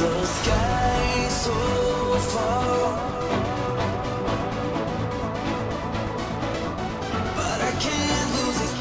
The sky so far, but I can't lose it.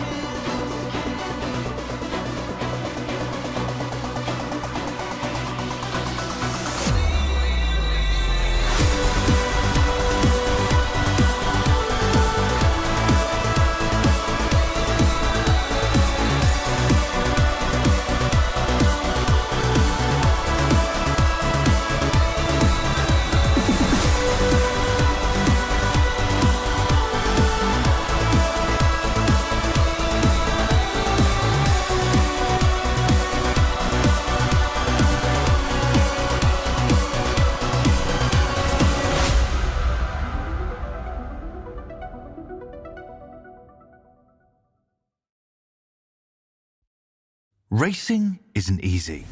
Racing isn't easy,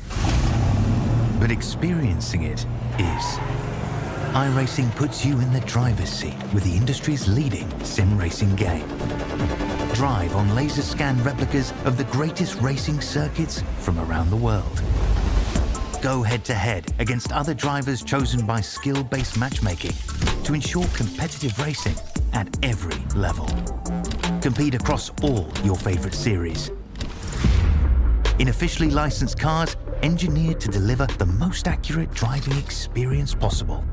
but experiencing it is. iRacing puts you in the driver's seat with the industry's leading sim racing game. Drive on laser scan replicas of the greatest racing circuits from around the world. Go head-to-head against other drivers chosen by skill-based matchmaking to ensure competitive racing at every level. Compete across all your favorite series. In officially licensed cars, engineered to deliver the most accurate driving experience possible.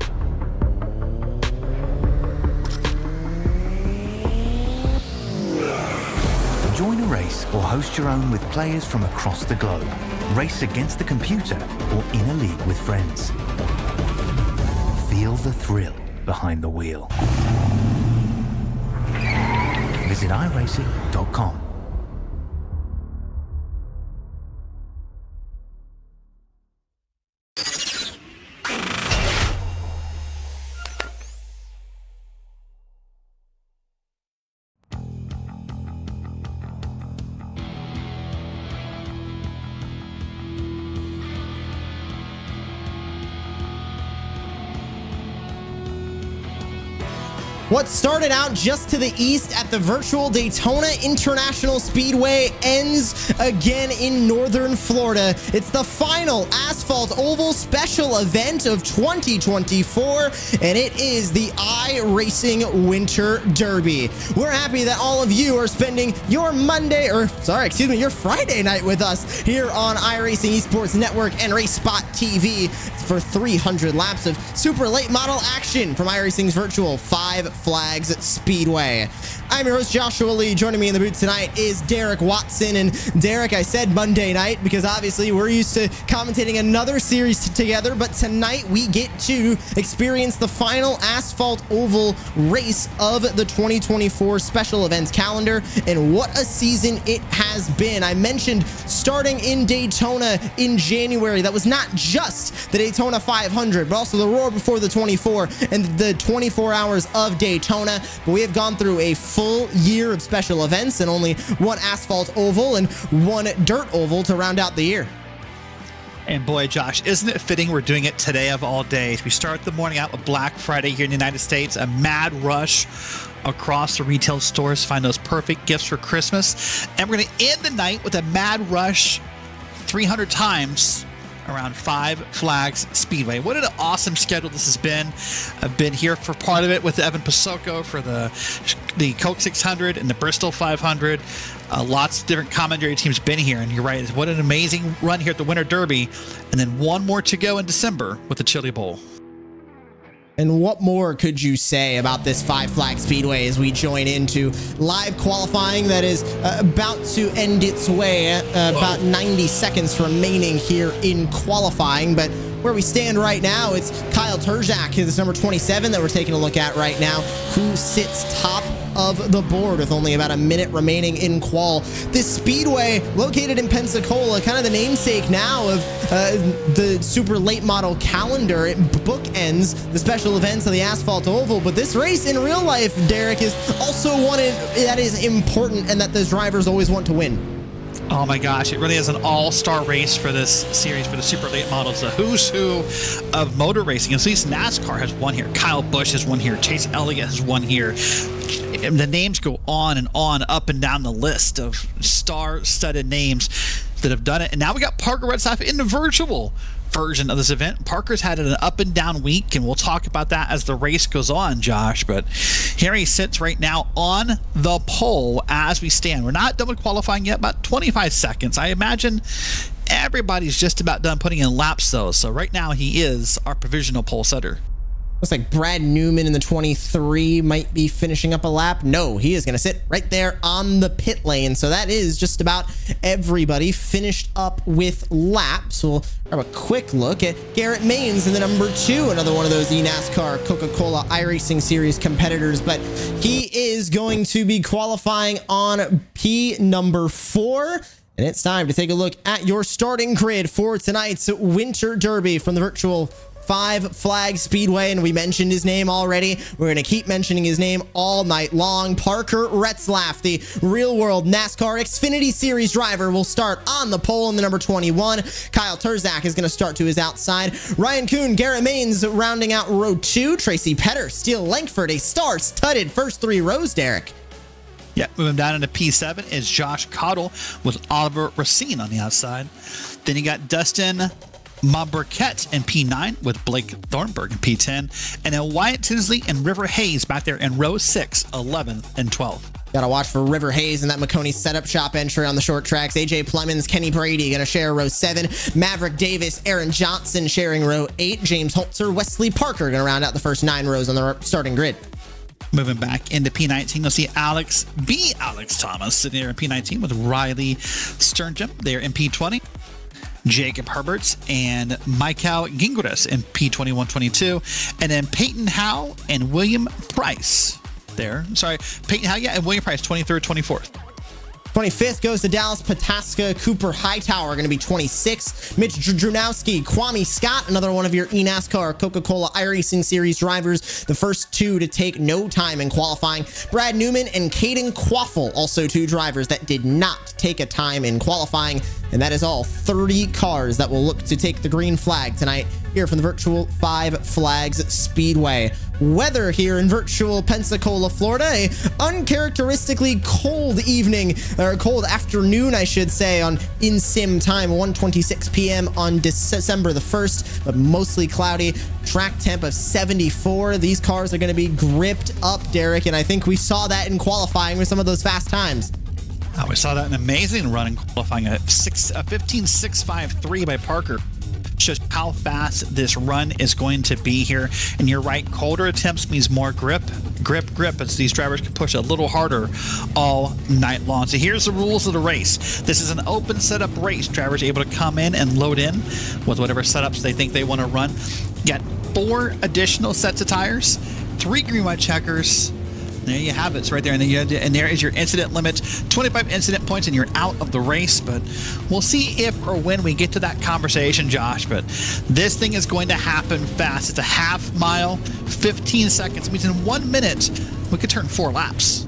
Join a race or host your own with players from across the globe. Race against the computer or in a league with friends. Feel the thrill behind the wheel. Visit iRacing.com. What started out just to the east at the virtual Daytona International Speedway ends again in northern Florida. It's the final Asphalt Oval special event of 2024, and it is the iRacing Winter Derby. We're happy that all of you are spending your your Friday night with us here on iRacing Esports Network and RaceSpot TV for 300 laps of super late model action from iRacing's virtual Five Flags Speedway. I'm your host, Joshua Lee. Joining me in the booth tonight is Derek Watson. And Derek, I said Monday night because obviously we're used to commentating another series together, but tonight we get to experience the final Asphalt Oval race of the 2024 special events calendar, and what a season it has been. I mentioned starting in Daytona in January. That was not just the Daytona 500, but also the Roar Before the 24 and the 24 hours of Daytona. But we have gone through a full year of special events and only one asphalt oval and one dirt oval to round out the year. And boy, Josh, isn't it fitting we're doing it today of all days? We start the morning out with Black Friday here in the United States, a mad rush across the retail stores to find those perfect gifts for Christmas. And we're going to end the night with a mad rush 300 times around Five Flags Speedway. What an awesome schedule this has been. I've been here for part of it with Evan Pasoko for the Coke 600 and the Bristol 500. Lots of different commentary teams been here, and you're right. What an amazing run here at the Winter Derby, and then one more to go in December with the Chili Bowl. And what more could you say about this Five Flags Speedway as we join into live qualifying that is about to end its way? About 90 seconds remaining here in qualifying. But where we stand right now, it's Kyle Terziak, his number 27 that we're taking a look at right now, who sits top of the board with only about a minute remaining in qual. This speedway located in Pensacola, kind of the namesake now of the super late model calendar. It bookends the special events of the Asphalt Oval, but this race in real life, Derek, is also one that is important and that the drivers always want to win. Oh my gosh, it really is an all-star race for this series for the super late models. The who's who of motor racing. At least NASCAR has one here. Kyle Busch has one here. Chase Elliott has one here. And the names go on and on, up and down the list of star-studded names that have done it. And now we got Parker Redshaft in the virtual version of this event. Parker's had an up and down week, and we'll talk about that as the race goes on, Josh. But here he sits right now on the pole as we stand. We're not done with qualifying yet, about 25 seconds. I imagine everybody's just about done putting in laps, though. So right now he is our provisional pole setter. Looks like Brad Newman in the 23 might be finishing up a lap. No, he is going to sit right there on the pit lane. So that is just about everybody finished up with laps. We'll grab a quick look at Garrett Maines in the number 2, another one of those eNASCAR Coca-Cola iRacing Series competitors, but he is going to be qualifying on P number 4. And it's time to take a look at your starting grid for tonight's Winter Derby from the virtual Five Flags Speedway, and we mentioned his name already. We're going to keep mentioning his name all night long. Parker Retzlaff, the real-world NASCAR Xfinity Series driver, will start on the pole in the number 21. Kyle Terzak is going to start to his outside. Ryan Kuhn, Garrett Maines rounding out row 2. Tracy Petter, Steele Lankford, a star-studded first 3 rows, Derek. Yeah, moving down into P7 is Josh Cottle with Oliver Racine on the outside. Then you got Dustin Maburkett in P9 with Blake Thornburg in P10, and then Wyatt Tinsley and River Hayes back there in row 6, 11, and 12. Gotta watch for River Hayes and that McConey setup shop entry on the short tracks. AJ Plemons, Kenny Brady gonna share row 7. Maverick Davis, Aaron Johnson sharing row 8. James Holzer, Wesley Parker gonna round out the first 9 rows on the starting grid. Moving back into P19, you'll see Alex Thomas sitting there in P19 with Riley Sternjum there in P20. Jacob Herberts and Michael Gingras in P21-22, and then Peyton Howe and William Price there. Sorry, Peyton Howe, and William Price, 23rd, 24th. 25th goes to Dallas Pataska. Cooper Hightower going to be 26. Mitch Drunowski, Kwame Scott, another one of your eNASCAR Coca-Cola iRacing Series drivers, the first 2 to take no time in qualifying. Brad Newman and Caden Quaffle, also 2 drivers that did not take a time in qualifying. And that is all 30 cars that will look to take the green flag tonight here from the virtual Five Flags Speedway. Weather here in virtual Pensacola, Florida, a uncharacteristically cold evening, or cold afternoon, I should say, on in-sim time, 1:26 p.m. on December the 1st, but mostly cloudy. Track temp of 74. These cars are going to be gripped up, Derek, and I think we saw that in qualifying with some of those fast times. Oh, we saw that an amazing run in qualifying, a 15.653 by Parker. Shows how fast this run is going to be here. And you're right, colder attempts means more grip, as these drivers can push a little harder all night long. So here's the rules of the race. This is an open setup race. Drivers are able to come in and load in with whatever setups they think they want to run. You got 4 additional sets of tires, 3 green white checkers. There you have it. It's right there. And there is your incident limit. 25 incident points and you're out of the race. But we'll see if or when we get to that conversation, Josh. But this thing is going to happen fast. It's a half mile, 15 seconds. It means in 1 minute, we could turn 4 laps.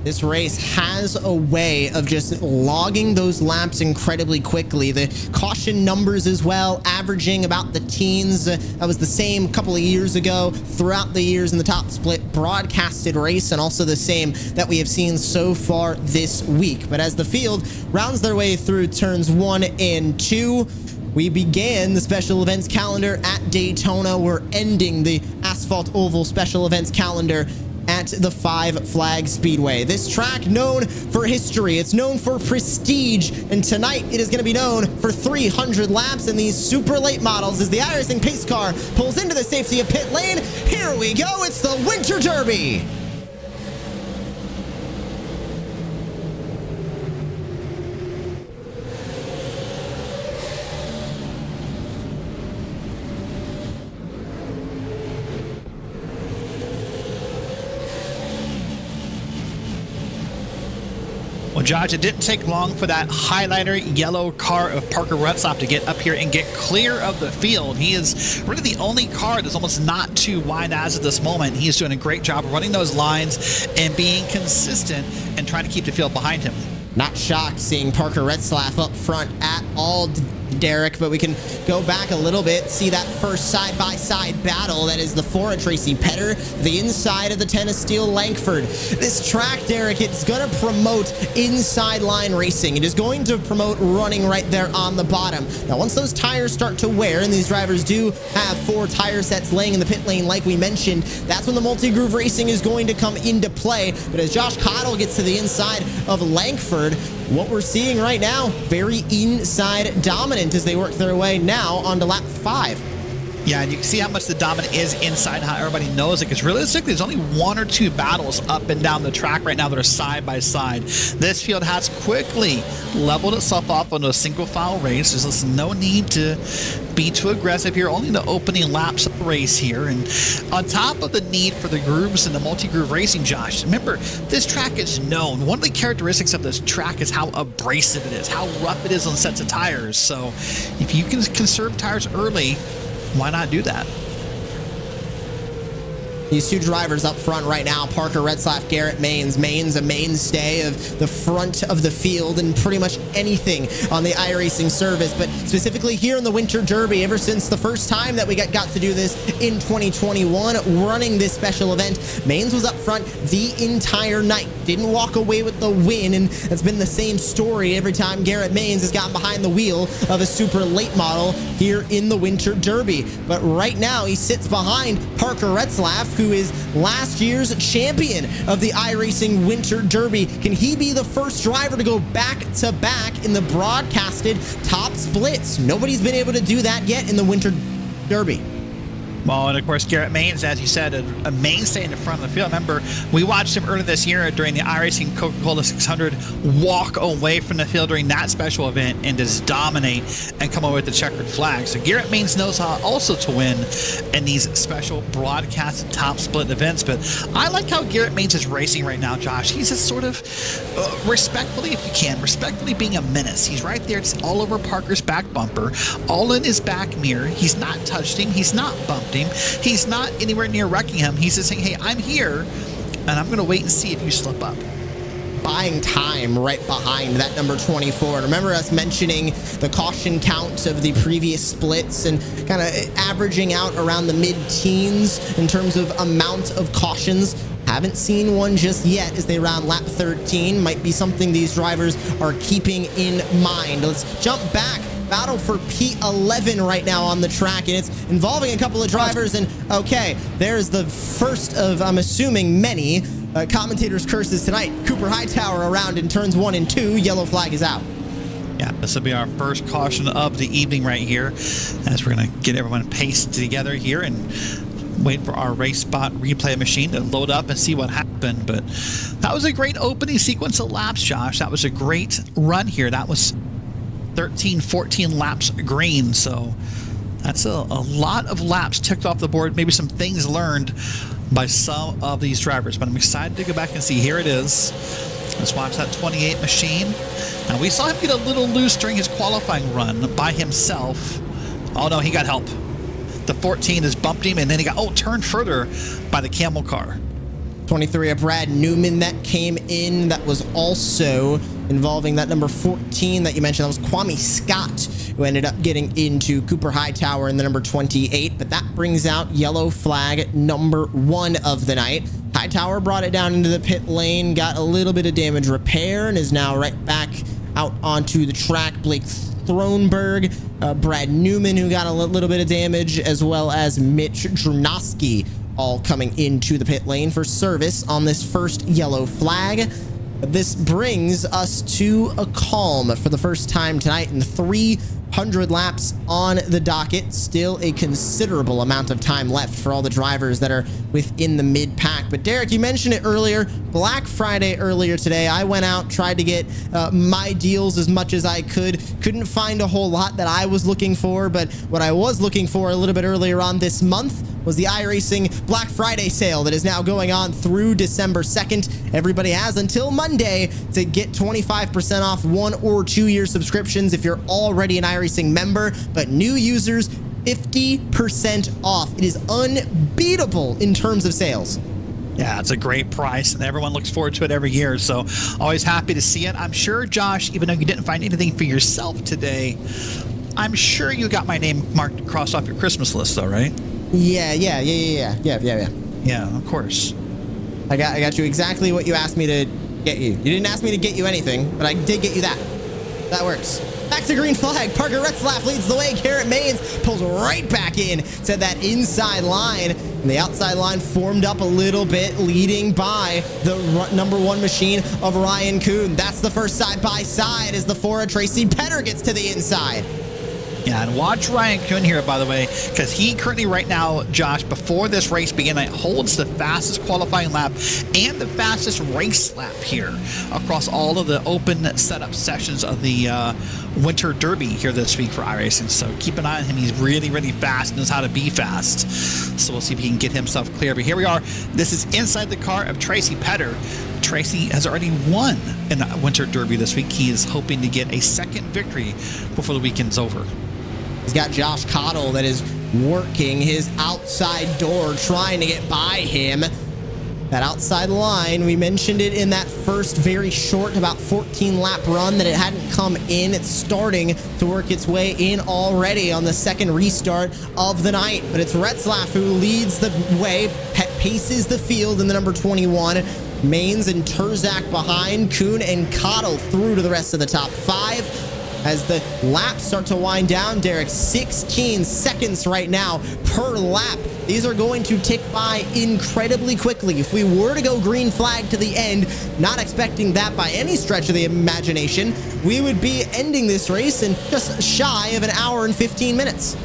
This race has a way of just logging those laps incredibly quickly. The caution numbers as well, averaging about the teens. That was the same a couple of years ago throughout the years in the top split broadcasted race, and also the same that we have seen so far this week. But as the field rounds their way through turns 1 and 2, we began the special events calendar at Daytona. We're ending the Asphalt Oval special events calendar at the Five Flags Speedway. This track known for history, it's known for prestige, and tonight it is going to be known for 300 laps in these super late models as the iRacing pace car pulls into the safety of pit lane. Here we go, it's the Winter Derby. Well, Josh, it didn't take long for that highlighter yellow car of Parker Retzlaff to get up here and get clear of the field. He is really the only car that's almost not too wide as of this moment. He is doing a great job of running those lines and being consistent and trying to keep the field behind him. Not shocked seeing Parker Retzlaff up front at all. Derek, but we can go back a little bit, see that first side-by-side battle. That is the Fora Tracy Petter, the inside of the Tennis Steel Lankford. This track, Derek, it's going to promote inside line racing. It is going to promote running right there on the bottom. Now, once those tires start to wear, and these drivers do have 4 tire sets laying in the pit lane like we mentioned, that's when the multi-groove racing is going to come into play. But as Josh Cottle gets to the inside of Lankford, what we're seeing right now, very inside dominant as they work their way now onto lap 5. Yeah, and you can see how much the dominant is inside, how everybody knows it, because realistically, there's only 1 or 2 battles up and down the track right now that are side by side. This field has quickly leveled itself off on a single file race. There's no need to be too aggressive here, only the opening laps of the race here. And on top of the need for the grooves and the multi-groove racing, Josh, remember, this track is known. One of the characteristics of this track is how abrasive it is, how rough it is on sets of tires. So if you can conserve tires early, why not do that? These 2 drivers up front right now, Parker Retzlaff, Garrett Maines. Maines, a mainstay of the front of the field and pretty much anything on the iRacing service, but specifically here in the Winter Derby, ever since the first time that we got to do this in 2021, running this special event, Maines was up front the entire night. Didn't walk away with the win, and it's been the same story every time Garrett Maines has gotten behind the wheel of a super late model here in the Winter Derby. But right now, he sits behind Parker Retzlaff, who is last year's champion of the iRacing Winter Derby. Can he be the first driver to go back-to-back in the broadcasted top splits? Nobody's been able to do that yet in the Winter Derby. Well, and of course, Garrett Maines, as you said, a mainstay in the front of the field. Remember, we watched him earlier this year during the iRacing Coca-Cola 600 walk away from the field during that special event and just dominate and come away with the checkered flag. So Garrett Maines knows how also to win in these special broadcast top split events. But I like how Garrett Maines is racing right now, Josh. He's just sort of respectfully, if you can, respectfully being a menace. He's right there. It's all over Parker's back bumper, all in his back mirror. He's not touched him. He's not bumped him. He's not anywhere near wrecking him. He's just saying, hey, I'm here, and I'm going to wait and see if you slip up. Buying time right behind that number 24. And remember us mentioning the caution count of the previous splits and kind of averaging out around the mid-teens in terms of amount of cautions. Haven't seen one just yet as they round lap 13. Might be something these drivers are keeping in mind. Let's jump back. Battle for P11 right now on the track, and it's involving a couple of drivers. And okay, there's the first of, I'm assuming, many commentators' curses tonight. Cooper Hightower around in turns 1 and 2. Yellow flag is out. Yeah, this will be our first caution of the evening right here, as we're going to get everyone paced together here and wait for our race spot replay machine to load up and see what happened. But that was a great opening sequence of laps, Josh. That was a great run here. That was 13, 14 laps green. So that's a lot of laps ticked off the board. Maybe some things learned by some of these drivers. But I'm excited to go back and see. Here it is. Let's watch that 28 machine. Now, we saw him get a little loose during his qualifying run by himself. Oh, no, he got help. The 14 has bumped him, and then he got, turned further by the camel car. 23 of Brad Newman that came in. That was also involving that number 14 that you mentioned. That was Kwame Scott, who ended up getting into Cooper Hightower in the number 28. But that brings out yellow flag number 1 of the night. Hightower brought it down into the pit lane, got a little bit of damage repair, and is now right back out onto the track. Blake Thronberg, Brad Newman, who got a little bit of damage, as well as Mitch Drunowski, all coming into the pit lane for service on this first yellow flag. This brings us to a calm for the first time tonight in 300 laps on the docket. Still a considerable amount of time left for all the drivers that are within the mid-pack. But Derek, you mentioned it earlier, Black Friday earlier today. I went out, tried to get my deals as much as I could. Couldn't find a whole lot that I was looking for, but what I was looking for a little bit earlier on this month was the iRacing Black Friday sale that is now going on through December 2nd. Everybody has until Monday to get 25% off 1 or 2 year subscriptions if you're already an iRacing member, but new users, 50% off. It is unbeatable in terms of sales. Yeah, it's a great price, and everyone looks forward to it every year, so always happy to see it. I'm sure, Josh, even though you didn't find anything for yourself today, I'm sure you got my name crossed off your Christmas list, though, right? Yeah. Yeah, of course. I got you exactly what you asked me to get you. You didn't ask me to get you anything, but I did get you that. That works. Back to green flag. Parker Retzlaff leads the way. Garrett Maines pulls right back in to that inside line. And the outside line formed up a little bit, leading by the number 1 machine of Ryan Kuhn. That's the first side-by-side as the Fora Tracy Petter gets to the inside. Yeah, and watch Ryan Kuhn here, by the way, because he currently right now, Josh, before this race began, holds the fastest qualifying lap and the fastest race lap here across all of the open setup sessions of the Winter Derby here this week for iRacing. So keep an eye on him. He's really, really fast, knows how to be fast. So we'll see if he can get himself clear. But here we are. This is inside the car of Tracy Petter. Tracy has already won in the Winter Derby this week. He is hoping to get a second victory before the weekend's over. He's got Josh Cottle that is working his outside door, trying to get by him. That outside line, we mentioned it in that first very short, about 14 lap run, that it hadn't come in. It's starting to work its way in already on the second restart of the night. But it's Retzlaff who leads the way, paces the field in the number 21. Maines and Terzak behind, Kuhn and Cottle through to the rest of the top 5. As the laps start to wind down, Derek, 16 seconds right now per lap. These are going to tick by incredibly quickly. If we were to go green flag to the end, not expecting that by any stretch of the imagination, we would be ending this race in just shy of an hour and 15 minutes.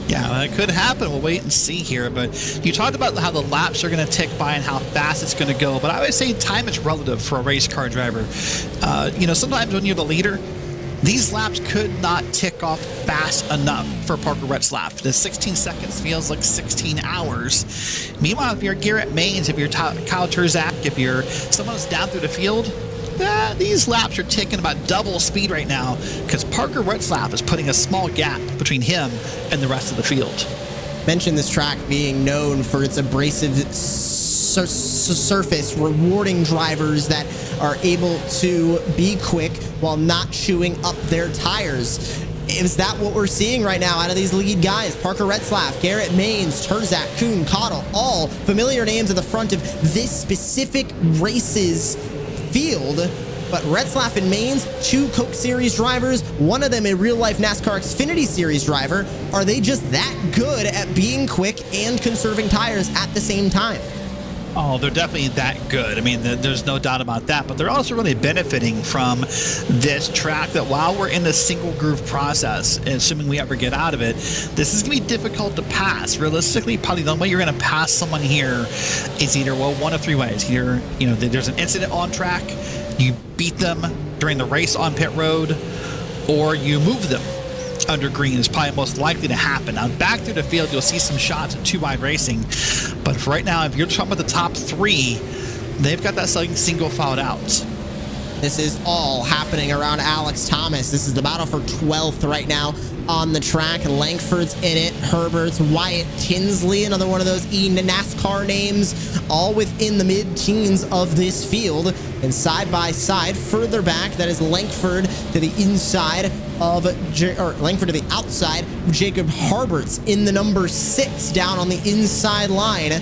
Yeah, that could happen. We'll wait and see here. But you talked about how the laps are going to tick by and how fast it's going to go. But I always say time is relative for a race car driver. Sometimes when you're the leader, these laps could not tick off fast enough for Parker Retzlaff. The 16 seconds feels like 16 hours. Meanwhile, if you're Garrett Maines, if you're Kyle Terzak, if you're someone that's down through the field, these laps are ticking about double speed right now because Parker Retzlaff is putting a small gap between him and the rest of the field. Mentioned this track being known for its abrasive surface, rewarding drivers that are able to be quick while not chewing up their tires. Is that what we're seeing right now out of these lead guys? Parker Retzlaff, Garrett Maines, Terzak, Kuhn, Cottle, all familiar names at the front of this specific race's field. But Retzlaff and Maines, 2 Coke Series drivers, one of them a real-life NASCAR Xfinity Series driver. Are they just that good at being quick and conserving tires at the same time? Oh, they're definitely that good. I mean, there's no doubt about that. But they're also really benefiting from this track that while we're in the single groove process, assuming we ever get out of it, this is going to be difficult to pass. Realistically, probably the only way you're going to pass someone here is either, one of 3 ways. Either, there's an incident on track, you beat them during the race on pit road, or you move them under green is probably most likely to happen. Now, back through the field, you'll see some shots at 2 iRacing. But for right now, if you're talking about the top 3, they've got that single filed out. This is all happening around Alex Thomas. This is the battle for 12th right now on the track. Langford's in it. Herbert's, Wyatt Tinsley, another one of those NASCAR names, all within the mid-teens of this field. And side by side, further back, that is Langford to the inside of, Langford to the outside. Jacob Herbert's in the number 6 down on the inside line.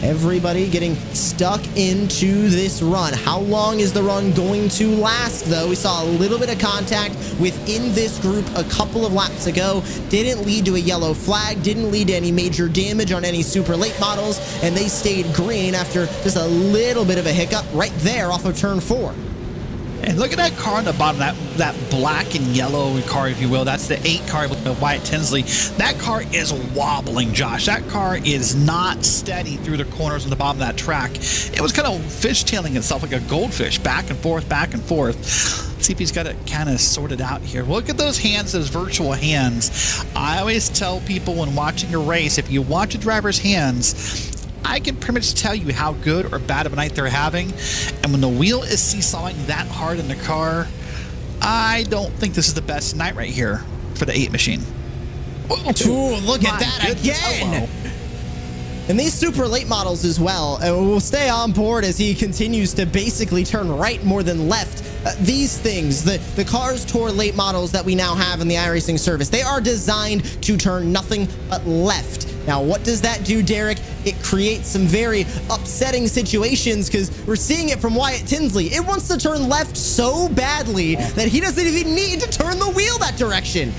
Everybody getting stuck into this run. How long is the run going to last, though? We saw a little bit of contact within this group a couple of laps ago. Didn't lead to a yellow flag, didn't lead to any major damage on any super late models, and they stayed green after just a little bit of a hiccup right there off of turn 4. And look at that car on the bottom, that black and yellow car, if you will. That's the 8 car with Wyatt Tinsley. That car is wobbling, Josh. That car is not steady through the corners on the bottom of that track. It was kind of fishtailing itself like a goldfish, back and forth, back and forth. Let's see if he's got it kind of sorted out here. Look at those hands, those virtual hands. I always tell people when watching a race, if you watch a driver's hands, I can pretty much tell you how good or bad of a night they're having. And when the wheel is seesawing that hard in the car, I don't think this is the best night right here for the 8 machine. Ooh, look at that again! And these super late models as well. And we'll stay on board as he continues to basically turn right more than left these things, the Cars Tour late models that we now have in the iRacing service, they are designed to turn nothing but left. Now, what does that do, Derek? It creates some very upsetting situations because we're seeing it from Wyatt Tinsley. It wants to turn left so badly that he doesn't even need to turn the wheel that direction.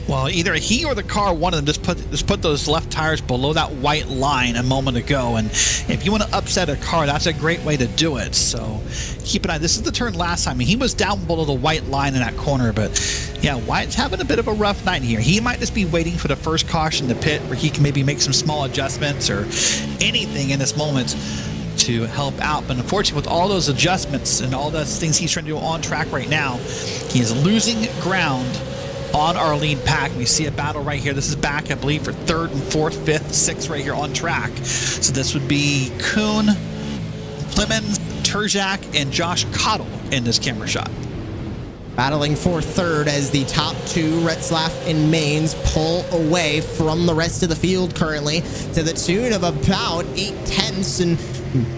Well, either he or the car, one of them, just put those left tires below that white line a moment ago. And if you want to upset a car, that's a great way to do it. So keep an eye. This is the turn last time. I mean, he was down below the white line in that corner. But yeah, Wyatt's having a bit of a rough night here. He might just be waiting for the first caution to pit where he can maybe make some small adjustments or anything in this moment to help out. But unfortunately, with all those adjustments and all those things he's trying to do on track right now, he is losing ground on our lead pack. We see a battle right here. This is back, I believe, for third and fourth, fifth, sixth right here on track. So this would be Kuhn, Clemens, Terjak, and Josh Cottle in this camera shot. Battling for third as the top two, Retzlaff and Maines, pull away from the rest of the field currently to the tune of about 8/10, and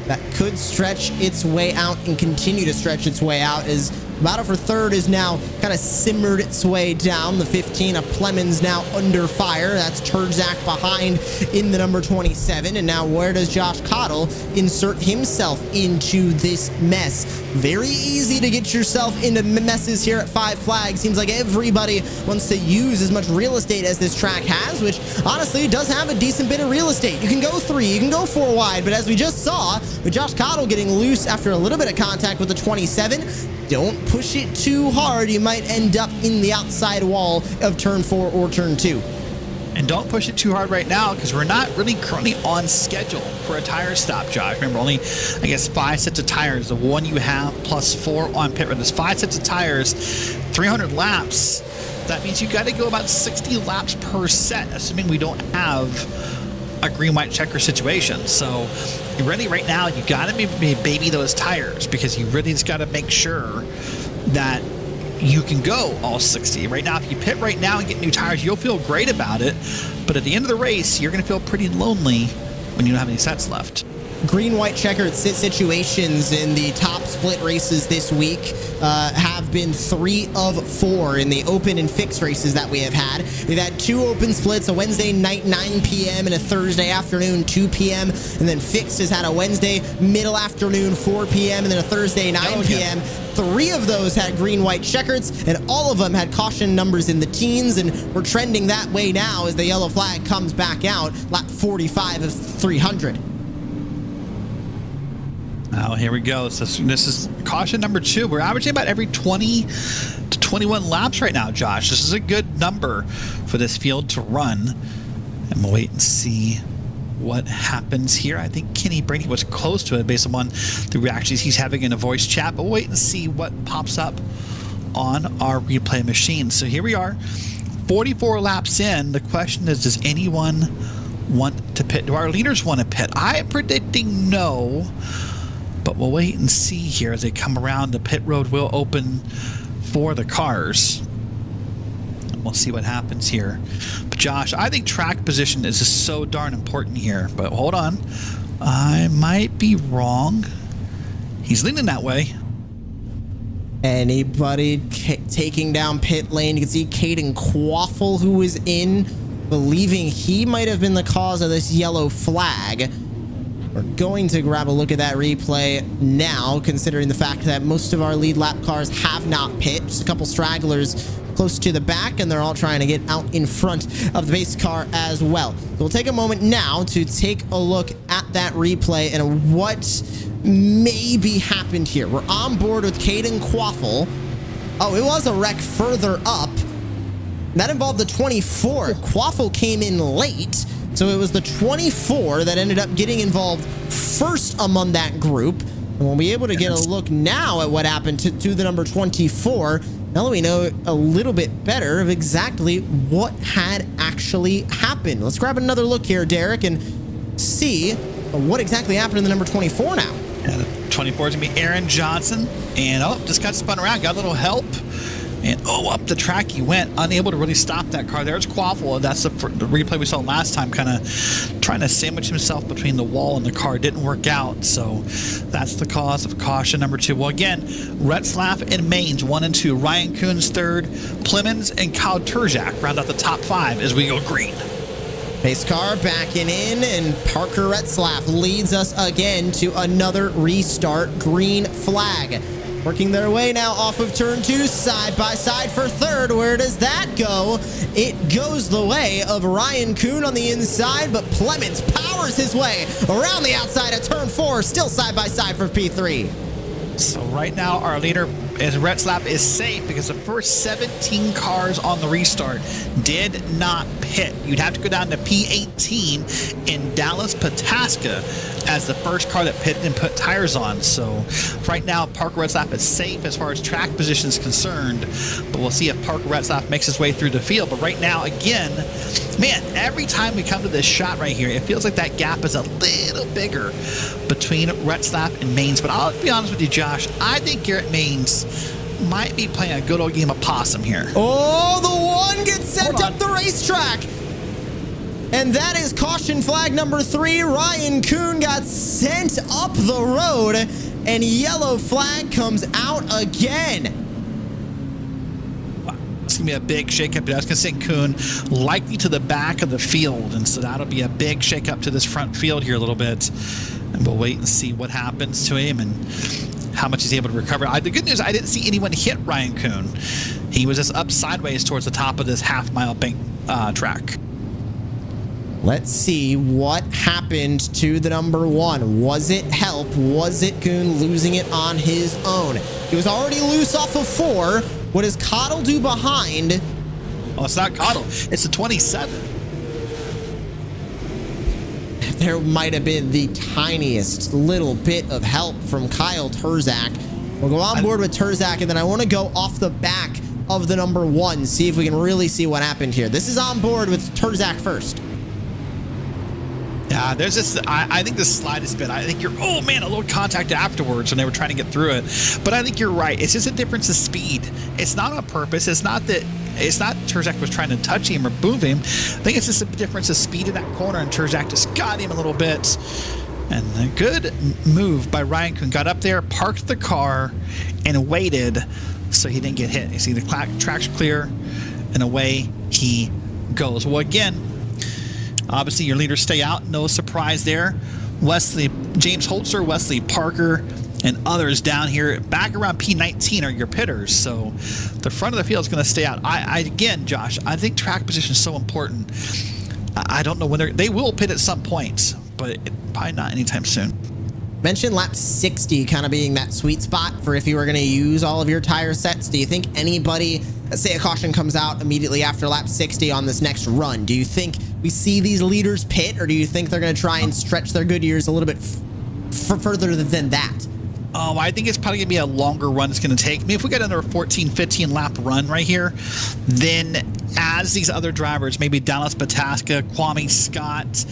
that could stretch its way out and continue to stretch its way out as battle for third is now kind of simmered its way down. The 15 of Clemens now under fire. That's Terjak behind in the number 27. And now where does Josh Cottle insert himself into this mess? Very easy to get yourself into messes here at Five Flags. Seems like everybody wants to use as much real estate as this track has, which honestly does have a decent bit of real estate. You can go 3, you can go 4 wide, but as we just saw with Josh Cottle getting loose after a little bit of contact with the 27, don't push it too hard. You might end up in the outside wall of turn 4 or turn 2. And don't push it too hard right now because we're not really currently on schedule for a tire stop, Josh. Remember, only, I guess, 5 sets of tires. The one you have plus 4 on pit road. There's 5 sets of tires, 300 laps. That means you got to go about 60 laps per set, assuming we don't have a green-white checker situation. So you really, right now, you got to baby those tires because you really just got to make sure that you can go all 60. Right now, if you pit right now and get new tires, you'll feel great about it. But at the end of the race, you're going to feel pretty lonely when you don't have any sets left. Green-white checkered situations in the top split races this week have been 3 of 4 in the open and fixed races that we have had. We've had 2 open splits, a Wednesday night 9 p.m. and a Thursday afternoon 2 p.m. And then fixed has had a Wednesday middle afternoon 4 p.m. and then a Thursday 9 p.m. 3 of those had green-white checkers, and all of them had caution numbers in the teens, and we're trending that way now as the yellow flag comes back out, lap 45 of 300. Oh, here we go. So this is caution number 2. We're averaging about every 20 to 21 laps right now, Josh. This is a good number for this field to run. And we'll wait and see what happens here. I think Kenny Brady was close to it based on the reactions he's having in a voice chat. But we'll wait and see what pops up on our replay machine. So here we are, 44 laps in. The question is, does anyone want to pit? Do our leaders want to pit? I'm predicting no. But we'll wait and see here as they come around. The pit road will open for the cars. And we'll see what happens here. But Josh, I think track position is just so darn important here. But hold on. I might be wrong. He's leaning that way. Anybody taking down pit lane? You can see Caden Quaffle, who is in, believing he might have been the cause of this yellow flag. We're going to grab a look at that replay now, considering the fact that most of our lead lap cars have not pit. Just a couple stragglers close to the back, and they're all trying to get out in front of the base car as well. So we'll take a moment now to take a look at that replay and what maybe happened here. We're on board with Caden Quaffle. Oh, it was a wreck further up. That involved the 24. Quaffle came in late. So it was the 24 that ended up getting involved first among that group. And we'll be able to get a look now at what happened to the number 24. Now that we know a little bit better of exactly what had actually happened. Let's grab another look here, Derek, and see what exactly happened to the number 24 now. Yeah, the 24 is going to be Aaron Johnson. And, oh, just got spun around. Got a little help. And up the track he went, unable to really stop that car. There's Quaffle. That's the replay we saw last time, kind of trying to sandwich himself between the wall and the car. Didn't work out, so that's the cause of caution number 2. Well, again, Retzlaff and Maines 1 and 2. Ryan Kuhn's 3rd. Plemons and Kyle Turzak round out the top 5 as we go green. Pace car backing in, and Parker Retzlaff leads us again to another restart. Green flag. Working their way now off of turn 2, side by side for 3rd. Where does that go? It goes the way of Ryan Kuhn on the inside, but Plemons powers his way around the outside of turn 4, still side by side for P3. So right now our leader is Retzlaff is safe because the first 17 cars on the restart did not pit. You'd have to go down to P18 in Dallas Pataska as the first car that pitted and put tires on. So right now Parker Retzlaff is safe as far as track position is concerned, but we'll see if Parker Retzlaff makes his way through the field. But right now, again, man, every time we come to this shot right here, it feels like that gap is a little bigger between Retzlaff and Maines. But I'll be honest with you, Josh, I think Garrett Maines might be playing a good old game of possum here. Oh, the one gets sent up the racetrack. And that is caution flag number 3. Ryan Kuhn got sent up the road, and yellow flag comes out again. It's going to be a big shakeup. I was going to say Kuhn likely to the back of the field, and so that'll be a big shakeup to this front field here a little bit. And we'll wait and see what happens to him and how much he's able to recover. The good news, I didn't see anyone hit Ryan Kuhn. He was just up sideways towards the top of this half-mile bank track. Let's see what happened to the number 1. Was it help? Was it Kuhn losing it on his own? He was already loose off of 4. What does Cottle do behind? Oh, it's not Cottle. It's the 27. There might have been the tiniest little bit of help from Kyle Turzak. We'll go on board with Turzak, and then I want to go off the back of the number 1, see if we can really see what happened here. This is on board with Turzak first. Yeah, there's this. I think the slightest bit. I think you're. Oh man, a little contact afterwards when they were trying to get through it. But I think you're right. It's just a difference of speed. It's not on purpose. It's not that. It's not Turzak was trying to touch him or move him. I think it's just a difference of speed in that corner, and Turzak just got him a little bit. And a good move by Ryan Kuhn. Got up there, parked the car, and waited so he didn't get hit. You see the track's clear, and away he goes. Well, again, obviously your leaders stay out. No surprise there. James Holzer, Wesley Parker, and others down here back around P19 are your pitters. So the front of the field is going to stay out. Again, Josh, I think track position is so important. I don't know when they will pit at some point, but probably not anytime soon. Mentioned lap 60 kind of being that sweet spot for if you were going to use all of your tire sets. Do you think anybody, let's say a caution comes out immediately after lap 60 on this next run, do you think we see these leaders pit, or do you think they're going to try and stretch their good years a little bit further than that? I think it's probably going to be a longer run it's going to take. I mean, if we get under a 14, 15 lap run right here, then as these other drivers, maybe Dallas Pataska, Kwame Scott,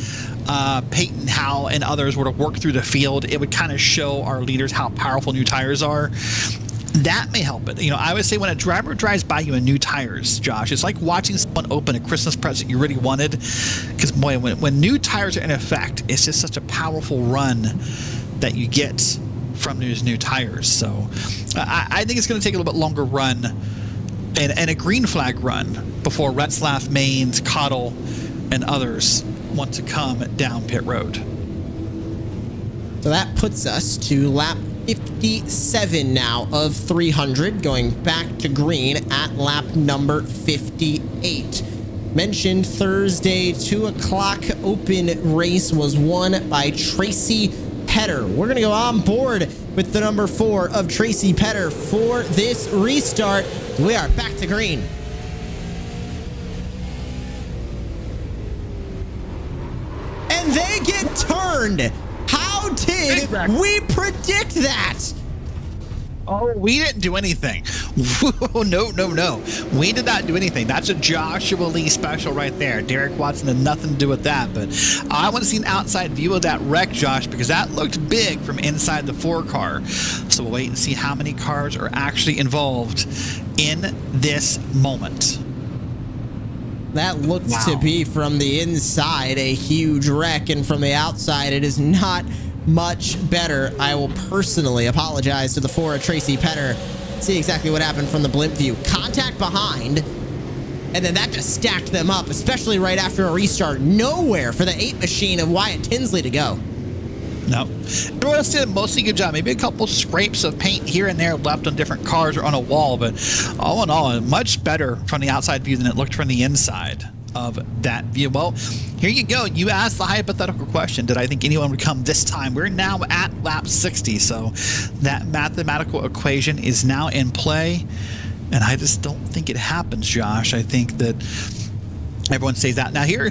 Peyton Howell, and others were to work through the field, it would kind of show our leaders how powerful new tires are. That may help it. You know, I would say when a driver drives by you in new tires, Josh, it's like watching someone open a Christmas present you really wanted. Because, boy, when new tires are in effect, it's just such a powerful run that you get from these new tires. So I think it's going to take a little bit longer run and a green flag run before Retzlaff, Maines, Cottle, and others want to come down pit road. So that puts us to lap 57 now of 300, going back to green at lap number 58. Mentioned Thursday 2 o'clock open race was won by Tracy Petter. We're going to go on board with the number 4 of Tracy Petter for this restart. We are back to green. And they get turned. How did we predict that? Oh, we didn't do anything. No. We did not do anything. That's a Joshua Lee special right there. Derek Watson had nothing to do with that. But I want to see an outside view of that wreck, Josh, because that looked big from inside the 4 car. So we'll wait and see how many cars are actually involved in this moment. That looks to be from the inside a huge wreck, and from the outside it is not much better. I will personally apologize to the Fora Tracy Penner. See exactly what happened from the blimp view. Contact behind, and then that just stacked them up, especially right after a restart. Nowhere for the 8 machine of Wyatt Tinsley to go. No. Everyone else did a mostly good job. Maybe a couple scrapes of paint here and there left on different cars or on a wall, but all in all, much better from the outside view than it looked from the inside of that view. Well, here you go. You asked the hypothetical question. Did I think anyone would come this time? We're now at lap 60, so that mathematical equation is now in play, and I just don't think it happens, Josh. I think that everyone says that. Now here,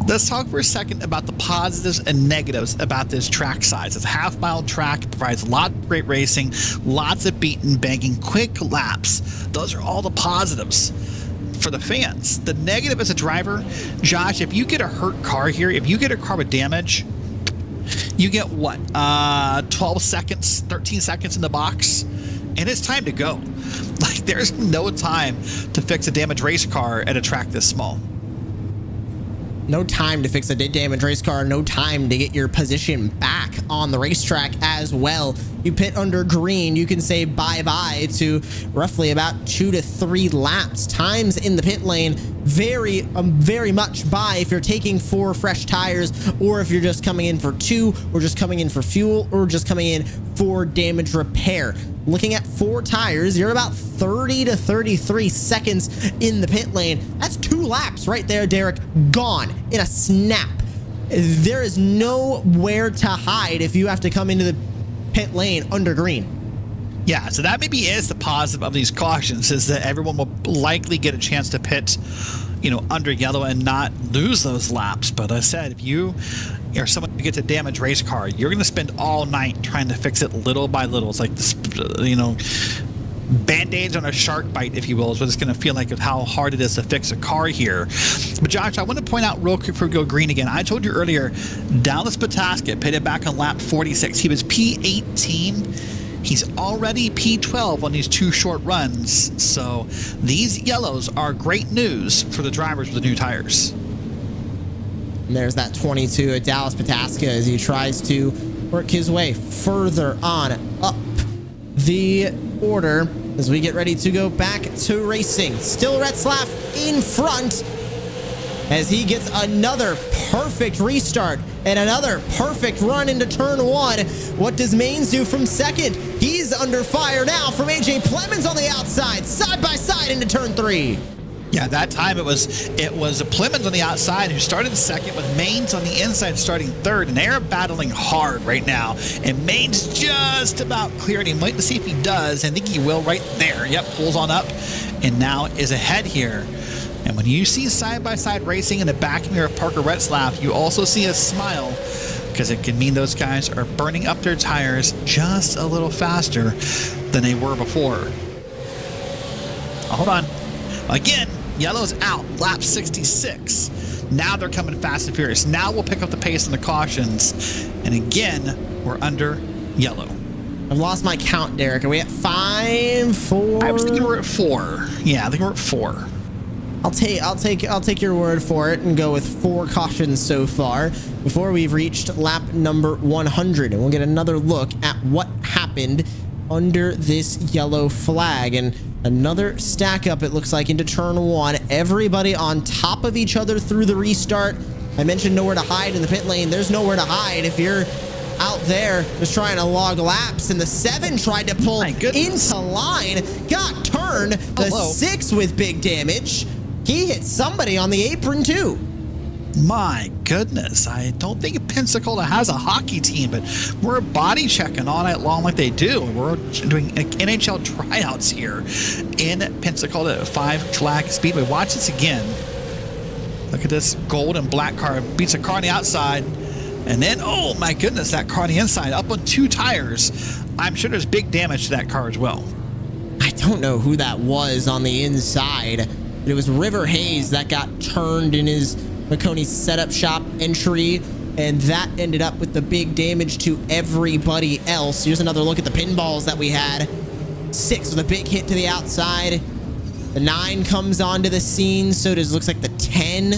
let's talk for a second about the positives and negatives about this track size. It's a half-mile track. It provides a lot of great racing, lots of beating, banging, quick laps. Those are all the positives for the fans. The negative as a driver, Josh, if you get a hurt car here, if you get a car with damage, you get what? 12 seconds, 13 seconds in the box, and it's time to go. Like, there's no time to fix a damaged race car at a track this small. No time to fix a damaged race car. No time to get your position back on the racetrack as well. You pit under green, you can say bye-bye to roughly about 2 to 3 laps. Times in the pit lane, very much bye if you're taking 4 fresh tires, or if you're just coming in for 2, or just coming in for fuel, or just coming in for damage repair. Looking at 4 tires, you're about 30 to 33 seconds in the pit lane. That's 2 laps right there, Derek, gone in a snap. There is nowhere to hide if you have to come into the pit lane under green. Yeah, so that maybe is the positive of these cautions, is that everyone will likely get a chance to pit, under yellow and not lose those laps. But I said, if you are someone who gets a damaged race car, you're going to spend all night trying to fix it little by little. It's like this, Band-aids on a shark bite, if you will, is what it's going to feel like of how hard it is to fix a car here. But Josh, I want to point out real quick before we go green again. I told you earlier, Dallas Pataska pitted back on lap 46. He was P18. He's already P12 on these 2 short runs. So these yellows are great news for the drivers with the new tires. And there's that 22 at Dallas Pataska as he tries to work his way further on up the order as we get ready to go back to racing. Still Retzlaff in front as he gets another perfect restart and another perfect run into turn 1. What does Maines do from second? He's under fire now from AJ Plemons on the outside, side by side into turn 3. Yeah, that time it was Plemons on the outside who started second, with Maines on the inside starting third, and they're battling hard right now. And Maines just about cleared him. Wait to see if he does. I think he will right there. Yep, pulls on up and now is ahead here. And when you see side-by-side racing in the back mirror of Parker Retzlaff, you also see a smile, because it can mean those guys are burning up their tires just a little faster than they were before. Hold on. Again, yellow's out, lap 66. Now they're coming fast and furious. Now we'll pick up the pace on the cautions. And again, we're under yellow. I've lost my count, Derek. Are we at 5, 4? I was thinking we're at 4. Yeah, I think we're at 4. I'll take your word for it and go with 4 cautions so far before we've reached lap number 100. And we'll get another look at what happened under this yellow flag. And another stack up, it looks like, into turn 1. Everybody on top of each other through the restart. I mentioned nowhere to hide in the pit lane. There's nowhere to hide if you're out there just trying to log laps. And the 7 tried to pull into line, got turned. The 6 with big damage. He hit somebody on the apron too. My goodness, I don't think Pensacola has a hockey team, but we're body checking all night long like they do. We're doing NHL tryouts here in Pensacola at Five Flags Speedway. Watch this again. Look at this gold and black car. Beats a car on the outside. And then, oh my goodness, that car on the inside up on 2 tires. I'm sure there's big damage to that car as well. I don't know who that was on the inside. It was River Hayes that got turned in his McConey setup shop entry, and that ended up with the big damage to everybody else. Here's another look at the pinballs that we had. 6 with a big hit to the outside. The 9 comes onto the scene. So does, looks like the 10.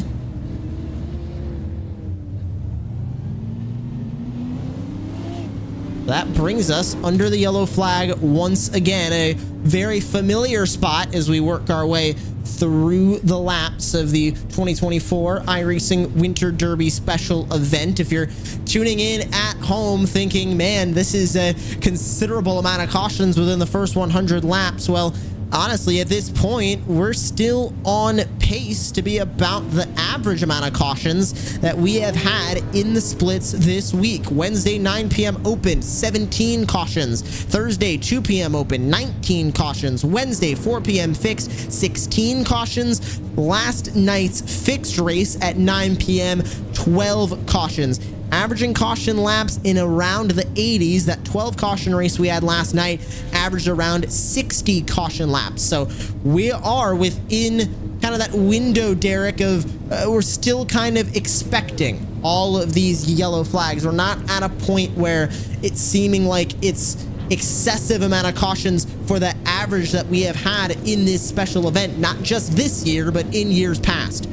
That brings us under the yellow flag once again, a very familiar spot as we work our way through the laps of the 2024 iRacing Winter Derby special event. If you're tuning in at home thinking, man, this is a considerable amount of cautions within the first 100 laps, well, honestly, at this point, we're still on pace to be about the average amount of cautions that we have had in the splits this week. Wednesday, 9 p.m. open, 17 cautions. Thursday, 2 p.m. open, 19 cautions. Wednesday, 4 p.m. fix, 16 cautions. Last night's fixed race at 9 p.m., 12 cautions. Averaging caution laps in around the 80s. That 12 caution race we had last night averaged around 60 caution laps. So we are within kind of that window, Derek, of we're still kind of expecting all of these yellow flags. We're not at a point where it's seeming like it's excessive amount of cautions for the average that we have had in this special event, not just this year, but in years past.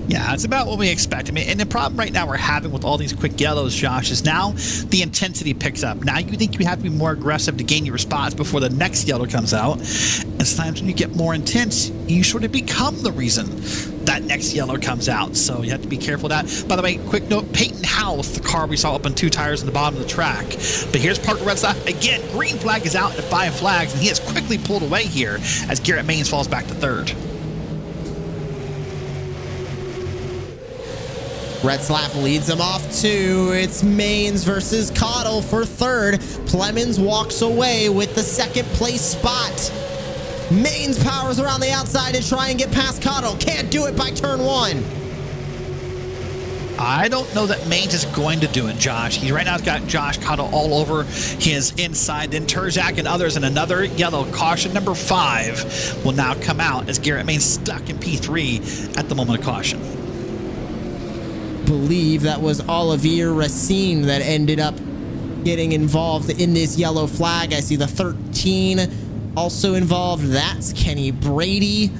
Yeah, it's about what we expect. I mean, and the problem right now we're having with all these quick yellows, Josh, is now the intensity picks up. Now you think you have to be more aggressive to gain your spots before the next yellow comes out. And sometimes when you get more intense, you sort of become the reason that next yellow comes out. So you have to be careful of that. By the way, quick note, Peyton House, the car we saw up on 2 tires on the bottom of the track. But here's Parker Retzlaff. Again, green flag is out at 5 flags, and he is quickly pulled away here as Garrett Maines falls back to 3rd. Retzlaff leads him off too. It's Maines versus Cottle for 3rd. Plemons walks away with the 2nd place spot. Maines powers around the outside to try and get past Cottle. Can't do it by turn 1. I don't know that Maines is going to do it, Josh. He right now has got Josh Cottle all over his inside. Then Turzak and others, and another yellow. Caution number 5 will now come out as Garrett Maines stuck in P3 at the moment of caution. Believe that was Olivier Racine that ended up getting involved in this yellow flag. I see the 13 also involved. That's Kenny Brady.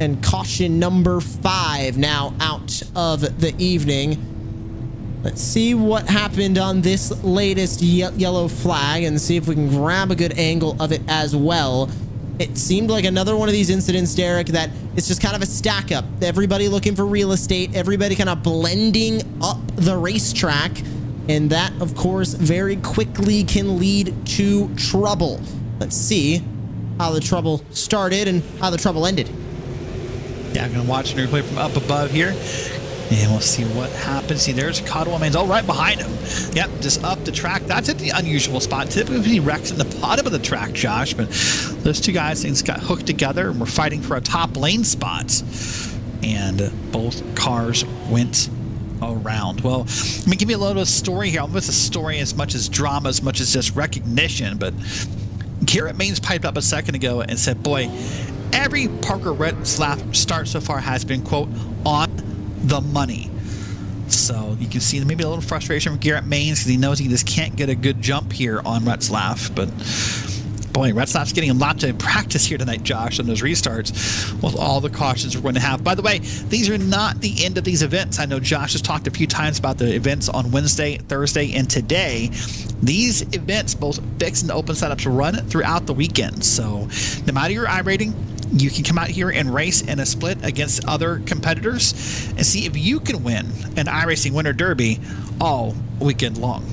And caution number 5 now out of the evening. Let's see what happened on this latest yellow flag and see if we can grab a good angle of it as well. It seemed like another one of these incidents, Derek, that it's just kind of a stack up. Everybody looking for real estate, everybody kind of blending up the racetrack. And that, of course, very quickly can lead to trouble. Let's see how the trouble started and how the trouble ended. Yeah, I'm going to watch an replay from up above here. And we'll see what happens. See, there's Cottle Maines. Oh, right behind him. Yep, just up the track. That's at the unusual spot. Typically, he wrecks in the bottom of the track, Josh. But those two guys, things got hooked together and were fighting for a top lane spot. And both cars went around. Well, let me give you a little story here. Almost a story as much as drama, as much as just recognition. But Garrett Maines piped up a second ago and said, boy, every Parker Retzlaff start so far has been, quote, on the money. So you can see maybe a little frustration from Garrett Maines because he knows he just can't get a good jump here on Retzlaff. But boy, Retzlaff's getting a lot of practice here tonight, Josh, on those restarts with all the cautions we're going to have. By the way, these are not the end of these events. I know Josh has talked a few times about the events on Wednesday, Thursday, and today. These events, both fixed and open setups, run throughout the weekend. So no matter your iRating, you can come out here and race in a split against other competitors and see if you can win an iRacing Winter Derby all weekend long.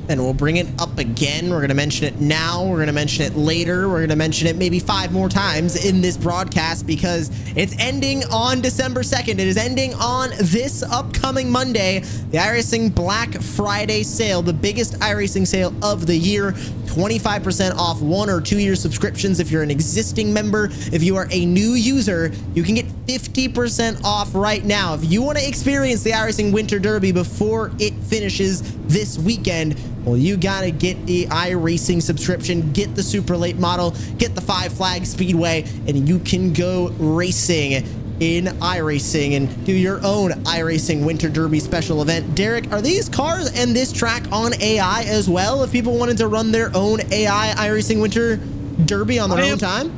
And we'll bring it up again. We're going to mention it now. We're going to mention it later. We're going to mention it maybe 5 more times in this broadcast because it's ending on December 2nd. It is ending on this upcoming Monday. The iRacing Black Friday sale, the biggest iRacing sale of the year. 25% off 1 or 2 year subscriptions if you're an existing member. If you are a new user, you can get 50% off right now. If you want to experience the iRacing Winter Derby before it finishes this weekend, well, you gotta get the iRacing subscription, get the super late model, get the Five Flags Speedway, and you can go racing in iRacing and do your own iRacing Winter Derby special event. Derek, are these cars and this track on AI as well? If people wanted to run their own AI iRacing Winter Derby on their own time?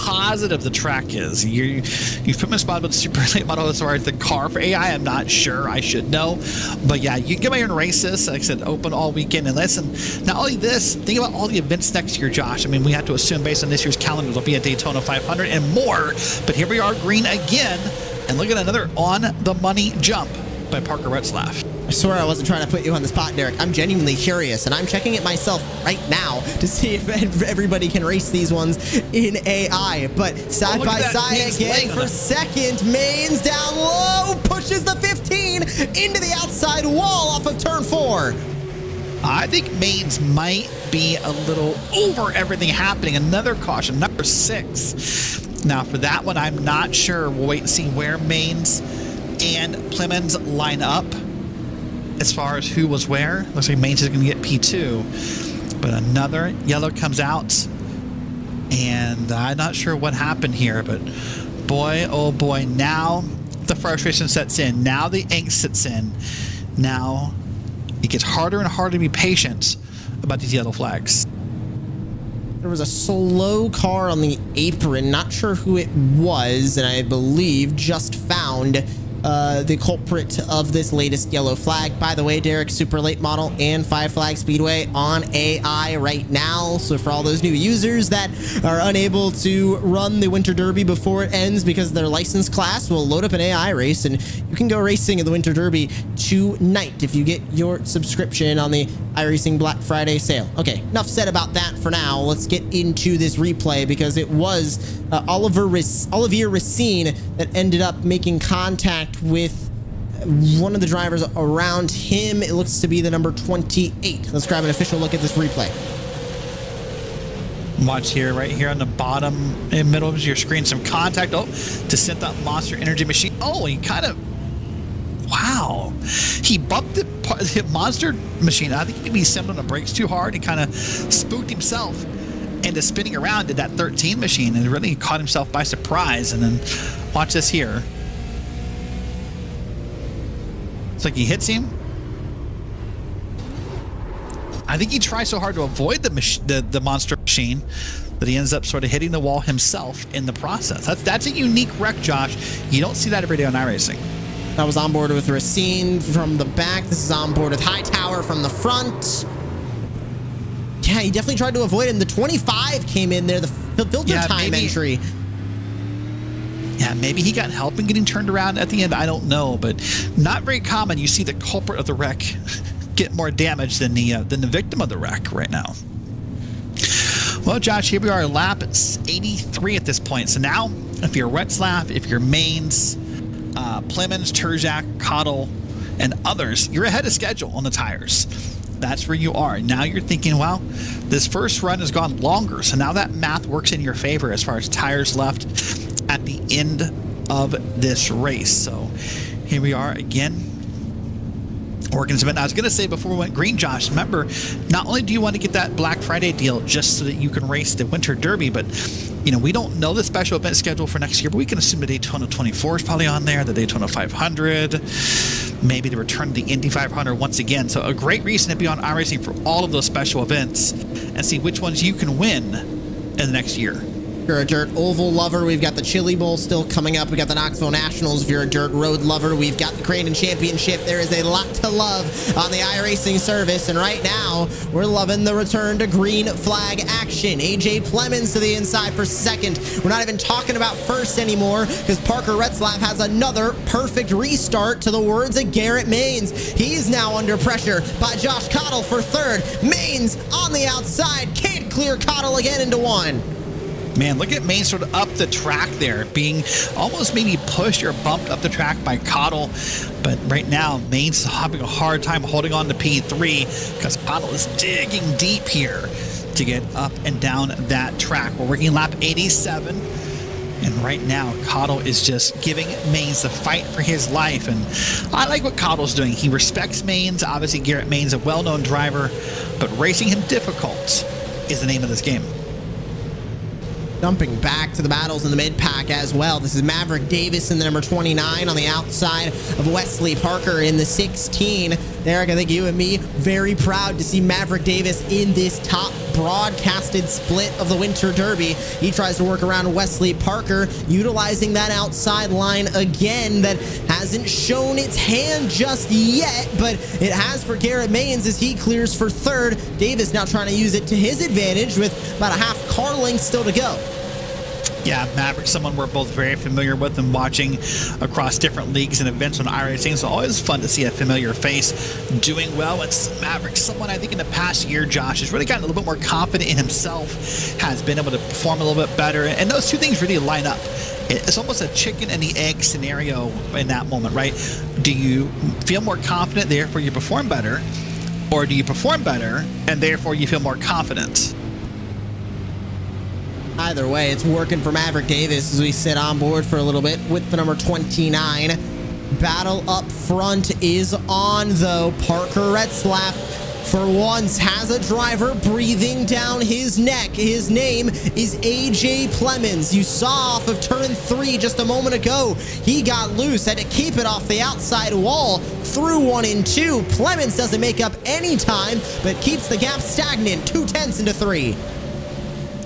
positive the track is. You've put me spot about the super late model as far as the car for AI. I'm not sure. I should know. But yeah, you can get my own race this. Like I said, open all weekend. And listen, not only this, think about all the events next year, Josh. I mean, we have to assume based on this year's calendar, there'll be a Daytona 500 and more. But here we are, green again. And look at another on-the-money jump by Parker Retzlaff. I swear I wasn't trying to put you on the spot, Derek. I'm genuinely curious, and I'm checking it myself right now to see if everybody can race these ones in AI. But side by side again for second. Mains down low, pushes the 15 into the outside wall off of turn 4. I think Mains might be a little over everything happening. Another caution, number 6. Now, for that one, I'm not sure. We'll wait and see where Mains and Plemons line up as far as who was where. Looks like Mains is going to get P2. But another yellow comes out. And I'm not sure what happened here. But boy, oh boy, now the frustration sets in. Now the angst sets in. Now it gets harder and harder to be patient about these yellow flags. There was a slow car on the apron, not sure who it was, and I believe just found the culprit of this latest yellow flag. By the way, Derek, super late model and Five Flags Speedway on AI right now. So for all those new users that are unable to run the Winter Derby before it ends because of their license class, will load up an AI race and you can go racing in the Winter Derby tonight if you get your subscription on the iRacing Black Friday sale. Okay, enough said about that for now. Let's get into this replay because it was Olivier Racine that ended up making contact with one of the drivers around him. It looks to be the number 28. Let's grab an official look at this replay. Watch here, right here on the bottom and middle of your screen, some contact. Oh, to set that Monster Energy machine. Oh, he kind of, wow. He bumped the Monster machine. I think maybe he stepped on the brakes too hard and kind of spooked himself into spinning around at that 13 machine and really caught himself by surprise. And then watch this here. It's like he hits him. I think he tries so hard to avoid the monster machine that he ends up sort of hitting the wall himself in the process. That's a unique wreck, Josh. You don't see that every day on iRacing. That was on board with Racine from the back. This is on board with Hightower from the front. Yeah, he definitely tried to avoid him. The 25 came in there, the filter time entry. Yeah, maybe he got help in getting turned around at the end. I don't know, but not very common. You see the culprit of the wreck get more damage than the victim of the wreck right now. Well, Josh, here we are, lap 83 at this point. So now, if you're Retzlaff, if you're Mains, Plemons, Terjak, Cottle, and others, you're ahead of schedule on the tires. That's where you are. Now you're thinking, well, this first run has gone longer, so now that math works in your favor as far as tires left at the end of this race. So here we are again, working this event. I was going to say before we went green, Josh, remember, not only do you want to get that Black Friday deal just so that you can race the Winter Derby, but you know, we don't know the special event schedule for next year, but we can assume the Daytona 24 is probably on there, the Daytona 500, maybe the return of the Indy 500 once again. So a great reason to be on iRacing for all of those special events and see which ones you can win in the next year. If you're a dirt oval lover, we've got the Chili Bowl still coming up. We got the Knoxville Nationals. If you're a dirt road lover, we've got the Crandon Championship. There is a lot to love on the iRacing service, and right now we're loving the return to green flag action. AJ Plemons to the inside for second. We're not even talking about first anymore because Parker Retzlaff has another perfect restart, to the words of Garrett Mains. He's now under pressure by Josh Cottle for third. Mains on the outside can't clear Cottle again into one. Man, look at Mains sort of up the track there, being almost maybe pushed or bumped up the track by Cottle. But right now, Mains is having a hard time holding on to P3 because Cottle is digging deep here to get up and down that track. We're working lap 87. And right now, Cottle is just giving Mains the fight for his life. And I like what Cottle's doing. He respects Mains. Obviously, Garrett Mains, a well-known driver. But racing him difficult is the name of this game. Jumping back to the battles in the mid-pack as well. This is Maverick Davis in the number 29 on the outside of Wesley Parker in the 16. Derek, I think you and me very proud to see Maverick Davis in this top broadcasted split of the Winter Derby. He tries to work around Wesley Parker, utilizing that outside line again that hasn't shown its hand just yet, but it has for Garrett Maynes as he clears for third. Davis now trying to use it to his advantage with about a half car length still to go. Yeah, Maverick, someone we're both very familiar with and watching across different leagues and events on iRacing. It's always fun to see a familiar face doing well. It's Maverick, someone I think in the past year, Josh, has really gotten a little bit more confident in himself, has been able to perform a little bit better, and those two things really line up. It's almost a chicken and the egg scenario in that moment, right? Do you feel more confident, therefore you perform better, or do you perform better and therefore you feel more confident? Either way, it's working for Maverick Davis as we sit on board for a little bit with the number 29. Battle up front is on, though. Parker Retzlaff, for once, has a driver breathing down his neck. His name is AJ Plemons. You saw off of turn 3 just a moment ago. He got loose, had to keep it off the outside wall through 1 and 2. Plemons doesn't make up any time, but keeps the gap stagnant. 2/10 into 3.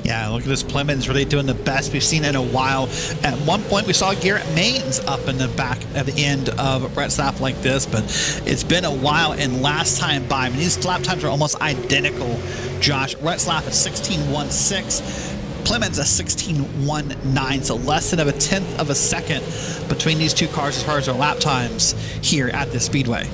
Yeah, look at this. Plemons really doing the best we've seen in a while. At one point, we saw Garrett Maynes up in the back at the end of Retzlaff like this, but it's been a while. And last time by, I mean, these lap times are almost identical, Josh. Retzlaff at 16.16. Plemons at 16.19, so less than a tenth of a second between these two cars as far as their lap times here at the Speedway.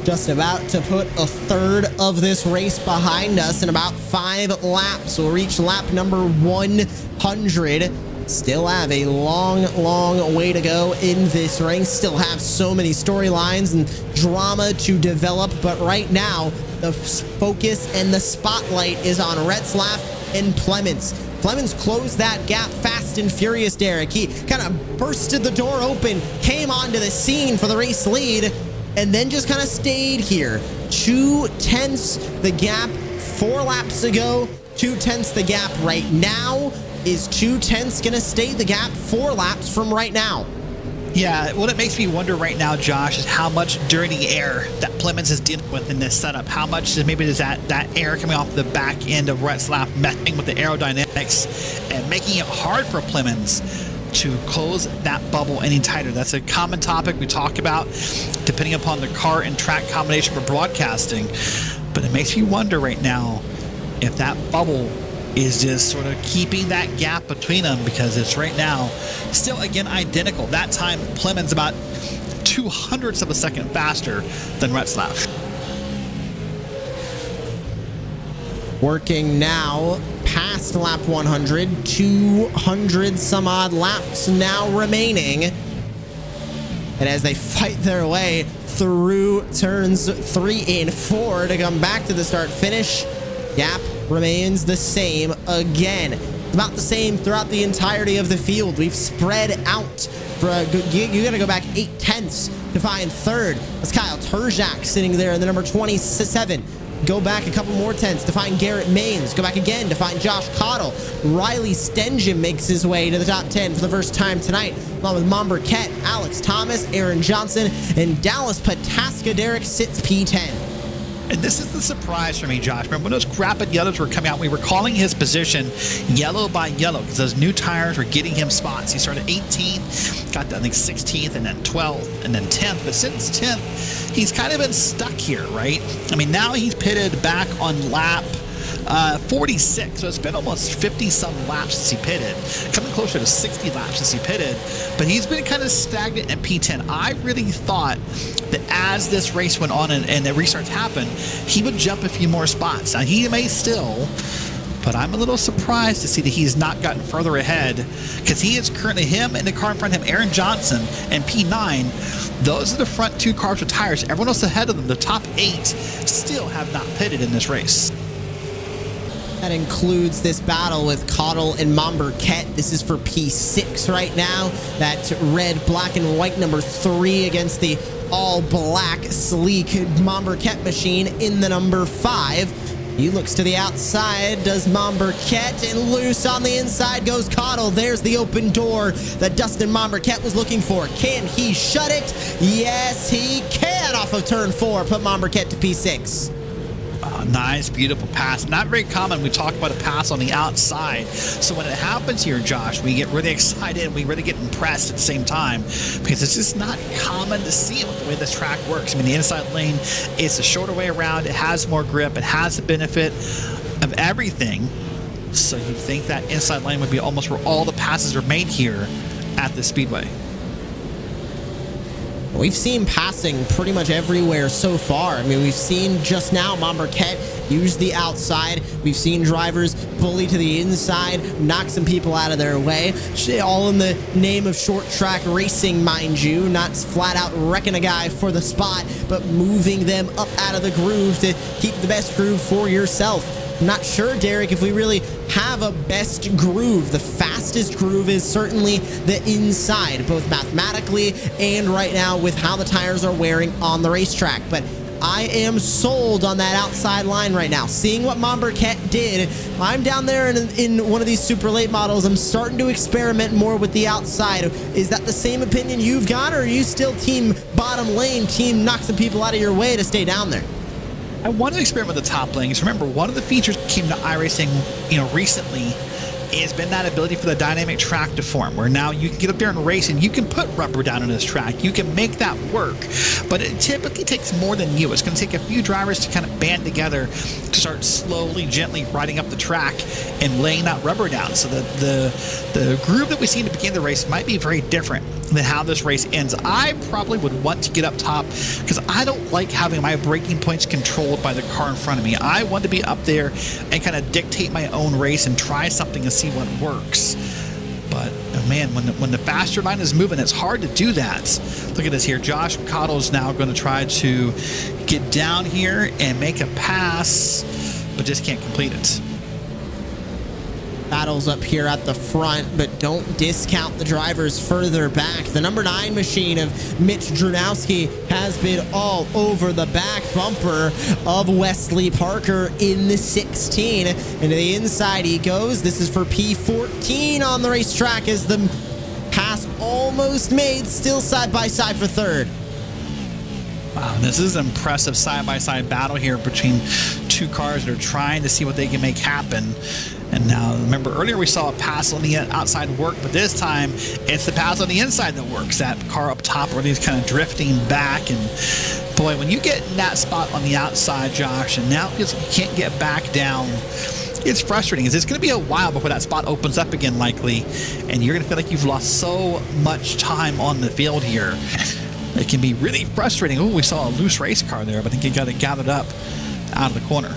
Just about to put a third of this race behind us in about 5 laps. We'll reach lap number 100. Still have a long way to go in this race. Still have so many storylines and drama to develop, but right now the focus and the spotlight is on Retzlaff and Plemons. Plemons closed that gap fast and furious, Derek. He kind of bursted the door open, came onto the scene for the race lead, and then just kind of stayed here. 2/10 the gap 4 laps ago, 2/10 the gap right now. Is 2/10 gonna stay the gap 4 laps from right now? Yeah, what it makes me wonder right now, Josh, is how much dirty air that Plemons is dealing with in this setup. How much is that air coming off the back end of Retzlaff messing with the aerodynamics and making it hard for Plemons to close that bubble any tighter. That's a common topic we talk about depending upon the car and track combination for broadcasting. But it makes me wonder right now if that bubble is just sort of keeping that gap between them, because it's right now still, again, identical. That time, Plemons about 0.02 of a second faster than Retzlaff. Working now past lap 100, 200 some odd laps now remaining. And as they fight their way through turns 3 and 4 to come back to the start finish, gap remains the same again. About the same throughout the entirety of the field. We've spread out. You got to go back 0.8 to find third. That's Kyle Terjak sitting there in the number 27. Go back a couple more tenths to find Garrett Maynes. Go back again to find Josh Cottle. Riley Stenjum makes his way to the top 10 for the first time tonight, along with Mom Burkett, Alex Thomas, Aaron Johnson, and Dallas Pataska. Derek sits P10. And this is the surprise for me, Josh. Remember when those rapid yellows were coming out, we were calling his position yellow by yellow because those new tires were getting him spots. He started 18th, got to, I think, 16th, and then 12th, and then 10th. But since 10th, he's kind of been stuck here, right? I mean, now he's pitted back on lap 46, so it's been almost 50-some laps since he pitted, coming closer to 60 laps since he pitted, but he's been kind of stagnant at P10. I really thought that as this race went on and the restarts happened, he would jump a few more spots. Now, he may still, but I'm a little surprised to see that he's not gotten further ahead, because he is currently, him and the car in front of him, Aaron Johnson, and P9, those are the front 2 cars with tires. Everyone else ahead of them, the top 8, still have not pitted in this race. That includes this battle with Cottle and Momberket. This is for P6 right now. That red, black, and white number 3 against the all-black, sleek Momberket machine in the number 5. He looks to the outside, does Momberket, and loose on the inside goes Cottle. There's the open door that Dustin Momberket was looking for. Can he shut it? Yes, he can. that off of turn 4, put Momberket to P6. Nice, beautiful pass. Not very common. We talk about a pass on the outside. So when it happens here, Josh, we get really excited and we really get impressed at the same time because it's just not common to see it with the way this track works. I mean, the inside lane is a shorter way around. It has more grip. It has the benefit of everything. So you think that inside lane would be almost where all the passes are made here at the Speedway. We've seen passing pretty much everywhere so far. I mean, we've seen just now Momberket use the outside. We've seen drivers bully to the inside, knock some people out of their way, all in the name of short track racing, mind you, not flat out wrecking a guy for the spot, but moving them up out of the groove to keep the best groove for yourself. I'm not sure, Derek, if we really have a best groove. The fastest groove is certainly the inside, both mathematically and right now with how the tires are wearing on the racetrack. But I am sold on that outside line right now. Seeing what Momberket did, I'm down there in one of these super late models. I'm starting to experiment more with the outside. Is that the same opinion you've got, or are you still team bottom lane, team knock some people out of your way to stay down there? I want to experiment with the top lanes. Remember, one of the features that came to iRacing, recently has been that ability for the dynamic track to form, where now you can get up there and race and you can put rubber down on this track. You can make that work, but it typically takes more than you. It's going to take a few drivers to kind of band together to start slowly, gently riding up the track and laying that rubber down. So the groove that we see in the beginning of the race might be very different than how this race ends. I probably would want to get up top because I don't like having my braking points controlled by the car in front of me. I want to be up there and kind of dictate my own race and try something and see what works. But man, when the faster line is moving, it's hard to do that. Look at this here. Josh Cottle's now going to try to get down here and make a pass, but just can't complete it. Battles up here at the front, but don't discount the drivers further back. The number 9 machine of Mitch Drunowski has been all over the back bumper of Wesley Parker in the 16. Into the inside he goes. This is for P14 on the racetrack as the pass almost made, still side by side for third. Wow, this is an impressive side-by-side battle here between two cars that are trying to see what they can make happen. And now, remember, earlier we saw a pass on the outside work, but this time it's the pass on the inside that works. That car up top where he's kind of drifting back. And boy, when you get in that spot on the outside, Josh, and now you can't get back down, it's frustrating. It's going to be a while before that spot opens up again, likely. And you're going to feel like you've lost so much time on the field here. It can be really frustrating. Oh, we saw a loose race car there, but I think he got it gathered up out of the corner.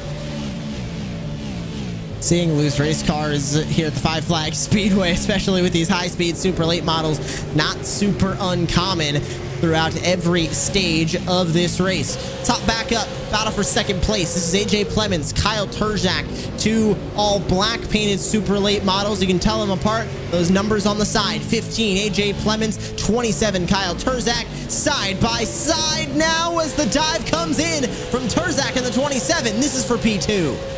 Seeing loose race cars here at the Five Flags Speedway, especially with these high-speed super late models, not super uncommon throughout every stage of this race. Top back up, battle for second place. This is AJ Plemons, Kyle Turzak, two all black painted super late models. You can tell them apart. Those numbers on the side, 15 AJ Plemons, 27 Kyle Turzak, side by side now as the dive comes in from Turzak in the 27. This is for P2.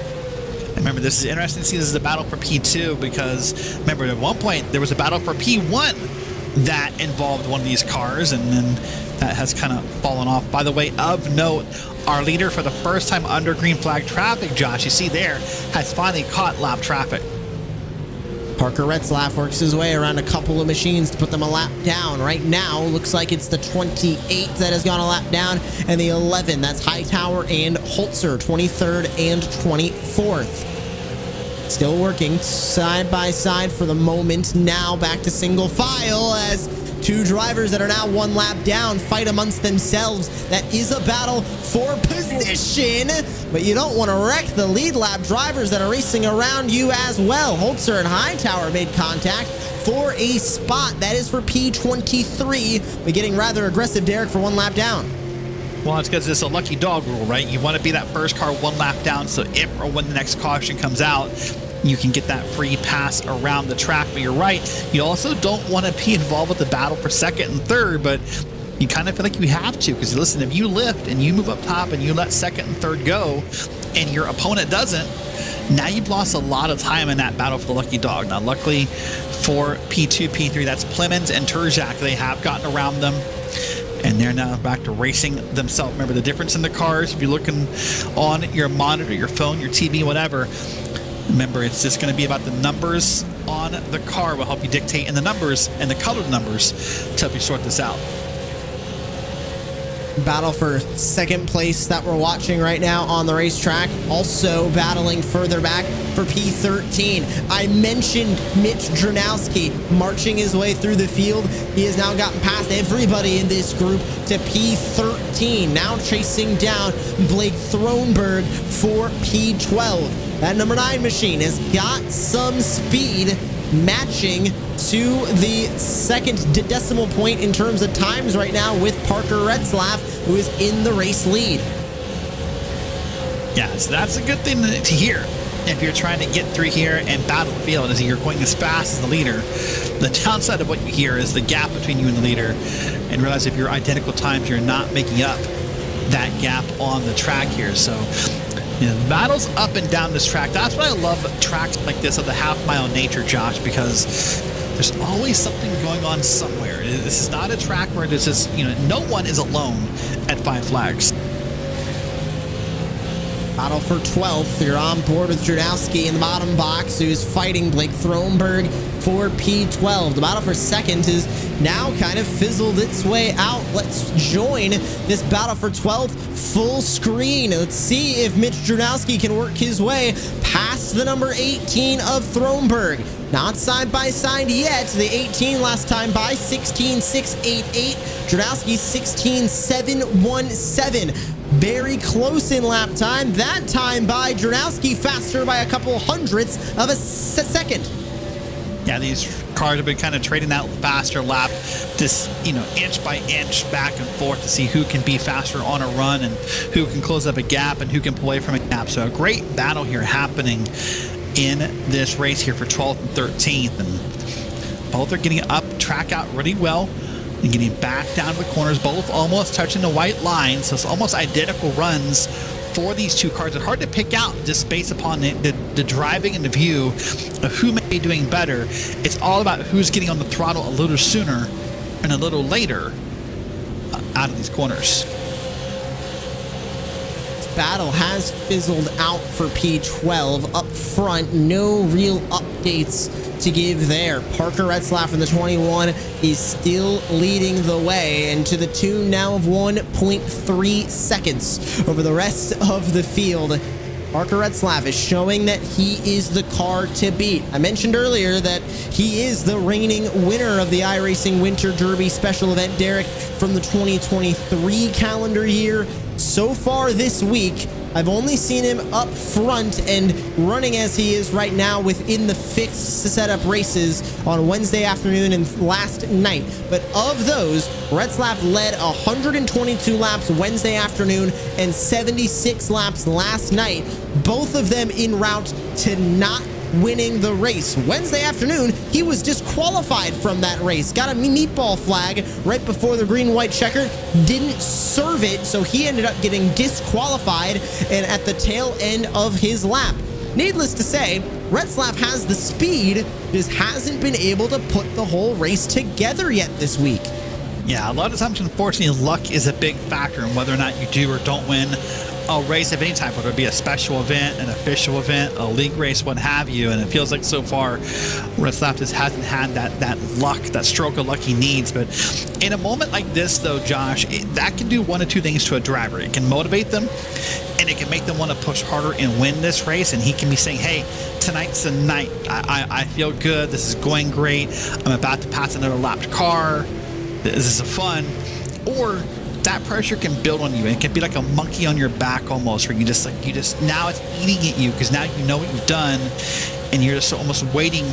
Remember, this is interesting to see. This is a battle for P2 because, remember, at one point there was a battle for P1 that involved one of these cars, and then that has kind of fallen off. By the way, of note, our leader for the first time under green flag traffic, Josh, you see there, has finally caught lap traffic. Parker Retzlaff works his way around a couple of machines to put them a lap down. Right now, looks like it's the 28 that has gone a lap down, and the 11, that's Hightower and Holzer, 23rd and 24th. Still working side by side for the moment. Now back to single file as two drivers that are now one lap down fight amongst themselves. That is a battle for position, but you don't want to wreck the lead lap drivers that are racing around you as well. Holzer and Hightower made contact for a spot. That is for P23, but getting rather aggressive, Derek, for one lap down. Well, it's because it's a lucky dog rule, right? You want to be that first car one lap down, so if or when the next caution comes out, you can get that free pass around the track. But you're right, you also don't want to be involved with the battle for second and third, but you kind of feel like you have to, because listen, if you lift and you move up top and you let second and third go and your opponent doesn't, now you've lost a lot of time in that battle for the lucky dog. Now, luckily for P2, P3, that's Plemons and Turzak. They have gotten around them. and they're now back to racing themselves. Remember the difference in the cars. If you're looking on your monitor, your phone, your TV, whatever, remember it's just going to be about the numbers on the car will help you dictate, and the numbers and the colored numbers to help you sort this out. Battle for second place that we're watching right now on the racetrack. Also battling further back for P13. I mentioned Mitch Dranowski marching his way through the field. He has now gotten past everybody in this group to P13. Now chasing down Blake Thronberg for P12. That number 9 machine has got some speed, matching to the second decimal point in terms of times right now with Parker Retzlaff, who is in the race lead. Yeah, so that's a good thing to hear. If you're trying to get through here and battle the field, as you're going as fast as the leader, the downside of what you hear is the gap between you and the leader, and realize if you're identical times, you're not making up that gap on the track here. So the battles up and down this track. That's what I love tracks like this of the half-mile nature, Josh, because there's always something going on somewhere. This is not a track where this is, no one is alone at Five Flags. Battle for 12th. You're on board with Dranowski in the bottom box, who's fighting Blake Thronberg for P12. The battle for second is now kind of fizzled its way out. Let's join this battle for 12th full screen. Let's see if Mitch Dranowski can work his way past the number 18 of Thronberg. Not side by side yet. The 18 last time by 16.688. Dranowski 16.717. Very close in lap time. That time by Dranowski faster by a couple hundredths of a second. Yeah, these cars have been kind of trading that faster lap, just inch by inch back and forth to see who can be faster on a run and who can close up a gap and who can pull away from a gap. So a great battle here happening in this race here for 12th and 13th, and both are getting up track out really well and getting back down to the corners, both almost touching the white line. So it's almost identical runs for these two cars. It's hard to pick out just based upon the driving and the view of who may be doing better. It's all about who's getting on the throttle a little sooner and a little later out of these corners. Battle has fizzled out for P12 up front. No real updates to give there. Parker Retzlaff in the 21 is still leading the way, and to the tune now of 1.3 seconds over the rest of the field. Parker Retzlaff is showing that he is the car to beat. I mentioned earlier that he is the reigning winner of the iRacing Winter Derby special event, Derek, from the 2023 calendar year. So far this week, I've only seen him up front and running as he is right now within the fixed setup races on Wednesday afternoon and last night. But of those, Retzlaff led 122 laps Wednesday afternoon and 76 laps last night, both of them en route to not winning the race. Wednesday afternoon, he was disqualified from that race. Got a meatball flag right before the green-white checker. Didn't serve it, so he ended up getting disqualified and at the tail end of his lap. Needless to say, Retzlaff has the speed, just hasn't been able to put the whole race together yet this week. Yeah, a lot of times, unfortunately, luck is a big factor in whether or not you do or don't win a race of any type, whether it be a special event, an official event, a league race, what have you. And it feels like so far Retzlaff just hasn't had that luck, that stroke of luck he needs. But in a moment like this, though, Josh, that can do one of two things to a driver. It can motivate them, and it can make them want to push harder and win this race. And he can be saying, hey, tonight's the night. I feel good. This is going great. I'm about to pass another lapped car. This is fun. Or that pressure can build on you. It can be like a monkey on your back almost, where you just now it's eating at you because now you know what you've done and you're just almost waiting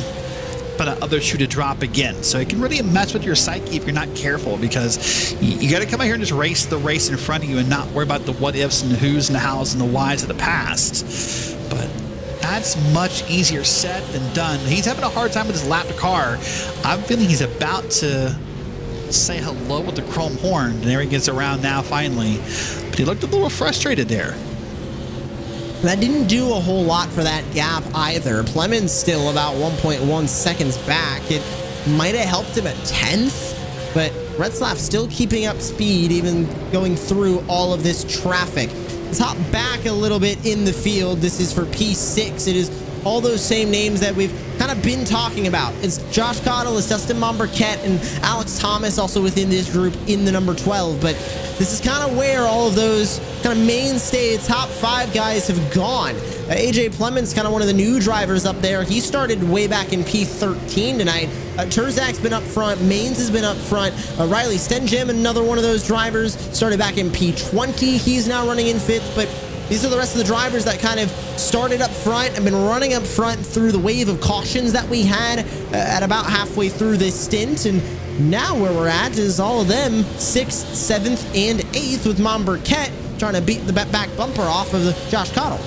for the other shoe to drop again. So it can really mess with your psyche if you're not careful, because you got to come out here and just race the race in front of you and not worry about the what ifs and the who's and the hows and the whys of the past. But that's much easier said than done. He's having a hard time with his lapped car. I'm feeling he's about to say hello with the chrome horn, and there he gets around now finally, but he looked a little frustrated there. That didn't do a whole lot for that gap either. Plemons still about 1.1 seconds back. It might have helped him a tenth, but Retzlaff still keeping up speed, even going through all of this traffic. Let's hop back a little bit in the field. This is for P6. It is all those same names that we've kind of been talking about. It's Josh Cottle, it's Dustin Monberquette, and Alex Thomas also within this group in the number 12. But this is kind of where all of those kind of mainstay top 5 guys have gone. AJ Plemons, kind of one of the new drivers up there. He started way back in P13 tonight. Terzak's been up front. Maines has been up front. Riley Stenjam, another one of those drivers, started back in P20. He's now running in 5th, but these are the rest of the drivers that kind of started up front and been running up front through the wave of cautions that we had at about halfway through this stint. And now where we're at is all of them 6th, 7th, and 8th, with Monberquette trying to beat the back bumper off of Josh Cottle.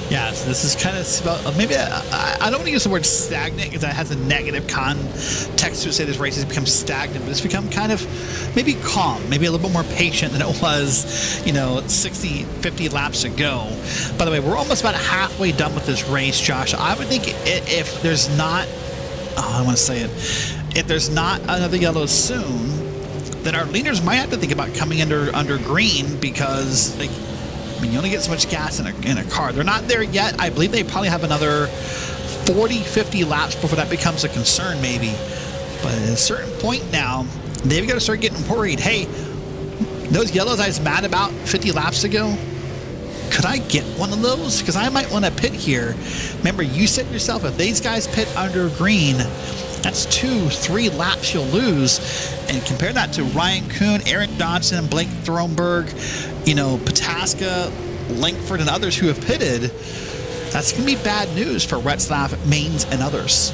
Yeah, so this is kind of maybe I don't want to use the word stagnant because that has a negative context to say this race has become stagnant, but it's become kind of maybe calm, maybe a little bit more patient than it was, 60, 50 laps ago. By the way, we're almost about halfway done with this race, Josh. I would think if there's not, if there's not another yellow soon, then our leaders might have to think about coming under green because you only get so much gas in a car. They're not there yet. I believe they probably have another 40, 50 laps before that becomes a concern maybe. But at a certain point now, they've got to start getting worried. Hey, those yellows I was mad about 50 laps ago, could I get one of those? Because I might want to pit here. Remember, you said yourself, if these guys pit under green, that's 2-3 laps you'll lose. And compare that to Ryan Kuhn, Aaron Johnson, Blake Thronberg, Pataska, Langford, and others who have pitted. That's going to be bad news for Retzlaff, Maines, and others.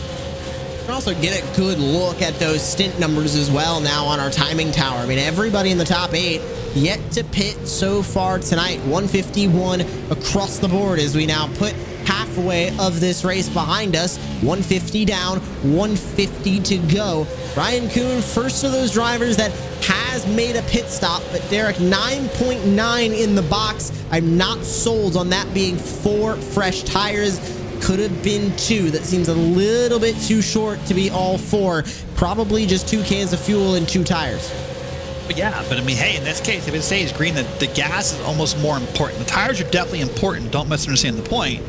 You can also get a good look at those stint numbers as well now on our timing tower. I mean, everybody in the top 8 yet to pit so far tonight. 151 across the board as we now put halfway of this race behind us. 150 down, 150 to go. Ryan Kuhn, first of those drivers that has made a pit stop, but Derek, 9.9 in the box. I'm not sold on that being 4 fresh tires. Could have been 2. That seems a little bit too short to be all 4. Probably just 2 cans of fuel and 2 tires. Yeah, but I mean, hey, in this case, if it stays green, the gas is almost more important. The tires are definitely important. Don't misunderstand the point.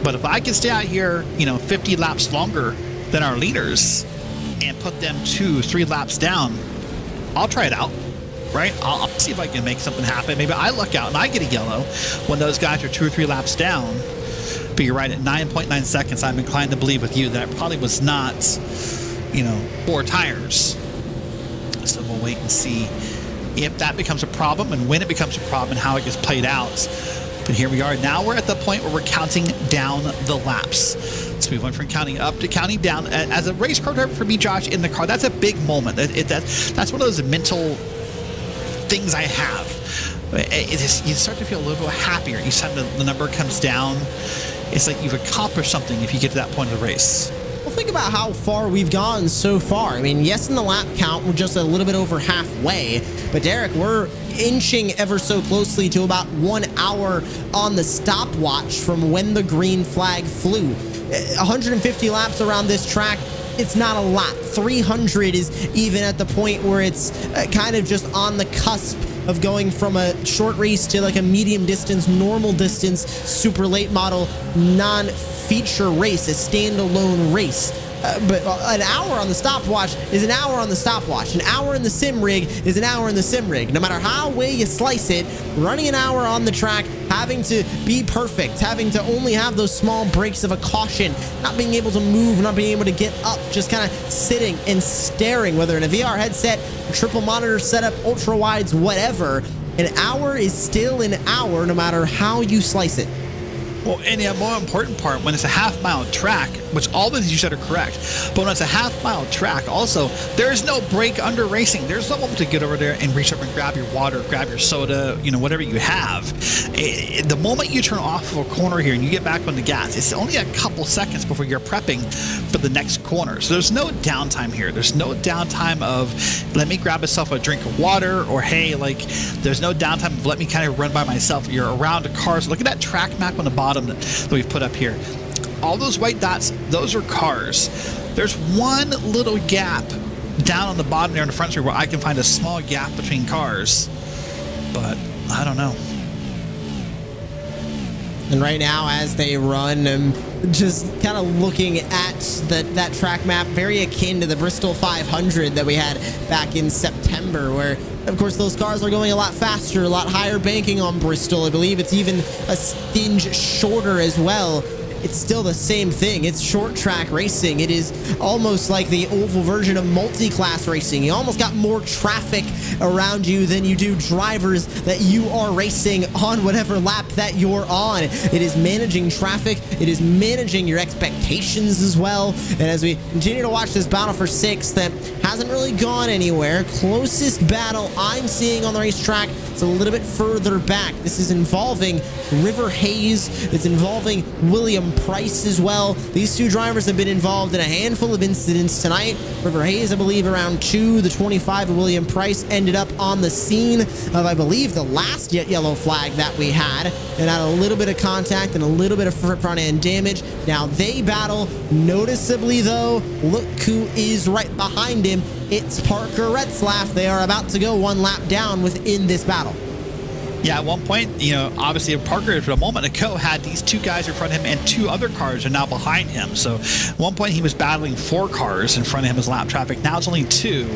But if I can stay out here, 50 laps longer than our leaders and put them 2-3 laps down, I'll try it out, right? I'll see if I can make something happen. Maybe I luck out and I get a yellow when those guys are 2 or 3 laps down. But you're right, at 9.9 seconds, I'm inclined to believe with you that it probably was not, 4 tires. So we'll wait and see if that becomes a problem and when it becomes a problem and how it gets played out. But here we are. Now we're at the point where we're counting down the laps. So we went from counting up to counting down. As a race car driver for me, Josh, in the car, that's a big moment. That's one of those mental things I have. You start to feel a little bit happier each time the number comes down. It's like you've accomplished something if you get to that point of the race. Well, think about how far we've gone so far. I mean, yes, in the lap count, we're just a little bit over halfway. But Derek, we're inching ever so closely to about 1 hour on the stopwatch from when the green flag flew. 150 laps around this track, it's not a lot. 300 is even at the point where it's kind of just on the cusp of going from a short race to like a medium distance, normal distance, super late model, non-feature race, a standalone race. But an hour on the stopwatch is an hour on the stopwatch. An hour in the sim rig is an hour in the sim rig. No matter how way you slice it, running an hour on the track, having to be perfect, having to only have those small breaks of a caution, not being able to move, not being able to get up, just kind of sitting and staring, whether in a VR headset, triple monitor setup, ultra wides, whatever. An hour is still an hour no matter how you slice it. Well, and the more important part, when it's a half-mile track, which all the things you said are correct, but when it's a half-mile track, also, there is no break under racing. There's no moment to get over there and reach up and grab your water, grab your soda, whatever you have. The moment you turn off of a corner here and you get back on the gas, it's only a couple seconds before you're prepping for the next corner. So there's no downtime here. There's no downtime of, let me grab myself a drink of water, or hey, there's no downtime of, let me kind of run by myself. You're around the cars. Look at that track map on the bottom that we've put up here. All those white dots, those are cars. There's one little gap down on the bottom there in the front street where I can find a small gap between cars. But I don't know. And right now, as they run, I'm just kind of looking at that track map, very akin to the Bristol 500 that we had back in September, where, of course, those cars are going a lot faster, a lot higher banking on Bristol. I believe it's even a stinge shorter as well. It's still the same thing. It's short track racing. It is almost like the oval version of multi-class racing. You almost got more traffic around you than you do drivers that you are racing on whatever lap that you're on. It is managing traffic. It is managing your expectations as well. And as we continue to watch this battle for sixth that hasn't really gone anywhere, closest battle I'm seeing on the racetrack, it's a little bit further back. This is involving River Hayes. It's involving William Price as well. These two drivers have been involved in a handful of incidents tonight. River Hayes, I believe, around 2, the 25 of William Price ended up on the scene of, I believe, the last yellow flag that we had, and had a little bit of contact and a little bit of front end damage. Now they battle noticeably, though. Look who is right behind him. It's Parker Retzlaff. They are about to go one lap down within this battle. Yeah, at one point, you know, obviously Parker for a moment ago had these two guys in front of him and two other cars are now behind him. So at one point he was battling 4 cars in front of him as lap traffic. Now it's only 2.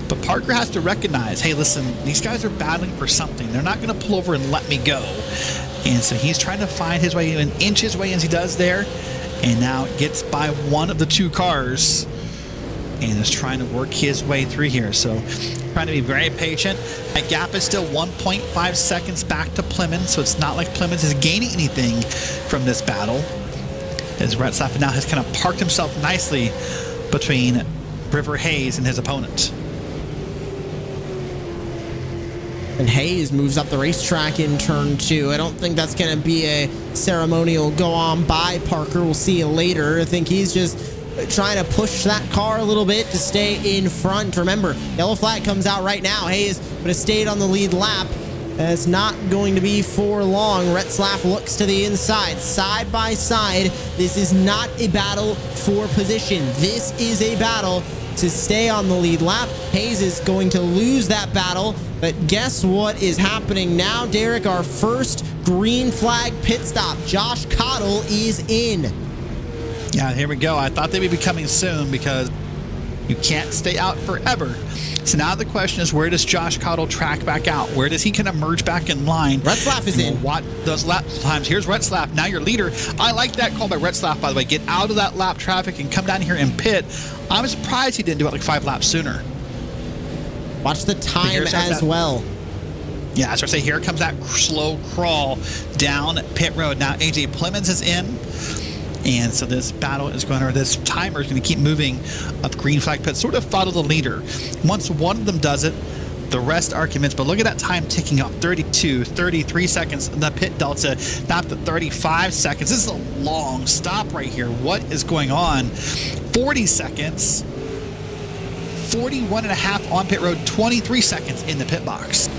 But Parker has to recognize, hey, listen, these guys are battling for something. They're not going to pull over and let me go. And so he's trying to find his way, and inch his way as he does there. And now gets by one of the 2 cars and is trying to work his way through here. So trying to be very patient. That gap is still 1.5 seconds back to Plymouth, so it's not like Plymouth is gaining anything from this battle, as Retzlaff now has kind of parked himself nicely between River Hayes and his opponent. And Hayes moves up the racetrack in turn 2. I don't think that's going to be a ceremonial go on by Parker. We'll see you later. I think he's just trying to push that car a little bit to stay in front. Remember, yellow flag comes out right now. Hayes would have stayed on the lead lap. It's not going to be for long. Retzlaff looks to the inside, side by side. This is not a battle for position. This is a battle to stay on the lead lap. Hayes is going to lose that battle, but guess what is happening now, Derek? Our first green flag pit stop. Josh Cottle is in. Yeah, here we go. I thought they would be coming soon because you can't stay out forever. So now the question is, where does Josh Cottle track back out? Where does he kind of merge back in line? Retzlaff is in. What those lap times? Here's Retzlaff, now your leader. I like that call by Retzlaff, by the way. Get out of that lap traffic and come down here and pit. I'm surprised he didn't do it like 5 laps sooner. Watch the time as well. Yeah, that's what I say. Here comes that slow crawl down pit road. Now AJ Plymouth is in. And so this battle is going to, or this timer is going to keep moving up green flag pit, sort of follow the leader. Once one of them does it, the rest are convinced. But look at that time ticking up, 32, 33 seconds. The pit delta now up to 35 seconds. This is a long stop right here. What is going on? 40 seconds, 41 and a half on pit road, 23 seconds in the pit box.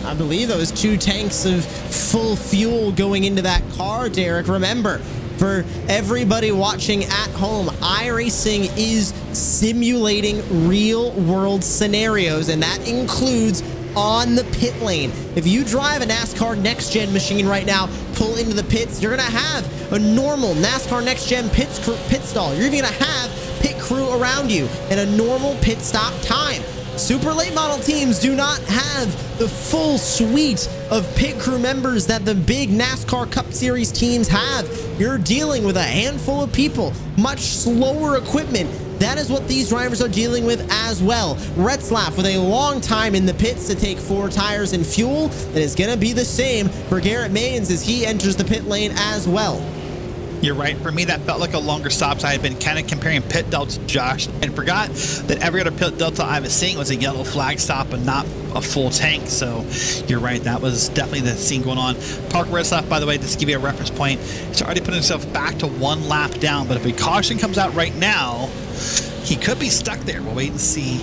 I believe those 2 tanks of full fuel going into that car, Derek. Remember, for everybody watching at home, iRacing is simulating real-world scenarios, and that includes on the pit lane. If you drive a NASCAR Next Gen machine right now, pull into the pits, you're going to have a normal NASCAR Next Gen pit stall. You're even going to have pit crew around you and a normal pit stop time. Super late model teams do not have the full suite of pit crew members that the big NASCAR Cup Series teams have. You're dealing with a handful of people, much slower equipment. That is what these drivers are dealing with as well. Retzlaff with a long time in the pits to take 4 tires and fuel. That is going to be the same for Garrett Maines as he enters the pit lane as well. You're right. For me, that felt like a longer stop. So I had been kind of comparing pit delta to Josh and forgot that every other pit delta I was seeing was a yellow flag stop and not a full tank. So you're right. That was definitely the scene going on. Parker Retzlaff, by the way, just to give you a reference point, he's already put himself back to 1 lap down. But if a caution comes out right now, he could be stuck there. We'll wait and see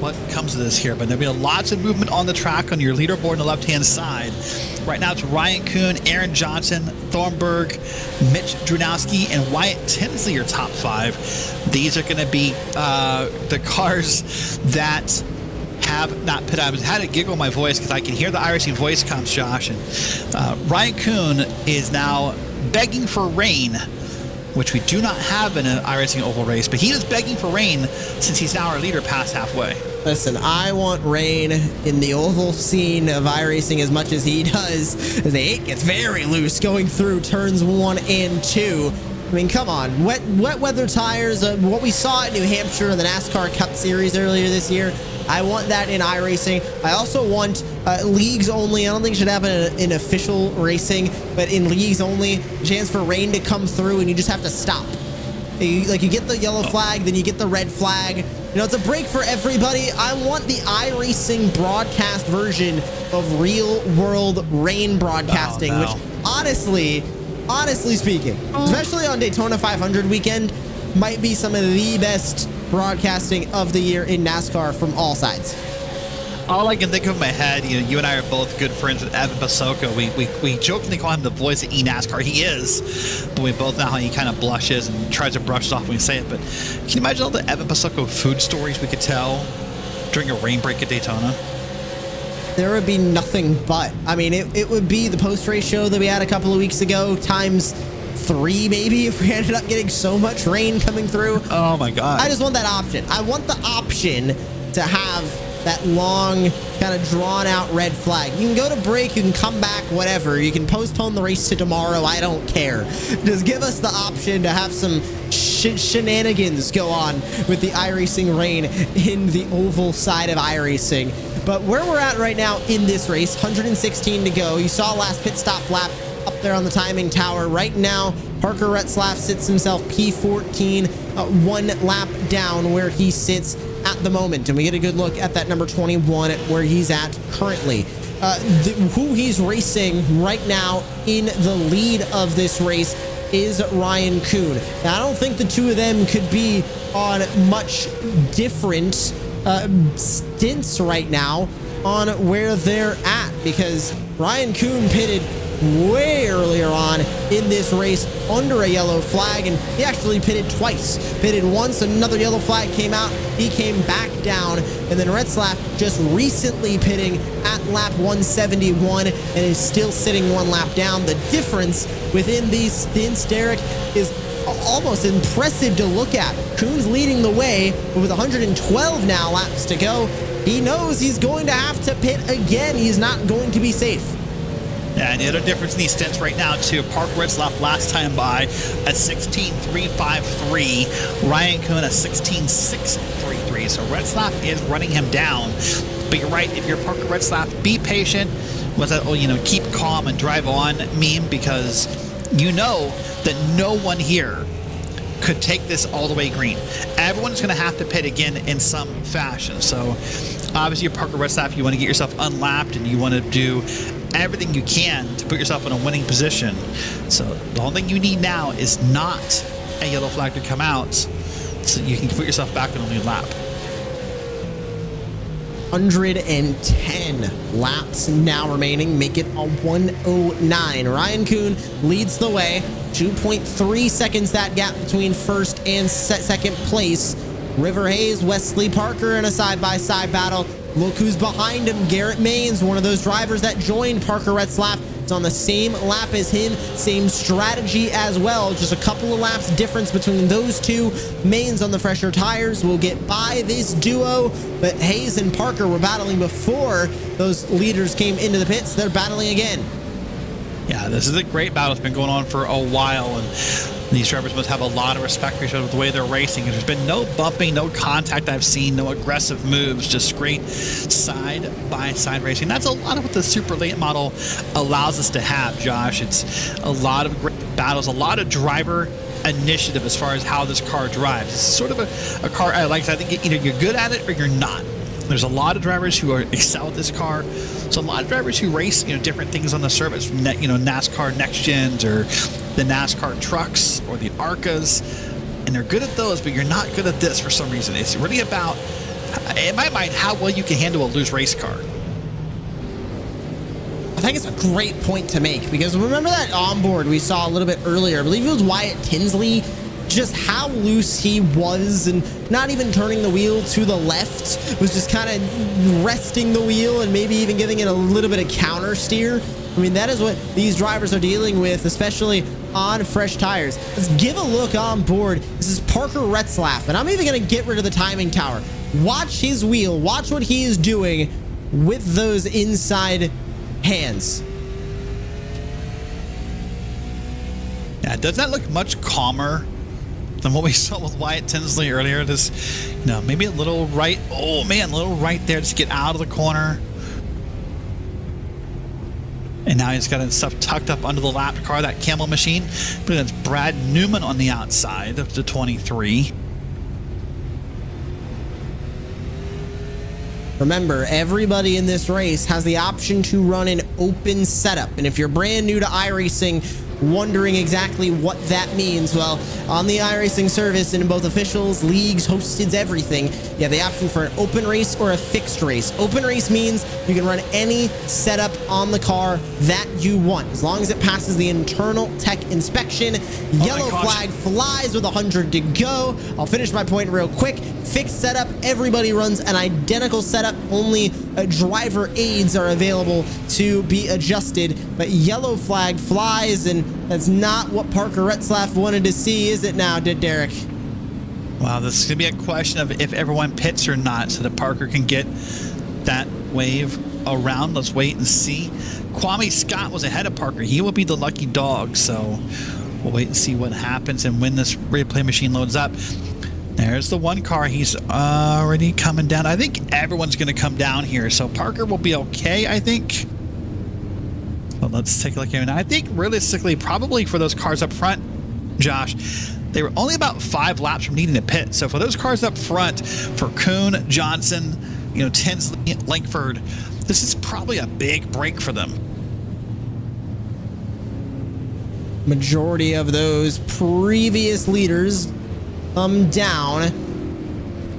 what comes of this here, but there'll be lots of movement on the track on your leaderboard on the left-hand side. Right now it's Ryan Kuhn, Aaron Johnson, Thornburg, Mitch Drunowski, and Wyatt Tinsley, your top 5. These are going to be the cars that have not pit. I had a giggle in my voice because I can hear the iRacing voice comms, Josh. And Ryan Kuhn is now begging for rain, which we do not have in an iRacing oval race, but he was begging for rain since he's now our leader past halfway. Listen, I want rain in the oval scene of iRacing as much as he does. The 8 gets very loose going through turns 1 and 2. I mean, come on. Wet weather tires, what we saw at New Hampshire in the NASCAR Cup Series earlier this year, I want that in iRacing. I also want leagues only. I don't think it should happen in official racing, but in leagues only, chance for rain to come through and you just have to stop. You get the yellow flag, then you get the red flag. You know, it's a break for everybody. I want the iRacing broadcast version of real world rain broadcasting, which honestly speaking, especially on Daytona 500 weekend, might be some of the best broadcasting of the year in NASCAR from all sides. All I can think of in my head, you and I are both good friends with Evan Pasoko. We jokingly call him the voice of eNASCAR. He is, but we both know how he kind of blushes and tries to brush it off when we say it. But can you imagine all the Evan Pasoko food stories we could tell during a rain break at Daytona? There would be nothing but. I mean, it would be the post-race show that we had a couple of weeks ago times 3 maybe if we ended up getting so much rain coming through. Oh my God. I just want that option. I want the option to have that long, kind of drawn out red flag. You can go to break, you can come back, whatever. You can postpone the race to tomorrow. I don't care. Just give us the option to have some shenanigans go on with the iRacing rain in the oval side of iRacing. But where we're at right now in this race, 116 to go. You saw last pit stop lap up there on the timing tower. Right now, Parker Retzlaff sits himself P14, 1 lap down where he sits at the moment. And we get a good look at that number 21 at where he's at currently. Who he's racing right now in the lead of this race is Ryan Kuhn. Now, I don't think the two of them could be on much different stints right now on where they're at, because Ryan Kuhn pitted way earlier on in this race under a yellow flag, and he actually pitted twice. Pitted once, another yellow flag came out, he came back down, and then Retzlaff just recently pitting at lap 171 and is still sitting 1 lap down. The difference within these stints, Derek, is almost impressive to look at. Kuhn's leading the way, but with 112 now laps to go, he knows he's going to have to pit again. He's not going to be safe. Yeah, and the other difference in these stints right now, too, Parker Retzlaff last time by a 16.353, Ryan Kuhn a 16.633. So Retzlaff is running him down. But you're right, if you're Parker Retzlaff, be patient with that, keep calm and drive on meme, because you know that no one here could take this all the way green. Everyone's going to have to pit again in some fashion. So obviously, you're Parker Retzlaff, you want to get yourself unlapped and you want to do everything you can to put yourself in a winning position. So the only thing you need now is not a yellow flag to come out, so you can put yourself back on a new lap. 110 laps now remaining, make it a 109. Ryan Kuhn leads the way, 2.3 seconds that gap between first and second place. River Hayes, Wesley Parker in a side-by-side battle. Look who's behind him, Garrett Maines, one of those drivers that joined Parker Retzlaff. It's on the same lap as him, same strategy as well. Just a couple of laps difference between those two. Maines on the fresher tires will get by this duo, but Hayes and Parker were battling before those leaders came into the pits. They're battling again. Yeah, this is a great battle. It's been going on for a while, and these drivers must have a lot of respect for each other with the way they're racing. There's been no bumping, no contact I've seen, no aggressive moves, just great side-by-side racing. That's a lot of what the super late model allows us to have, Josh. It's a lot of great battles, a lot of driver initiative as far as how this car drives. It's sort of a car I like. I think either you're good at it or you're not. There's a lot of drivers who excel at this car. So a lot of drivers who race, different things on the surface, NASCAR Next Gens or the NASCAR trucks or the ARCAs, and they're good at those, but you're not good at this for some reason. It's really about in my mind, how well you can handle a loose race car. I think it's a great point to make, because remember that onboard we saw a little bit earlier? I believe it was Wyatt Tinsley, just how loose he was and not even turning the wheel to the left, was just kind of resting the wheel and maybe even giving it a little bit of counter steer. I mean, that is what these drivers are dealing with, especially on fresh tires. Let's give a look on board. This is Parker Retzlaff, and I'm even going to get rid of the timing tower. Watch his wheel. Watch what he is doing with those inside hands. Yeah, does that look much calmer than what we saw with Wyatt Tinsley earlier? Just, you know, maybe a little right. Oh man, a little right there just get out of the corner. And now he's got his stuff tucked up under the lap car, that Camel machine. But that's Brad Newman on the outside of the 23. Remember, everybody in this race has the option to run an open setup. And if you're brand new to iRacing, wondering exactly what that means, well, on the iRacing service, in both officials, leagues, hosted, everything, you have the option for an open race or a fixed race. Open race means you can run any setup on the car that you want, as long as it passes the internal tech inspection. Yellow flag flies with 100 to go. I'll finish my point real quick. Fixed setup, everybody runs an identical setup. Only driver aids are available to be adjusted, but yellow flag flies, and that's not what Parker Retzlaff wanted to see, is it now, Derek? Wow, this is going to be a question of if everyone pits or not, so that Parker can get that wave around. Let's wait and see. Kwame Scott was ahead of Parker. He will be the lucky dog, so we'll wait and see what happens and when this replay machine loads up. There's the one car. He's already coming down. I think everyone's going to come down here, so Parker will be okay, I think. But let's take a look here. And I think realistically, probably for those cars up front, Josh, they were only about 5 laps from needing to pit. So for those cars up front, for Kuhn, Johnson, you know, Tinsley, Langford, this is probably a big break for them. Majority of those previous leaders come down.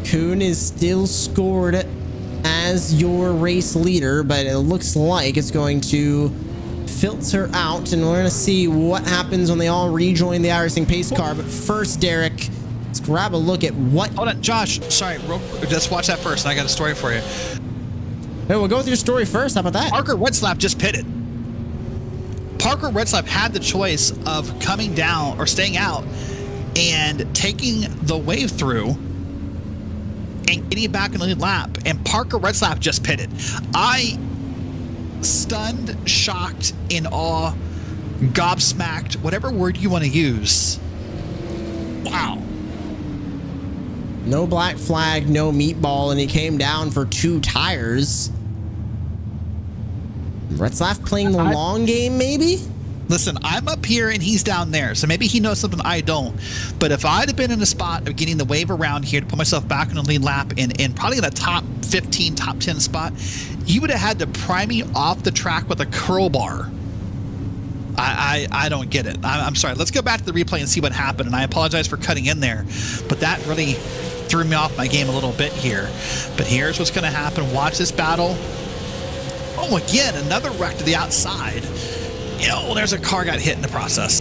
Kuhn is still scored as your race leader, but it looks like it's going to filter out, and we're going to see what happens when they all rejoin the iRacing pace car. But first, Derek, let's grab a look at what... Hold on, Josh. Sorry, just watch that first, and I got a story for you. Hey, we'll go with your story first. How about that? Parker Retzlaff just pitted. Parker Retzlaff had the choice of coming down or staying out and taking the wave through and getting back in the lead lap, and Parker Retzlaff just pitted. I stunned, shocked, in awe, gobsmacked, whatever word you want to use. Wow. No black flag, no meatball, and he came down for 2 tires. Retzlaff playing the long game, maybe? Listen, I'm up here and he's down there, so maybe he knows something I don't. But if I'd have been in a spot of getting the wave around here to put myself back in the lead lap and probably in a top 15, top 10 spot, you would have had to pry me off the track with a crowbar. I don't get it. I'm sorry. Let's go back to the replay and see what happened. And I apologize for cutting in there, but that really threw me off my game a little bit here. But here's what's going to happen. Watch this battle. Oh, again, another wreck to the outside. Oh, there's a car got hit in the process.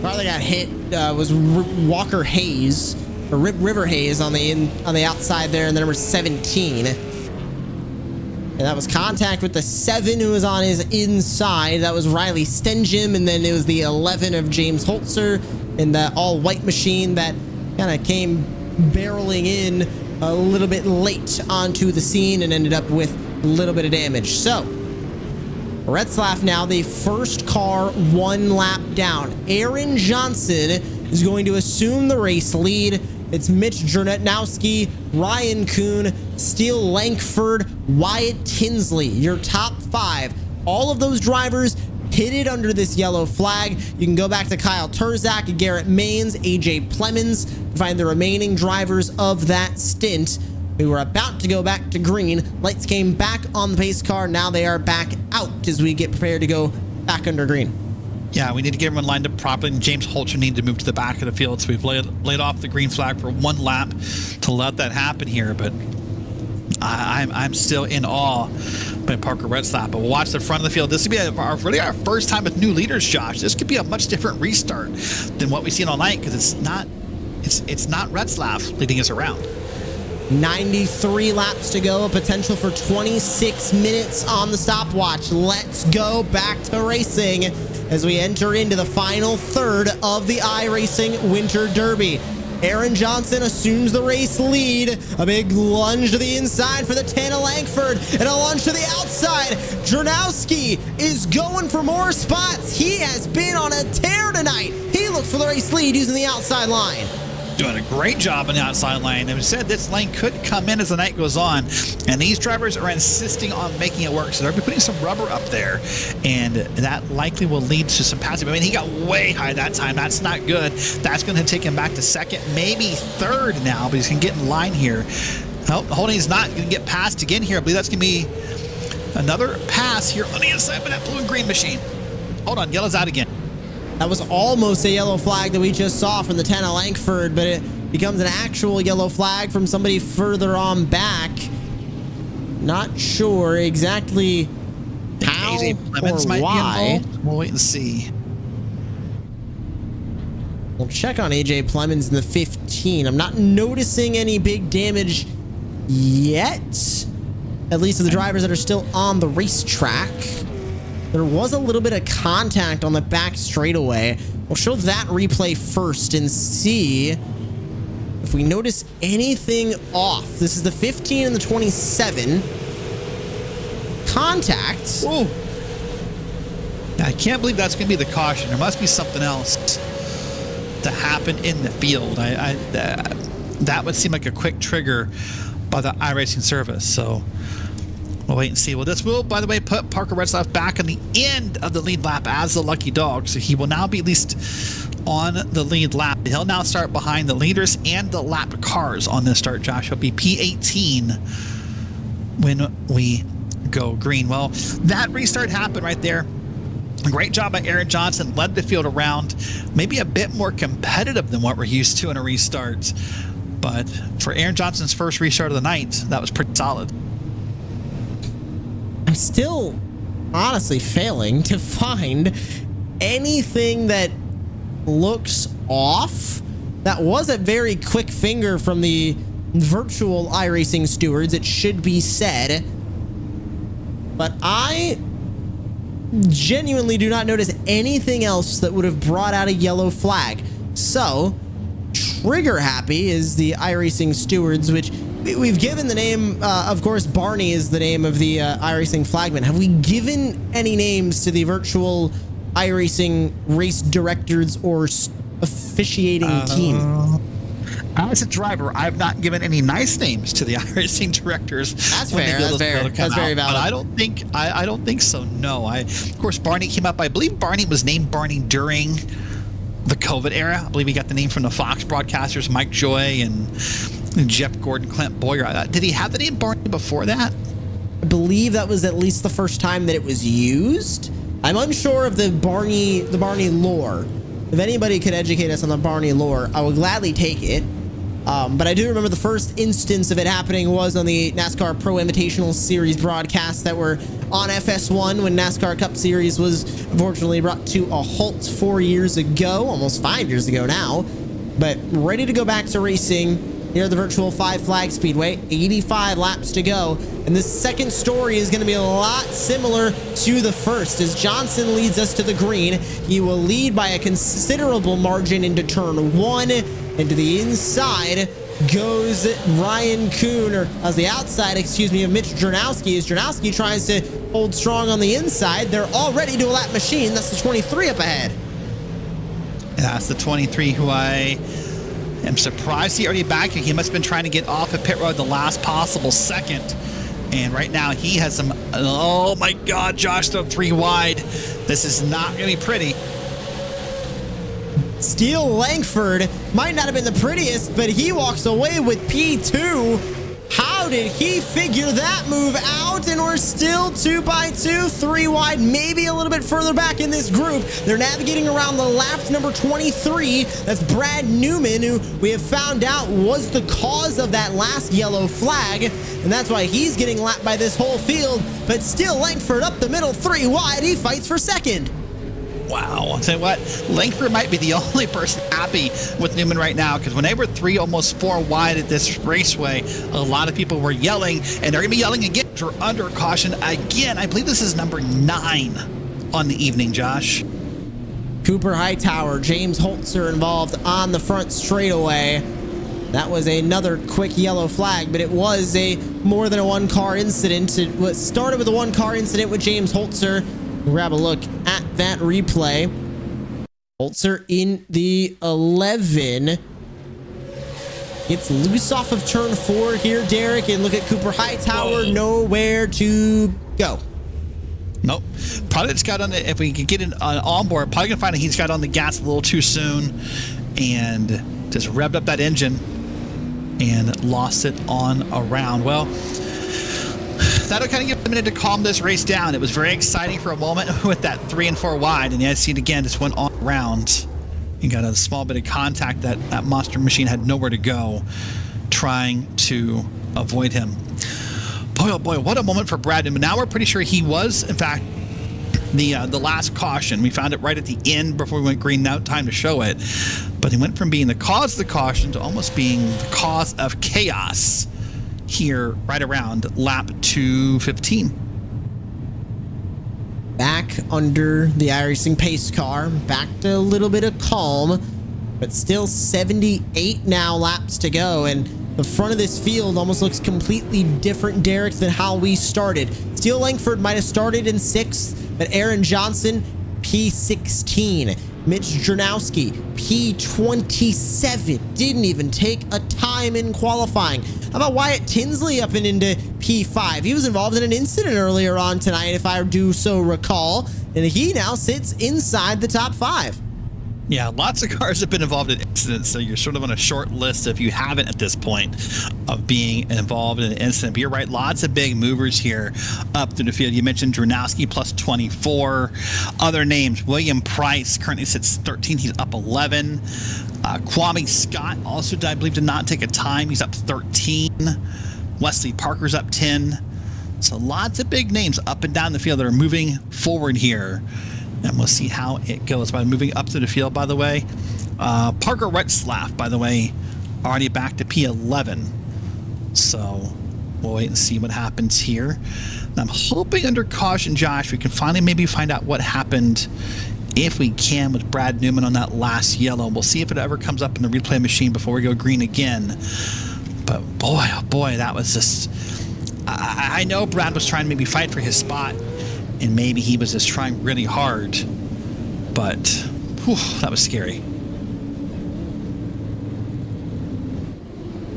Car that got hit was Walker Hayes, or River Hayes on the outside there, and the number 17. And that was contact with the 7 who was on his inside. That was Riley Stenjim, and then it was the 11 of James Holzer in that all-white machine that kind of came barreling in a little bit late onto the scene and ended up with a little bit of damage. So Retzlaff now the first car 1 lap down. Aaron Johnson is going to assume the race lead. It's Mitch Jernetnowski, Ryan Kuhn, Steele Langford, Wyatt Tinsley, your top 5. All of those drivers pitted under this yellow flag. You can go back to Kyle Turzak, Garrett Maines, AJ Plemons to find the remaining drivers of that stint. We were about to go back to green. Lights came back on the pace car. Now they are back out as we get prepared to go back under green. Yeah, we need to get everyone lined up properly, and James Holzer needed to move to the back of the field, so we've laid off the green flag for 1 lap to let that happen here. But I'm still in awe by Parker Retzlaff. But we'll watch the front of the field. This could be really our first time with new leaders, Josh. This could be a much different restart than what we've seen all night, because it's not Retzlaff leading us around. 93 laps to go, a potential for 26 minutes on the stopwatch. Let's go back to racing as we enter into the final third of the iRacing Winter Derby. Aaron Johnson assumes the race lead. A big lunge to the inside for the Tana Langford, and a lunge to the outside. Jernowski is going for more spots. He has been on a tear tonight. He looks for the race lead using the outside line. Doing a great job on the outside lane. And we said this lane could come in as the night goes on, and these drivers are insisting on making it work. So they'll be putting some rubber up there, and that likely will lead to some passing. I mean, he got way high that time. That's not good. That's going to take him back to second, maybe third now, but he's going to get in line here. Oh, Holding's not going to get passed again here. I believe that's going to be another pass here on the inside by that blue and green machine. Hold on, yellow's out again. That was almost a yellow flag that we just saw from the Tana Langford, but it becomes an actual yellow flag from somebody further on back. Not sure exactly how or why. We'll wait and see. We'll check on AJ Plemons in the 15. I'm not noticing any big damage yet, at least of the drivers that are still on the racetrack. There was a little bit of contact on the back straightaway. We'll show that replay first and see if we notice anything off. This is the 15 and the 27. Contact. Oh, I can't believe that's going to be the caution. There must be something else to happen in the field. That would seem like a quick trigger by the iRacing service. So we'll wait and see. Well, this will, by the way, put Parker Retzlaff back on the end of the lead lap as the lucky dog. So he will now be at least on the lead lap. He'll now start behind the leaders and the lap cars on this start, Josh. He'll be P18 when we go green. Well, that restart happened right there. A great job by Aaron Johnson. Led the field around. Maybe a bit more competitive than what we're used to in a restart. But for Aaron Johnson's first restart of the night, that was pretty solid. I'm still honestly failing to find anything that looks off. That was a very quick finger from the virtual iRacing stewards, it should be said. But I genuinely do not notice anything else that would have brought out a yellow flag. So, trigger happy is the iRacing stewards, which we've given the name, of course, Barney is the name of the iRacing flagman. Have we given any names to the virtual iRacing race directors or officiating team? As a driver, I've not given any nice names to the iRacing directors. That's fair. That's fair. That's very valid. But I don't think so. No. Of course, Barney came up. I believe Barney was named Barney during the COVID era. I believe he got the name from the Fox broadcasters, Mike Joy and Jeff Gordon, Clint Boyer. Did he have the name Barney before that? I believe that was at least the first time that it was used. I'm unsure of the Barney lore. If anybody could educate us on the Barney lore, I would gladly take it. But I do remember the first instance of it happening was on the NASCAR Pro Invitational Series broadcasts that were on FS1 when NASCAR Cup Series was unfortunately brought to a halt 4 years ago, almost 5 years ago now. But ready to go back to racing here at the virtual Five Flags Speedway. 85 laps to go. And this second story is going to be a lot similar to the first. As Johnson leads us to the green, he will lead by a considerable margin into turn one. And to the inside goes Ryan Kuhn, or as the outside, excuse me, of Mitch Jernowski. As Jernowski tries to hold strong on the inside, they're already to a lap machine. That's the 23 up ahead. That's the 23 who I am surprised he already back here. He must have been trying to get off at pit road the last possible second. And right now he has some, oh my God, Josh, they're 3 wide. This is not going to be pretty. Steele Langford might not have been the prettiest, but he walks away with P2. How did he figure that move out? And we're still 2x2, 3 wide, maybe a little bit further back in this group. They're navigating around the lap number 23. That's Brad Newman, who we have found out was the cause of that last yellow flag. And that's why he's getting lapped by this whole field. But still, Langford up the middle, 3 wide. He fights for second. Wow. I'll tell you what, Langford might be the only person happy with Newman right now, because when they were 3, almost 4 wide at this raceway, a lot of people were yelling, and they're going to be yelling again. We're under caution again. I believe this is number 9 on the evening, Josh. Cooper Hightower, James Holtzer involved on the front straightaway. That was another quick yellow flag, but it was a more than a 1-car incident. It was started with a 1-car incident with James Holtzer. We'll grab a look at that replay. Holtzer in the 11. Gets loose off of turn 4 here, Derek. And look at Cooper Hightower. Whoa. Nowhere to go. Nope. Probably just got on the, if we could get it on board, probably gonna find that he's got on the gas a little too soon and just revved up that engine and lost it on around. Well, that'll kind of give a minute to calm this race down. It was very exciting for a moment with that 3 and 4 wide, and you see it again, just went on around. You got a small bit of contact. That monster machine had nowhere to go, trying to avoid him. Boy, oh boy, what a moment for Brad Newman. Now we're pretty sure he was, in fact, the last caution. We found it right at the end before we went green. Now time to show it. But he went from being the cause of the caution to almost being the cause of chaos here right around lap 215. Back under the iRacing pace car, back to a little bit of calm, but still 78 now laps to go, and the front of this field almost looks completely different, Derek, than how we started. Steele Langford might have started in 6th, but Aaron Johnson, P16. Mitch Jernowski, P27. Didn't even take a time in qualifying. How about Wyatt Tinsley up and into P5? He was involved in an incident earlier on tonight, if I do so recall, and he now sits inside the top 5. Yeah, lots of cars have been involved in incidents, so you're sort of on a short list if you haven't at this point of being involved in an incident. But you're right, lots of big movers here up through the field. You mentioned Dranowski plus 24. Other names, William Price currently sits 13th. He's up 11. Kwame Scott also, I believe, did not take a time. He's up 13. Wesley Parker's up 10. So lots of big names up and down the field that are moving forward here. And we'll see how it goes. By moving up to the field, by the way, Parker Retzlaff, by the way, already back to P11. So we'll wait and see what happens here. And I'm hoping under caution, Josh, we can finally maybe find out what happened, if we can, with Brad Newman on that last yellow. We'll see if it ever comes up in the replay machine before we go green again. But boy, oh boy, that was just... I know Brad was trying to maybe fight for his spot, and maybe he was just trying really hard, but whew, that was scary.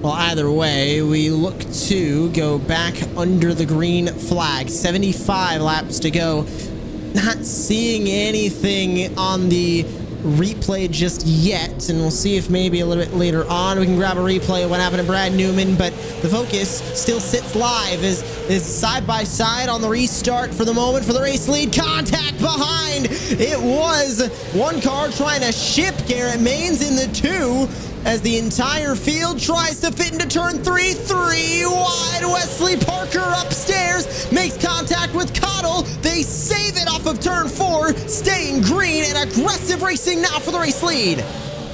Well, either way, we look to go back under the green flag. 75 laps to go. Not seeing anything on the replay just yet, and we'll see if maybe a little bit later on we can grab a replay of what happened to Brad Newman, but the focus still sits live as side by side on the restart for the moment for the race lead. Contact behind. It was 1 car trying to ship Garrett Maines in the 2 as the entire field tries to fit into turn 3. 3 wide. Wesley Parker upstairs makes contact with Cottle. They save it off of turn 4, staying green, and aggressive racing now for the race lead.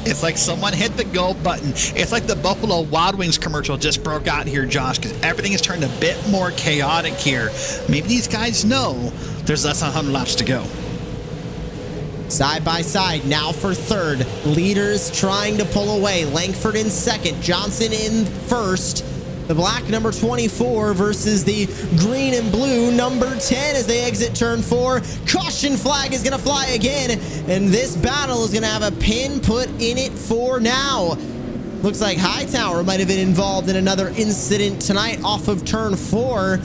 It's like someone hit the go button. It's like the Buffalo Wild Wings commercial just broke out here, Josh, because everything has turned a bit more chaotic here. Maybe these guys know there's less than 100 laps to go. Side by side now for 3rd. Leaders trying to pull away. Langford in 2nd. Johnson in 1st. The black number 24 versus the green and blue number 10 as they exit turn 4. Caution flag is going to fly again, and this battle is going to have a pin put in it for now. Looks like Hightower might have been involved in another incident tonight off of turn 4.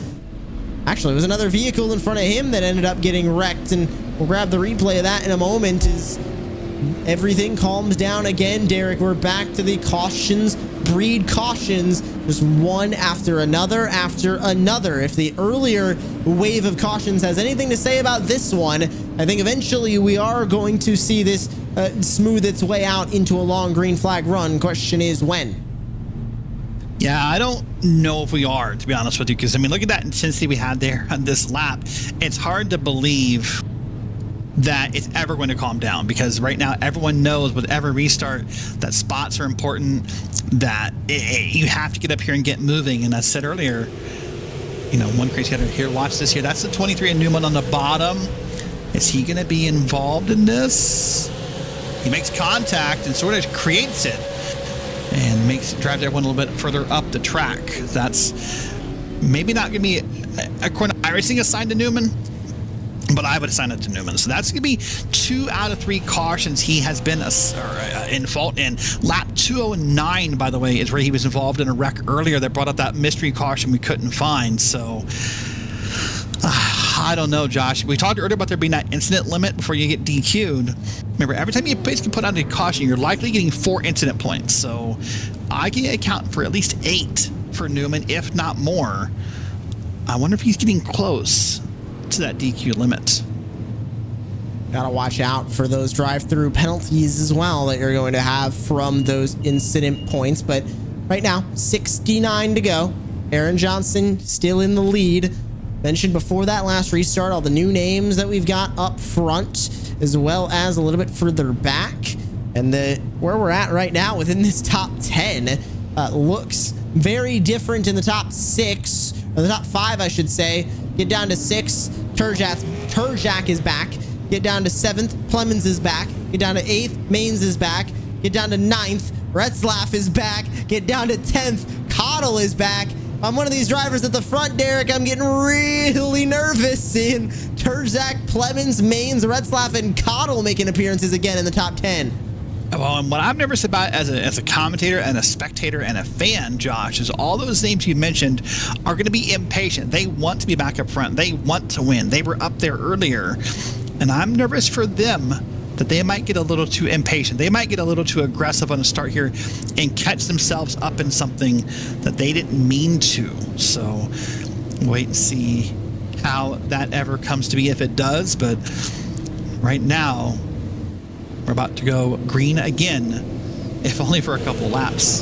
Actually, it was another vehicle in front of him that ended up getting wrecked, and we'll grab the replay of that in a moment. As everything calms down again. Derek, we're back to the cautions, breed cautions, just one after another after another. If the earlier wave of cautions has anything to say about this one, I think eventually we are going to see this smooth its way out into a long green flag run. Question is when? Yeah, I don't know if we are, to be honest with you, because I mean, look at that intensity we had there on this lap. It's hard to believe that it's ever going to calm down, because right now everyone knows with every restart that spots are important, that you have to get up here and get moving. And I said earlier, you know, one crazy header here, watch this here. That's the 23 and Newman on the bottom. Is he going to be involved in this? He makes contact and sort of creates it and drives everyone a little bit further up the track. That's maybe not going to be, according to iRacing, assigned to Newman, but I would assign it to Newman. So that's going to be 2 out of 3 cautions he has been in fault in. Lap 209, by the way, is where he was involved in a wreck earlier that brought up that mystery caution we couldn't find. So I don't know, Josh. We talked earlier about there being that incident limit before you get DQ'd. Remember, every time you basically put out a caution, you're likely getting 4 incident points. So I can account for at least 8 for Newman, if not more. I wonder if he's getting close to that DQ limit. Gotta watch out for those drive-through penalties as well that you're going to have from those incident points. But right now, 69 to go. Aaron Johnson still in the lead. Mentioned before that last restart, all the new names that we've got up front, as well as a little bit further back. And where we're at right now within this top 10 looks very different in the top 6, or the top 5, I should say. Get down to 6, Terjak is back. Get down to 7th, Plemons is back. Get down to 8th, Maines is back. Get down to 9th, Retzlaff is back. Get down to 10th, Cottle is back. I'm one of these drivers at the front, Derek. I'm getting really nervous seeing Terjak, Plemons, Maines, Retzlaff, and Cottle making appearances again in the top 10. Well, and what I'm nervous about as a commentator and a spectator and a fan, Josh, is all those names you mentioned are going to be impatient. They want to be back up front. They want to win. They were up there earlier. And I'm nervous for them that they might get a little too impatient. They might get a little too aggressive on the start here and catch themselves up in something that they didn't mean to. So wait and see how that ever comes to be, if it does. But right now, we're about to go green again, if only for a couple laps.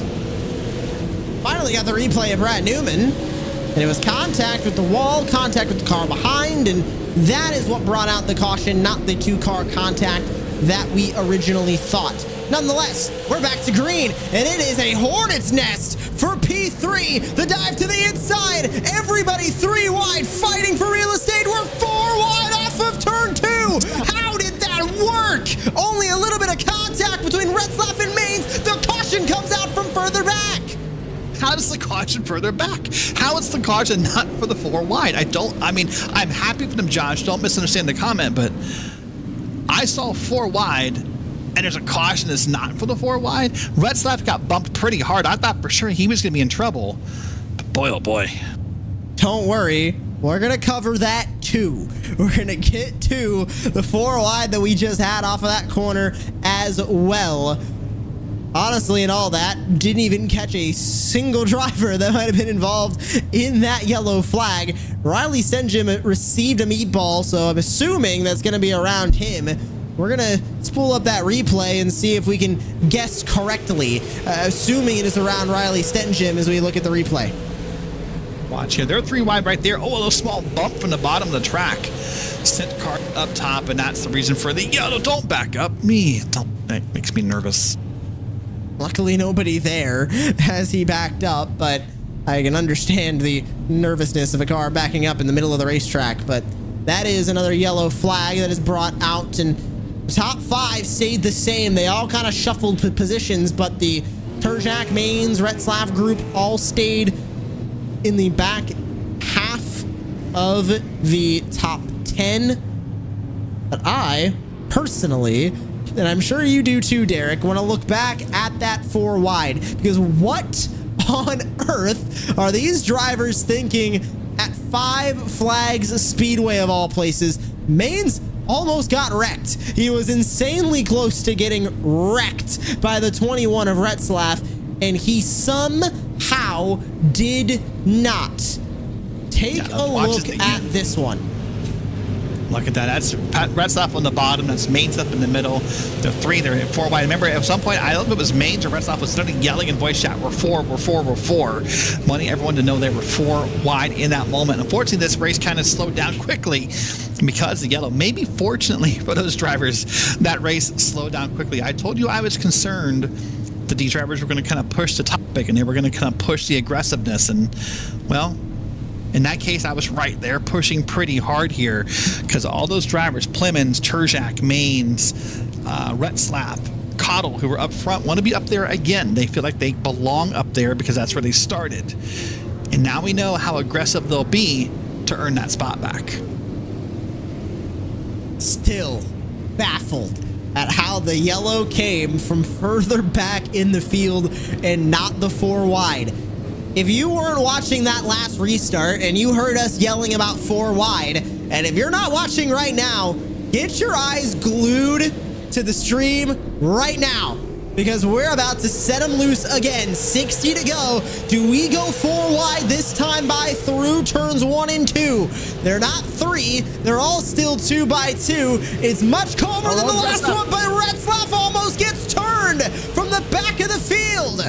Finally got the replay of Brad Newman, and it was contact with the wall, contact with the car behind, and that is what brought out the caution, not the 2-car contact that we originally thought. Nonetheless, we're back to green, and it is a hornet's nest for P3. The dive to the inside. Everybody 3 wide, fighting for real estate. We're 4 wide off of turn 2. How did that work? Only a little bit of contact between Retzlaff and Maines. The caution comes out from further back. How does the caution further back? How is the caution not for the 4 wide? I mean, I'm happy for them, Josh. Don't misunderstand the comment, but I saw 4 wide, and there's a caution that's not for the 4 wide. Retzlaff got bumped pretty hard. I thought for sure he was going to be in trouble. But boy, oh boy. Don't worry. We're going to cover that too. We're going to get to the 4 wide that we just had off of that corner as well. Honestly, in all that, didn't even catch a single driver that might have been involved in that yellow flag. Riley Stenjim received a meatball, so I'm assuming that's going to be around him. We're going to spool up that replay and see if we can guess correctly, assuming it is around Riley Stenjim as we look at the replay. Watch here. They're 3 wide right there. Oh, a little small bump from the bottom of the track. Sent the car up top, and that's the reason for the yellow. Don't back up me. That makes me nervous. Luckily, nobody there as he backed up, but I can understand the nervousness of a car backing up in the middle of the racetrack. But that is another yellow flag that is brought out, and the top 5 stayed the same. They all kind of shuffled positions, but the Terjak, Maines, Retzlaff group all stayed in the back half of the top 10. But I, personally, and I'm sure you do too, Derek, want to look back at that 4 wide, because what on earth are these drivers thinking at Five Flags Speedway of all places? Maines almost got wrecked. He was insanely close to getting wrecked by the 21 of Retzlaff, and he somehow did not. Take a look at this one. Look at that. That's Retzlaff on the bottom. That's Mains up in the middle. The three, they're at 4 wide. Remember, at some point, I don't know if it was Mains or Retzlaff was starting yelling in voice chat, we're 4, we're 4, we're 4. Wanting everyone to know they were 4 wide in that moment. Unfortunately, this race kind of slowed down quickly because the yellow. Maybe fortunately for those drivers, that race slowed down quickly. I told you I was concerned that these drivers were going to kind of push the topic and they were going to kind of push the aggressiveness. And, well, in that case, I was right. They're pushing pretty hard here because all those drivers, Plemons, Terjak, Mains, Retzlaff, Cottle, who were up front, want to be up there again. They feel like they belong up there because that's where they started. And now we know how aggressive they'll be to earn that spot back. Still baffled at how the yellow came from further back in the field and not the 4 wide. If you weren't watching that last restart and you heard us yelling about 4 wide, and if you're not watching right now, get your eyes glued to the stream right now, because we're about to set them loose again. 60 to go. Do we go 4 wide this time by through turns 1 and 2? They're not 3. They're all still 2 by 2. It's much calmer than the last one, but Retzlaff almost gets turned from the back of the field.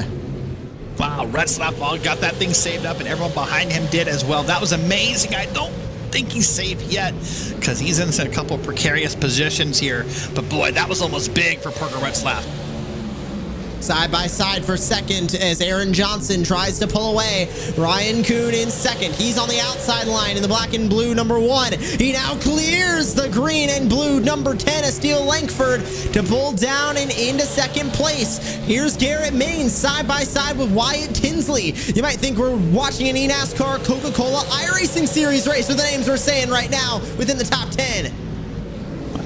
Wow, Retzlaff all got that thing saved up, and everyone behind him did as well. That was amazing. I don't think he's safe yet because he's in a couple of precarious positions here. But boy, that was almost big for Parker Retzlaff. Side by side for second as Aaron Johnson tries to pull away. Ryan Kuhn in second. He's on the outside line in the black and blue number 1. He now clears the green and blue number 10, Steele Lankford, to pull down and into second place. Here's Garrett Maines side by side with Wyatt Tinsley. You might think we're watching an eNASCAR Coca-Cola iRacing Series race with the names we're saying right now within the top 10.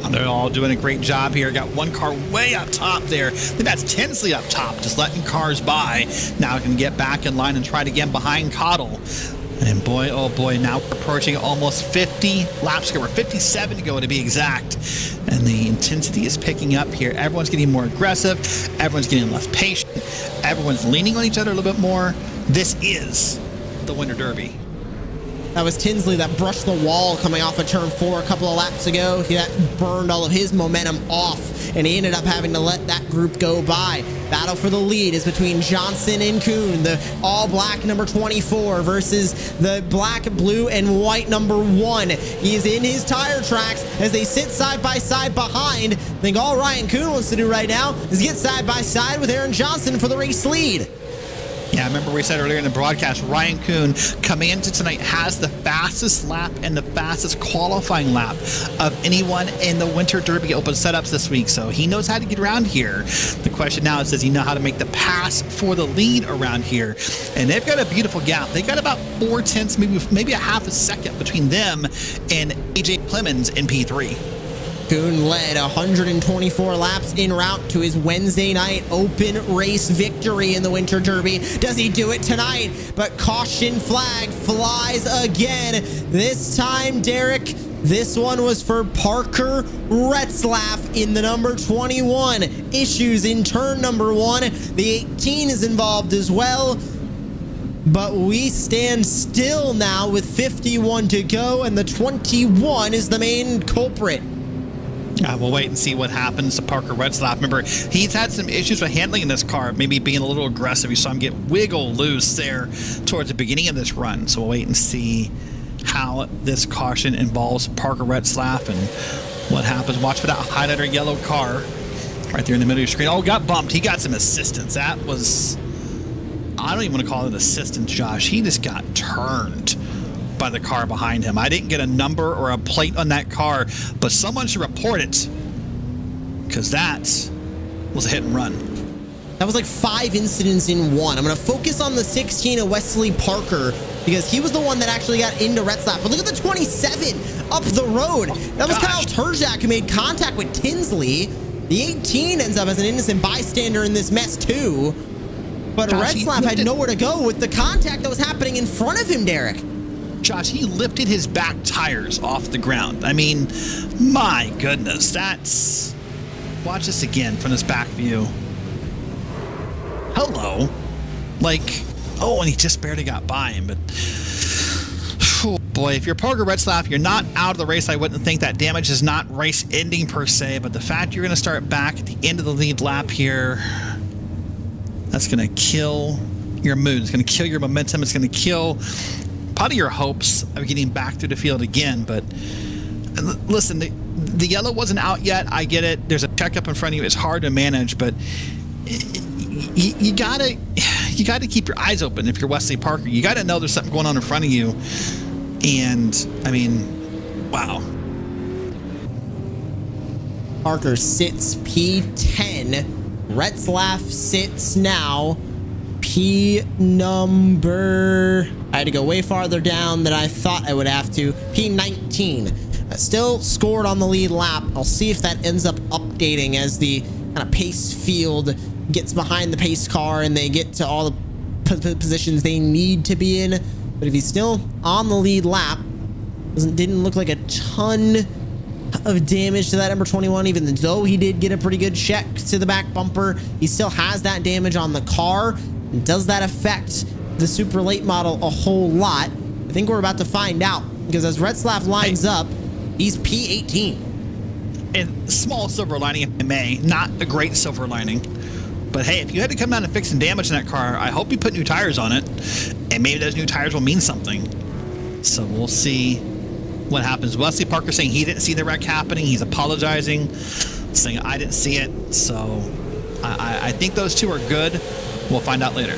They're all doing a great job here. Got one car way up top there. I think that's Tinsley up top, just letting cars by. Now can get back in line and try it again behind Cottle. And boy, oh boy, now we're approaching almost 50 laps to go. We're 57 to go to be exact. And the intensity is picking up here. Everyone's getting more aggressive. Everyone's getting less patient. Everyone's leaning on each other a little bit more. This is the Winter Derby. That was Tinsley that brushed the wall coming off of turn 4 a couple of laps ago. That burned all of his momentum off, and he ended up having to let that group go by. Battle for the lead is between Johnson and Kuhn, the all-black number 24 versus the black, blue, and white number 1. He is in his tire tracks as they sit side by side behind. I think all Ryan Kuhn wants to do right now is get side by side with Aaron Johnson for the race lead. Yeah, I remember we said earlier in the broadcast, Ryan Kuhn coming into tonight has the fastest lap and the fastest qualifying lap of anyone in the Winter Derby Open setups this week. So he knows how to get around here. The question now is, does he know how to make the pass for the lead around here? And they've got a beautiful gap. They got about 4 tenths, maybe a half a second between them and AJ Plemons in P3. Kuhn led 124 laps en route to his Wednesday night open race victory in the Winter Derby. Does he do it tonight? But caution flag flies again. This time, Derek, this one was for Parker Retzlaff in the number 21. Issues in turn number 1. The 18 is involved as well. But we stand still now with 51 to go, and the 21 is the main culprit. We'll wait and see what happens to Parker Retzlaff. Remember, he's had some issues with handling in this car, maybe being a little aggressive. You saw him get wiggle loose there towards the beginning of this run. So we'll wait and see how this caution involves Parker Retzlaff and what happens. Watch for that highlighter yellow car right there in the middle of your screen. Oh, got bumped. He got some assistance. That was, I don't even want to call it assistance, Josh. He just got turned by the car behind him. I didn't get a number or a plate on that car, but someone should report it because that was a hit and run. That was like 5 incidents in one. I'm going to focus on the 16 of Wesley Parker because he was the one that actually got into Retzlaff. But look at the 27 up the road. That was Kyle Terjak who made contact with Tinsley. The 18 ends up as an innocent bystander in this mess too. But Retzlaff had nowhere to go with the contact that was happening in front of him, Derek. Josh, he lifted his back tires off the ground. I mean, my goodness, that's... Watch this again from this back view. Hello. Like, oh, and he just barely got by him, but... Oh boy, if you're Parker Retzlaff, you're not out of the race. I wouldn't think that damage is not race ending per se, but the fact you're going to start back at the end of the lead lap here, that's going to kill your mood. It's going to kill your momentum. It's going to kill probably your hopes of getting back through the field again. But listen, the yellow wasn't out yet. I get it. There's a checkup in front of you. It's hard to manage, but you gotta keep your eyes open. If you're Wesley Parker, you gotta know there's something going on in front of you. And I mean, wow. Parker sits P10. Retzlaff sits now P number... I had to go way farther down than I thought I would have to. P19. Still scored on the lead lap. I'll see if that ends up updating as the kind of pace field gets behind the pace car and they get to all the positions they need to be in. But if he's still on the lead lap, didn't look like a ton of damage to that number 21, even though he did get a pretty good check to the back bumper. He still has that damage on the car. Does that affect the super late model a whole lot? I think we're about to find out, because as Retzlaff lines up, he's P18. And small silver lining, if I may, not a great silver lining. But hey, if you had to come down and fix some damage in that car, I hope you put new tires on it. And maybe those new tires will mean something. So we'll see what happens. Wesley Parker saying he didn't see the wreck happening. He's apologizing, saying I didn't see it. So I think those two are good. We'll find out later.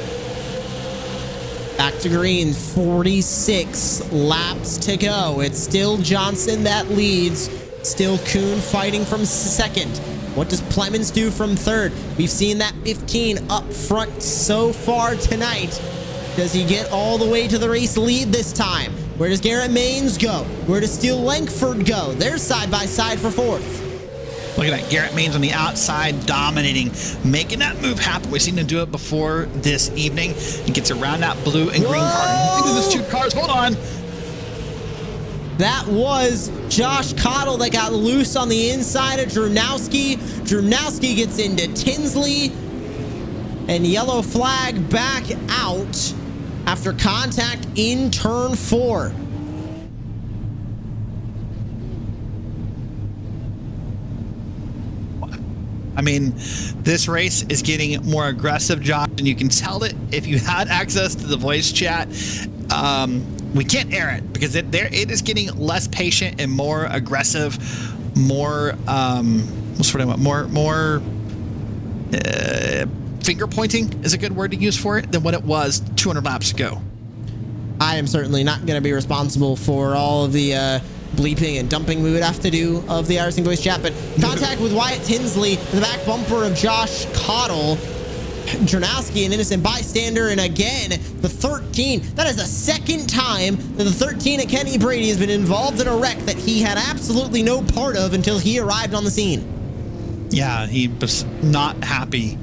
Back to green, 46 laps to go. It's still Johnson that leads. Still Kuhn fighting from second. What does Plemons do from third? We've seen that 15 up front so far tonight. Does he get all the way to the race lead this time? Where does Garrett Maines go? Where does Steele Langford go? They're side by side for fourth. Look at that. Garrett Maines on the outside, dominating, making that move happen. We've seen him do it before this evening. He gets around that blue and green car. Look at those two cars. Hold on. That was Josh Cottle that got loose on the inside of Drunowski. Drunowski gets into Tinsley. And yellow flag back out after contact in turn 4. I mean, this race is getting more aggressive, Josh, and you can tell it if you had access to the voice chat. We can't air it because it is getting less patient and more aggressive, more what's what I want? More finger pointing is a good word to use for it than what it was 200 laps ago. I am certainly not going to be responsible for all of the bleeping and dumping we would have to do of the iRacing voice chat, but contact with Wyatt Tinsley, the back bumper of Josh Cottle. Drunowski, an innocent bystander, and again, the 13. That is the second time that the 13 at Kenny Brady has been involved in a wreck that he had absolutely no part of until he arrived on the scene. Yeah, he was not happy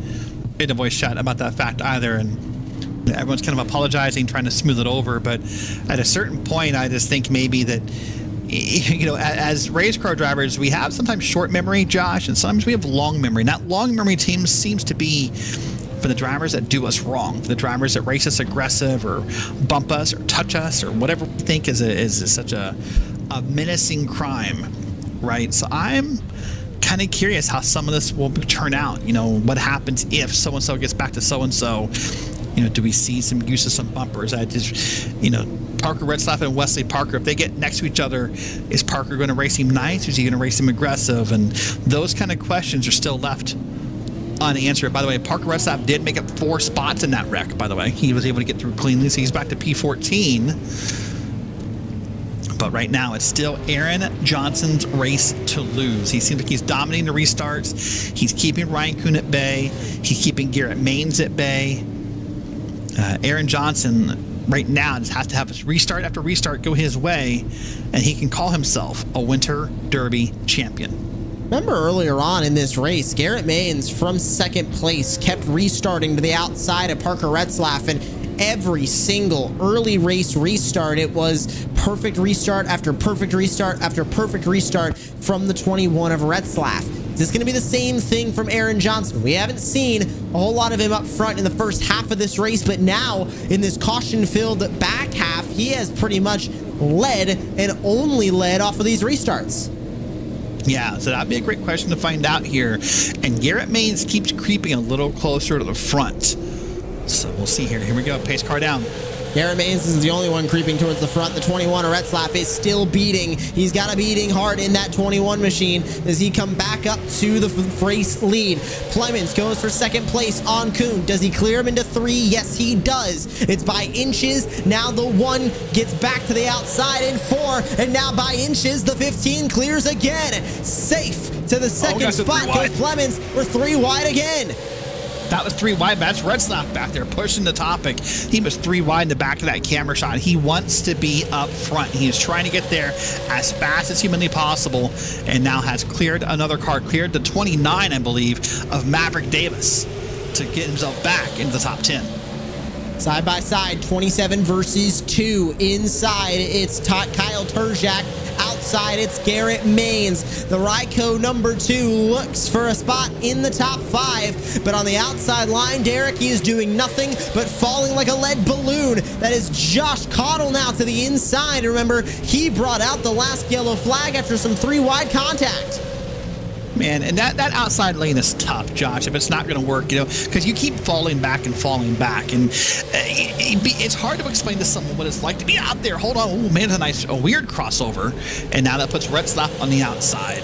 in the voice chat about that fact either, and everyone's kind of apologizing, trying to smooth it over, but at a certain point, I just think maybe that, you know, as race car drivers, we have sometimes short memory, Josh, and sometimes we have long memory. And that long memory seems to be for the drivers that do us wrong, for the drivers that race us aggressive or bump us or touch us or whatever we think is such a menacing crime, right? So I'm kind of curious how some of this will turn out. You know, what happens if so-and-so gets back to so-and-so? You know, do we see some use of some bumpers? I just, you know, Parker Retzlaff and Wesley Parker, if they get next to each other, is Parker going to race him nice or is he going to race him aggressive? And those kind of questions are still left unanswered. By the way, Parker Retzlaff did make up 4 spots in that wreck, by the way. He was able to get through cleanly, so he's back to P14. But right now, it's still Aaron Johnson's race to lose. He seems like he's dominating the restarts. He's keeping Ryan Kuhn at bay. He's keeping Garrett Maines at bay. Aaron Johnson right now just has to have his restart after restart go his way, and he can call himself a Winter Derby champion. Remember earlier on in this race, Garrett Maines from second place kept restarting to the outside of Parker Retzlaff, and every single early race restart. It was perfect restart after perfect restart after perfect restart from the 21 of Retzlaff. Is this going to be the same thing from Aaron Johnson? We haven't seen a whole lot of him up front in the first half of this race, but now in this caution-filled back half, he has pretty much led and only led off of these restarts. Yeah, so that'd be a great question to find out here. And Garrett Maines keeps creeping a little closer to the front. So we'll see here. Here we go. Pace car down. Garrett Maines is the only one creeping towards the front. The 21 of Retzlaff is still beating. He's got a beating hard in that 21 machine as he come back up to the race lead. Clemens goes for second place on Kuhn. Does he clear him into 3? Yes, he does. It's by inches. Now the 1 gets back to the outside in 4. And now by inches, the 15 clears again. Safe to the second spot goes Clemens. We're 3 wide again. That was 3 wide. That's Retzlaff back there pushing the topic. He was 3 wide in the back of that camera shot. He wants to be up front. He is trying to get there as fast as humanly possible, and now has cleared another car, cleared the 29, I believe, of Maverick Davis to get himself back into the top 10. Side by side, 27 versus 2. Inside, it's Kyle Terziak. Outside, it's Garrett Maines. The Ryko number 2 looks for a spot in the top 5, but on the outside line, Derek, he is doing nothing but falling like a lead balloon. That is Josh Cottle now to the inside. Remember, he brought out the last yellow flag after some 3 wide contact. Man, and that outside lane is tough, Josh, if it's not going to work, you know, because you keep falling back. And it's hard to explain to someone what it's like to be out there. Hold on. Oh, man, a weird crossover. And now that puts Retzlaff on the outside.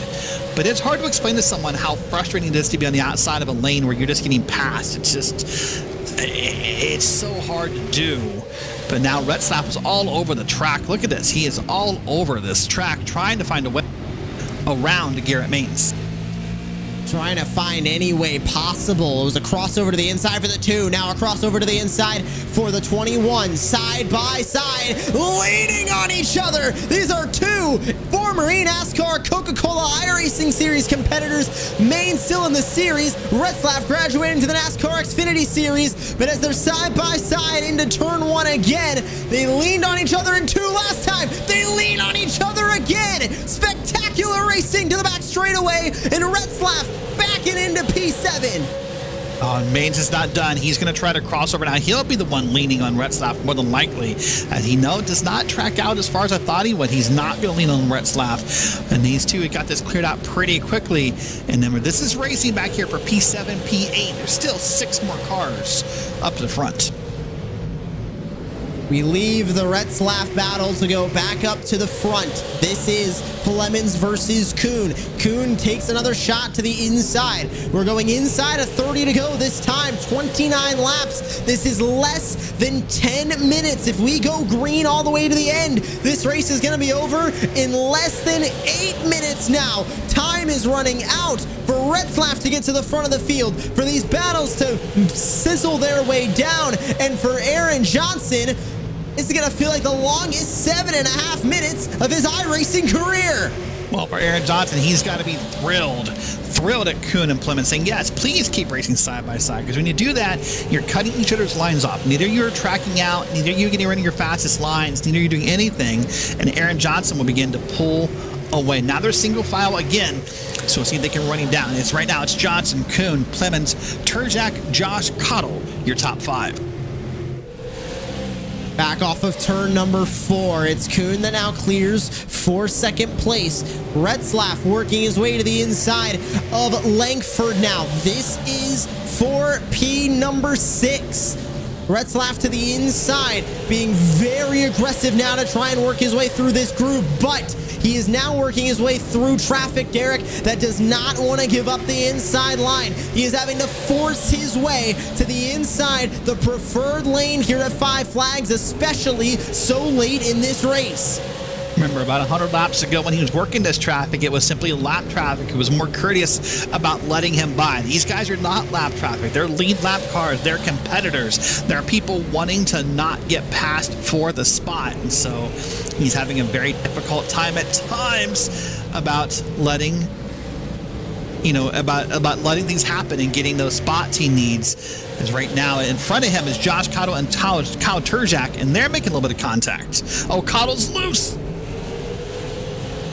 But it's hard to explain to someone how frustrating it is to be on the outside of a lane where you're just getting passed. It's so hard to do. But now Retzlaff is all over the track. Look at this. He is all over this track trying to find a way around Garrett Maines. Trying to find any way possible. It was a crossover to the inside for the 2. Now a crossover to the inside for the 21. Side by side, leaning on each other. These are 2 former NASCAR Coca-Cola iRacing Series competitors. Maine still in the series. Retzlaff graduating to the NASCAR Xfinity Series. But as they're side by side into turn 1 again, they leaned on each other in 2 last time. They lean on each other again. Spectacular racing to the back straightaway, and Retzlaff backing into P7. Oh, Maines is not done. He's going to try to cross over now. He'll be the one leaning on Retzlaff more than likely. As he does not track out as far as I thought he would. He's not going to lean on Retzlaff. And these 2 got this cleared out pretty quickly. And then this is racing back here for P7, P8. There's still 6 more cars up to the front. We leave the Retzlaff battle to go back up to the front. This is Clemens versus Kuhn. Kuhn takes another shot to the inside. We're going inside, a 30 to go this time, 29 laps. This is less than 10 minutes. If we go green all the way to the end, this race is going to be over in less than 8 minutes now. Time is running out for Retzlaff to get to the front of the field, for these battles to sizzle their way down, and for Aaron Johnson, it's going to feel like the longest 7.5 minutes of his iRacing career. Well, for Aaron Johnson, he's got to be thrilled at Kuhn and Plymouth, saying, yes, please keep racing side by side, because when you do that, you're cutting each other's lines off. Neither you're tracking out, neither you're getting rid of your fastest lines, neither you're doing anything, and Aaron Johnson will begin to pull away. Now they're single file again, so we'll see if they can run him down. Right now, it's Johnson, Kuhn, Clemens, Terziak, Josh, Cottle, your top 5. Back off of turn number 4. It's Kuhn that now clears for second place. Retzlaff working his way to the inside of Langford now. This is for P number 6. Retzlaff to the inside, being very aggressive now to try and work his way through this group, but he is now working his way through traffic, Derek, that does not want to give up the inside line. He is having to force his way to the inside, the preferred lane here at Five Flags, especially so late in this race. Remember, about 100 laps ago when he was working this traffic, it was simply lap traffic. It was more courteous about letting him by. These guys are not lap traffic. They're lead lap cars. They're competitors. There are people wanting to not get passed for the spot. And so he's having a very difficult time at times about letting about letting things happen and getting those spots he needs. As right now in front of him is Josh Cottle and Kyle Turzak, and they're making a little bit of contact. Oh, Cottle's loose.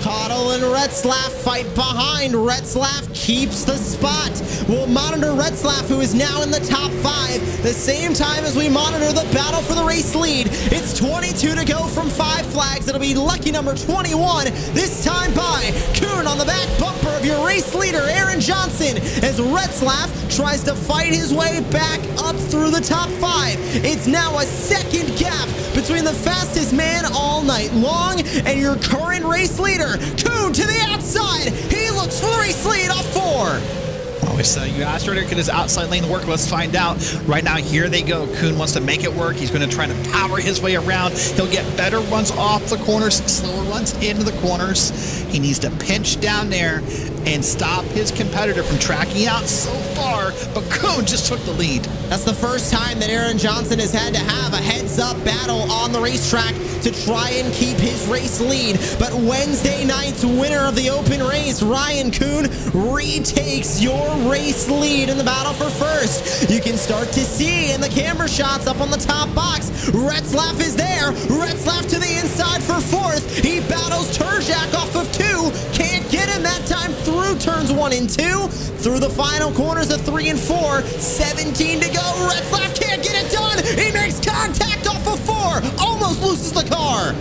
Cottle and Retzlaff fight behind. Retzlaff keeps the spot. We'll monitor Retzlaff, who is now in the top 5, the same time as we monitor the battle for the race lead. It's 22 to go from Five Flags. It'll be lucky number 21, this time by Kuhn on the back bumper of your race leader, Aaron Johnson, as Retzlaff tries to fight his way back up through the top 5. It's now a second gap between the fastest man all night long and your current race leader. Kuhn to the outside. He looks for the race lead off 4. Always you asked earlier, could his outside lane work? Let's find out. Right now, here they go. Kuhn wants to make it work. He's going to try to power his way around. He'll get better runs off the corners, slower runs into the corners. He needs to pinch down there and stop his competitor from tracking out so far, but Kuhn just took the lead. That's the first time that Aaron Johnson has had to have a heads-up battle on the racetrack to try and keep his race lead. But Wednesday night's winner of the open race, Ryan Kuhn, retakes your race lead in the battle for first. You can start to see in the camera shots up on the top box, Retzlaff is there. Retzlaff to the inside for 4th. He battles Turzak off of 2. Can't get him that time through turns 1 and 2. Through the final corners of 3 and 4. 17 to go. Retzlaff can't get it done. He makes contact off of 4. Almost loses the car.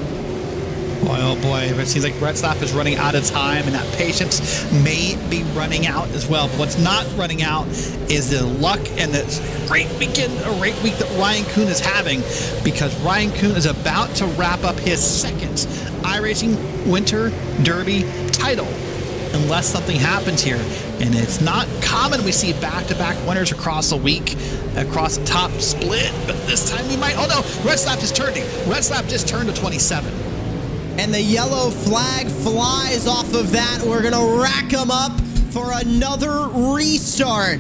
Boy, oh boy, it seems like Retzlaff is running out of time, and that patience may be running out as well. But what's not running out is the luck and the great weekend, or great week that Ryan Kuhn is having, because Ryan Kuhn is about to wrap up his second iRacing Winter Derby title. Unless something happens here. And it's not common we see back-to-back winners across a week, across a top split, but this time we might. Oh no, Retzlaff just turned him. Retzlaff just turned to 27. And the yellow flag flies off of that. We're going to rack them up for another restart.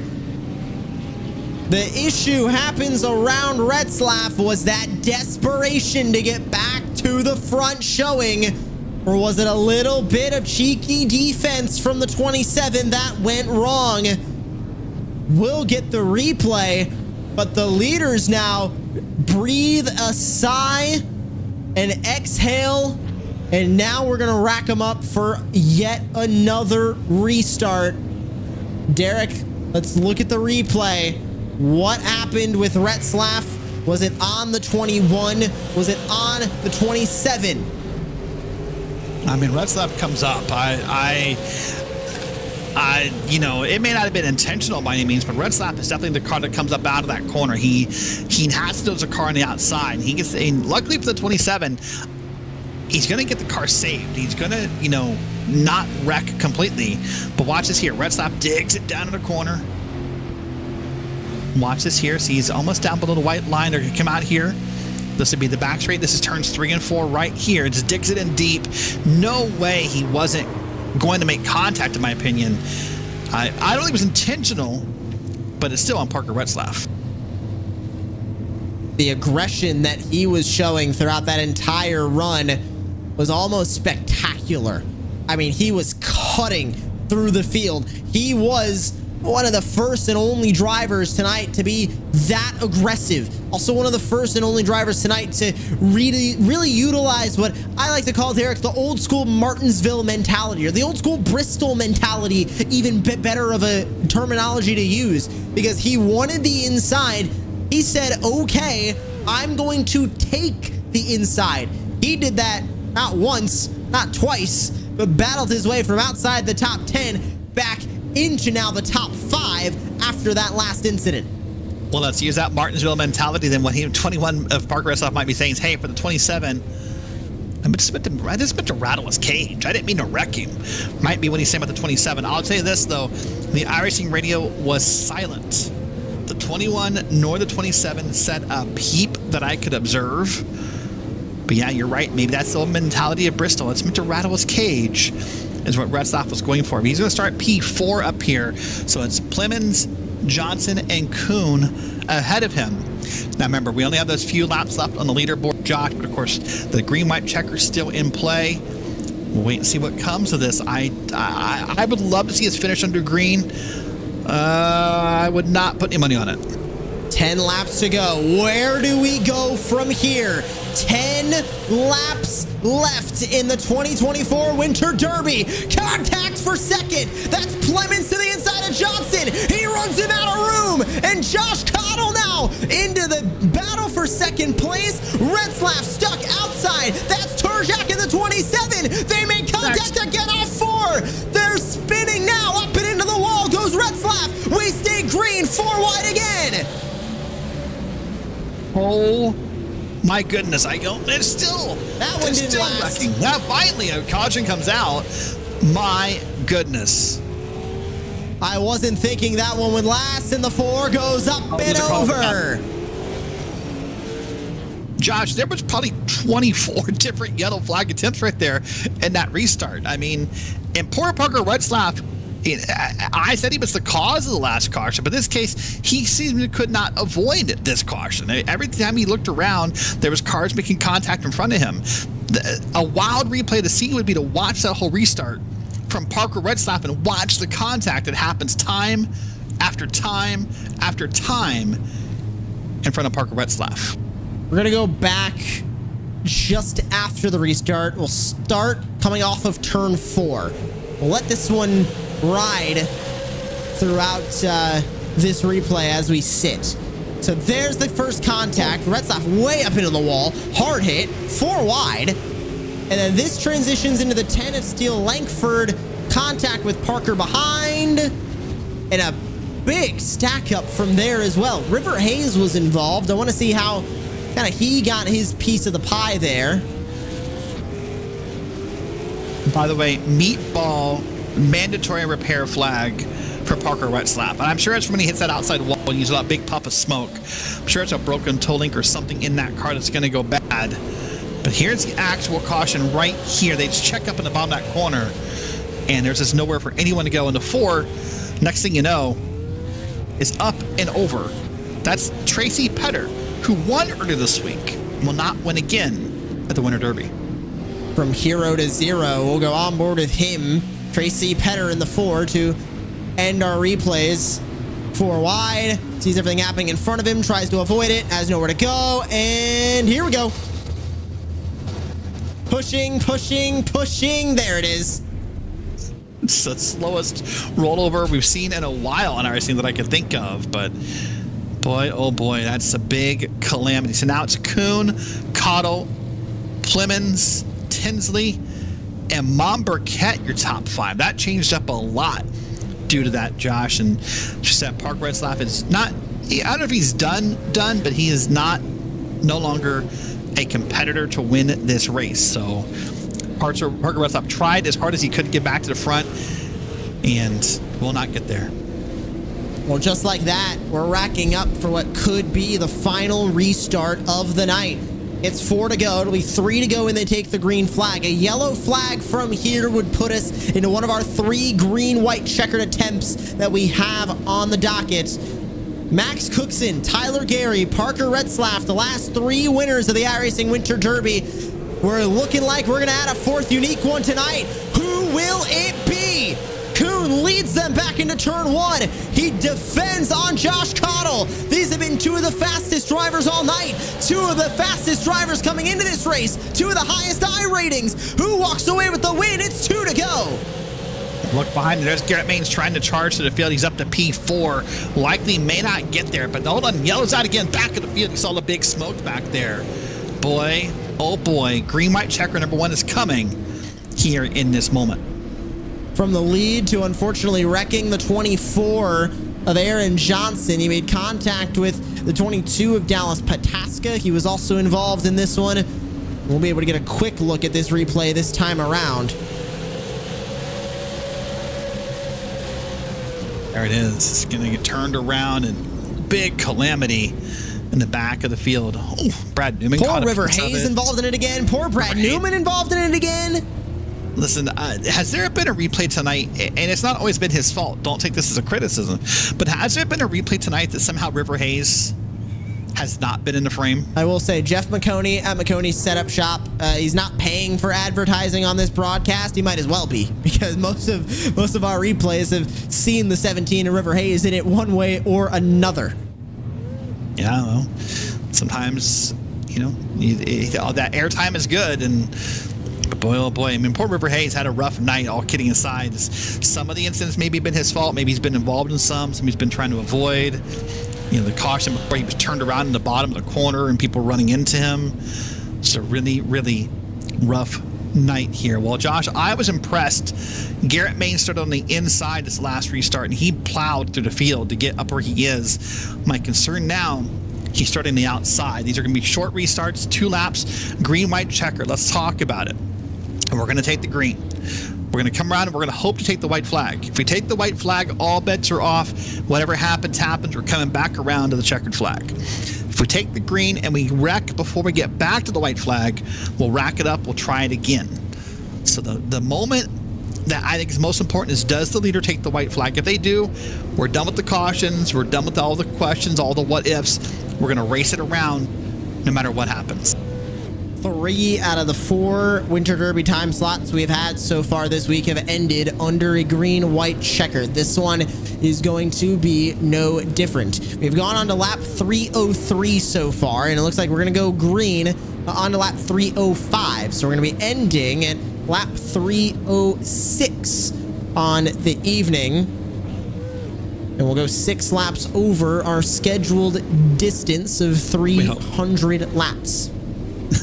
The issue happens around Retzlaff was that desperation to get back to the front showing. Or was it a little bit of cheeky defense from the 27 that went wrong? We'll get the replay, but the leaders now breathe a sigh and exhale, and now we're going to rack them up for yet another restart. Derek, let's look at the replay. What happened with Retzlaff? Was it on the 21? Was it on the 27? I mean, Retzlaff comes up. It may not have been intentional by any means, but Retzlaff is definitely the car that comes up out of that corner. He has to notice a car on the outside. He gets, and luckily for the 27, he's going to get the car saved. He's going to, not wreck completely. But watch this here. Retzlaff digs it down in the corner. Watch this here. See, he's almost down below the white line. They're going to come out here. This would be the back straight. This is turns 3 and 4 right here. Just digs it in deep. No way he wasn't going to make contact, in my opinion. I don't think it was intentional, but it's still on Parker Retzlaff. The aggression that he was showing throughout that entire run was almost spectacular. I mean, he was cutting through the field. He was one of the first and only drivers tonight to be that aggressive. Also one of the first and only drivers tonight to really utilize what I like to call, Derek, the old school Martinsville mentality, or the old school Bristol mentality, even better of a terminology to use, because he wanted the inside. He said, okay, I'm going to take the inside. He did that not once, not twice, but battled his way from outside the top 10 back into now the top 5 after that last incident. Well, let's use that Martinsville mentality. Then what 21 of Parker Retzlaff might be saying is, hey, for the 27, I just meant to rattle his cage. I didn't mean to wreck him. Might be what he's saying about the 27. I'll tell you this, though. The iRacing radio was silent. The 21 nor the 27 said a peep that I could observe. But yeah, you're right. Maybe that's the old mentality of Bristol. It's meant to rattle his cage, is what Retzlaff was going for. He's going to start P4 up here. So it's Plemons, Johnson, and Kuhn ahead of him. Now remember, we only have those few laps left on the leaderboard, Josh, but of course the green-white checker's still in play. We'll wait and see what comes of this. I would love to see us finish under green. I would not put any money on it. 10 laps to go. Where do we go from here? 10 laps left in the 2024 Winter Derby. Contact for second. That's Plemons to the inside of Johnson. He runs him out of room. And Josh Cottle now into the battle for second place. Retzlaff stuck outside. That's Turjak in the 27. They make contact again off 4. They're spinning now. Up and into the wall goes Retzlaff. We stay green. 4 wide again. Oh my goodness! It's still that one didn't last. Wrecking. Now finally a caution comes out. My goodness! I wasn't thinking that one would last, and the 4 goes up and over. Josh, there was probably 24 different yellow flag attempts right there in that restart. I mean, and poor Parker Retzlaff, I said he was the cause of the last caution, but in this case, he seemingly could not avoid this caution. Every time he looked around, there was cars making contact in front of him. A wild replay to see would be to watch that whole restart from Parker Retzlaff and watch the contact that happens time after time after time in front of Parker Retzlaff. We're going to go back just after the restart. We'll start coming off of turn 4. We'll let this one ride throughout this replay as we sit. So there's the first contact. Retzlaff way up into the wall. Hard hit. 4 wide. And then this transitions into the 10 of Steel Langford. Contact with Parker behind. And a big stack up from there as well. River Hayes was involved. I want to see how kind of he got his piece of the pie there. By the way, meatball mandatory repair flag for Parker Retzlaff. And I'm sure it's when he hits that outside wall and uses that big puff of smoke. I'm sure it's a broken toe link or something in that car that's going to go bad. But here's the actual caution right here. They just check up in the bottom of that corner, and there's just nowhere for anyone to go. And the 4, next thing you know, is up and over. That's Tracy Petter, who won earlier this week, will not win again at the Winter Derby. From hero to zero, we'll go on board with him. Tracy Petter in the 4 to end our replays. 4 wide, sees everything happening in front of him, tries to avoid it, has nowhere to go, and here we go. Pushing, pushing, pushing. There it is. It's the slowest rollover we've seen in a while on iRacing that I could think of, but boy, oh boy, that's a big calamity. So now it's Kuhn, Cottle, Plemons, Tinsley, and Monberquette, your top 5. That changed up a lot due to that, Josh. And just that Parker Retzlaff is not, I don't know if he's done, but he is no longer a competitor to win this race. So Parker Retzlaff tried as hard as he could to get back to the front and will not get there. Well, just like that, we're racking up for what could be the final restart of the night. It's 4 to go. It'll be 3 to go when they take the green flag. A yellow flag from here would put us into one of our 3 green-white checkered attempts that we have on the docket. Max Cookson, Tyler Gary, Parker Retzlaff, the last 3 winners of the iRacing Winter Derby. We're looking like we're going to add a 4th unique one tonight. Who will it be? Kuhn leads them back into turn 1. He defends on Josh Cottle. These have been 2 of the fastest drivers all night. 2 of the fastest drivers coming into this race. 2 of the highest I ratings. Who walks away with the win? It's 2 to go. Look behind him. There's Garrett Maines trying to charge to the field. He's up to P4. Likely may not get there, but hold on. Yellows out again. Back of the field. You saw the big smoke back there. Boy, oh boy. Green-white checker number 1 is coming here in this moment. From the lead to unfortunately wrecking the 24 of Aaron Johnson. He made contact with the 22 of Dallas Pataska. He was also involved in this one. We'll be able to get a quick look at this replay this time around. There it is. It's going to get turned around and big calamity in the back of the field. Oh, Brad Newman. Poor River Hayes involved in it again. Poor Brad Newman involved in it again. Listen, has there been a replay tonight? And it's not always been his fault. Don't take this as a criticism. But has there been a replay tonight that somehow River Hayes has not been in the frame. I will say Jeff McConey at McConey's Setup Shop, he's not paying for advertising on this broadcast. He might as well be, because most of our replays have seen the 17 of River Hayes in it one way or another. Yeah, well, sometimes, you know, that airtime is good, and but boy, oh boy, I mean, poor River Hayes had a rough night, all kidding aside. Some of the incidents maybe been his fault. Maybe he's been involved in some he's been trying to avoid. You know, the caution before he was turned around in the bottom of the corner and people running into him. It's a really, really rough night here. Well, Josh, I was impressed. Garrett Main started on the inside this last restart, and he plowed through the field to get up where he is. My concern now, he's starting the outside. These are going to be short restarts, 2 laps, green, white, checker. Let's talk about it. And we're going to take the green. We're going to come around and we're going to hope to take the white flag. If we take the white flag, all bets are off. Whatever happens, happens. We're coming back around to the checkered flag. If we take the green and we wreck before we get back to the white flag, we'll rack it up. We'll try it again. So the moment that I think is most important is, does the leader take the white flag? If they do, we're done with the cautions. We're done with all the questions, all the what ifs. We're going to race it around no matter what happens. 3 out of the 4 Winter Derby time slots we've had so far this week have ended under a green-white checker. This one is going to be no different. We've gone on to lap 303 so far, and it looks like we're going to go green on to lap 305. So we're going to be ending at lap 306 on the evening. And we'll go 6 laps over our scheduled distance of 300 laps.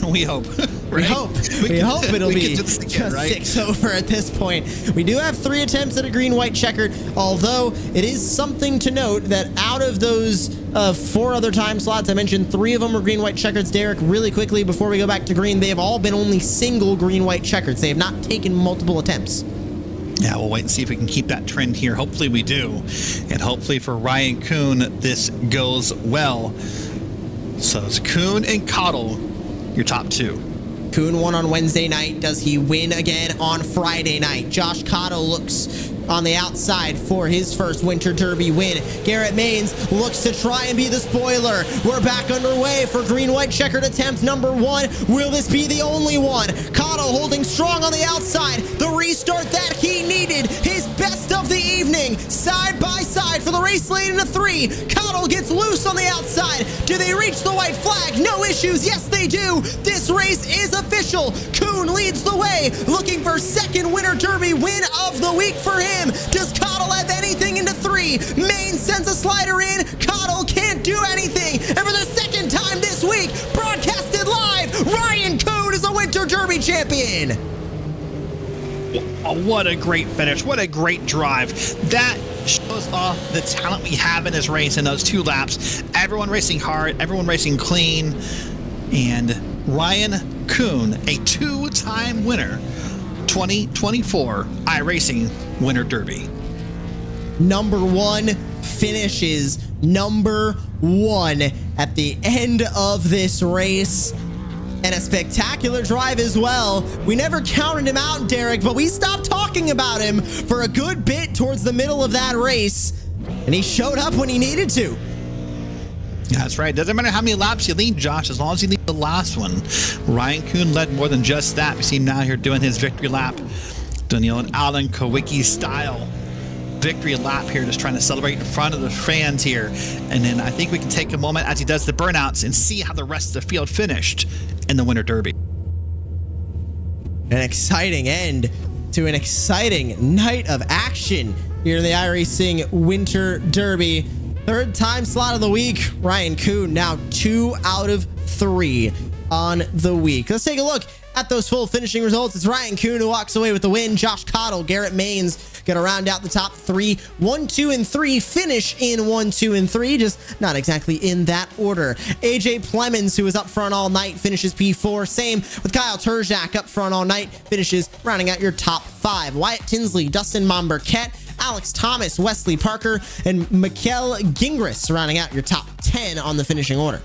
We hope. Right? We hope it'll be just right? 6 over at this point. We do have 3 attempts at a green-white checkered, although it is something to note that out of those 4 other time slots, I mentioned 3 of them were green-white checkers. Derek, really quickly before we go back to green, they have all been only single green-white checkers. They have not taken multiple attempts. Yeah, we'll wait and see if we can keep that trend here. Hopefully we do. And hopefully for Ryan Kuhn, this goes well. So it's Kuhn and Cottle, your top 2. Kuhn won on Wednesday night. Does he win again on Friday night? Josh Cottle looks on the outside for his first Winter Derby win. Garrett Mains looks to try and be the spoiler. We're back underway for green-white checkered attempt number 1. Will this be the only one? Cottle holding strong on the outside. The restart that he needed. His best of the evening. Side by side for the race lane into 3. Cottle gets loose on the outside. Do they reach the white flag? No issues. Yes, they do. This race is official. Kuhn leads the way, looking for second Winter Derby win of the week for him. Does Cottle have anything into 3? Main sends a slider in. Cottle can't do anything. And for the second time this week, broadcasted live, Ryan Kuhn is a Winter Derby champion. Oh, what a great finish. What a great drive. That shows off the talent we have in this race in those 2 laps. Everyone racing hard, everyone racing clean. And Ryan Kuhn, a 2-time winner, 2024 iRacing Winter Derby. Number 1 finishes number 1 at the end of this race. And a spectacular drive as well. We never counted him out, Derek, but we stopped talking about him for a good bit towards the middle of that race. And he showed up when he needed to. Yeah, that's right. Doesn't matter how many laps you lead, Josh, as long as you lead the last one. Ryan Kuhn led more than just that. We see him now here doing his victory lap. Doing the old Alan Kowicki style victory lap here, just trying to celebrate in front of the fans here. And then I think we can take a moment as he does the burnouts and see how the rest of the field finished in the Winter Derby. An exciting end to an exciting night of action here in the iRacing Winter Derby. 3rd time slot of the week. Ryan Kuhn now 2 out of 3 on the week. Let's take a look at those full finishing results. It's Ryan Kuhn who walks away with the win. Josh Cottle, Garrett Mains gonna round out the top 3. 1, 2, and 3 finish in 1, 2, and 3, just not exactly in that order. AJ Plemons, who was up front all night, finishes P4. Same with Kyle Terjak, up front all night, finishes rounding out your top 5. Wyatt Tinsley, Dustin Momberquette, Alex Thomas, Wesley Parker, and Mikael Gingras rounding out your top 10 on the finishing order.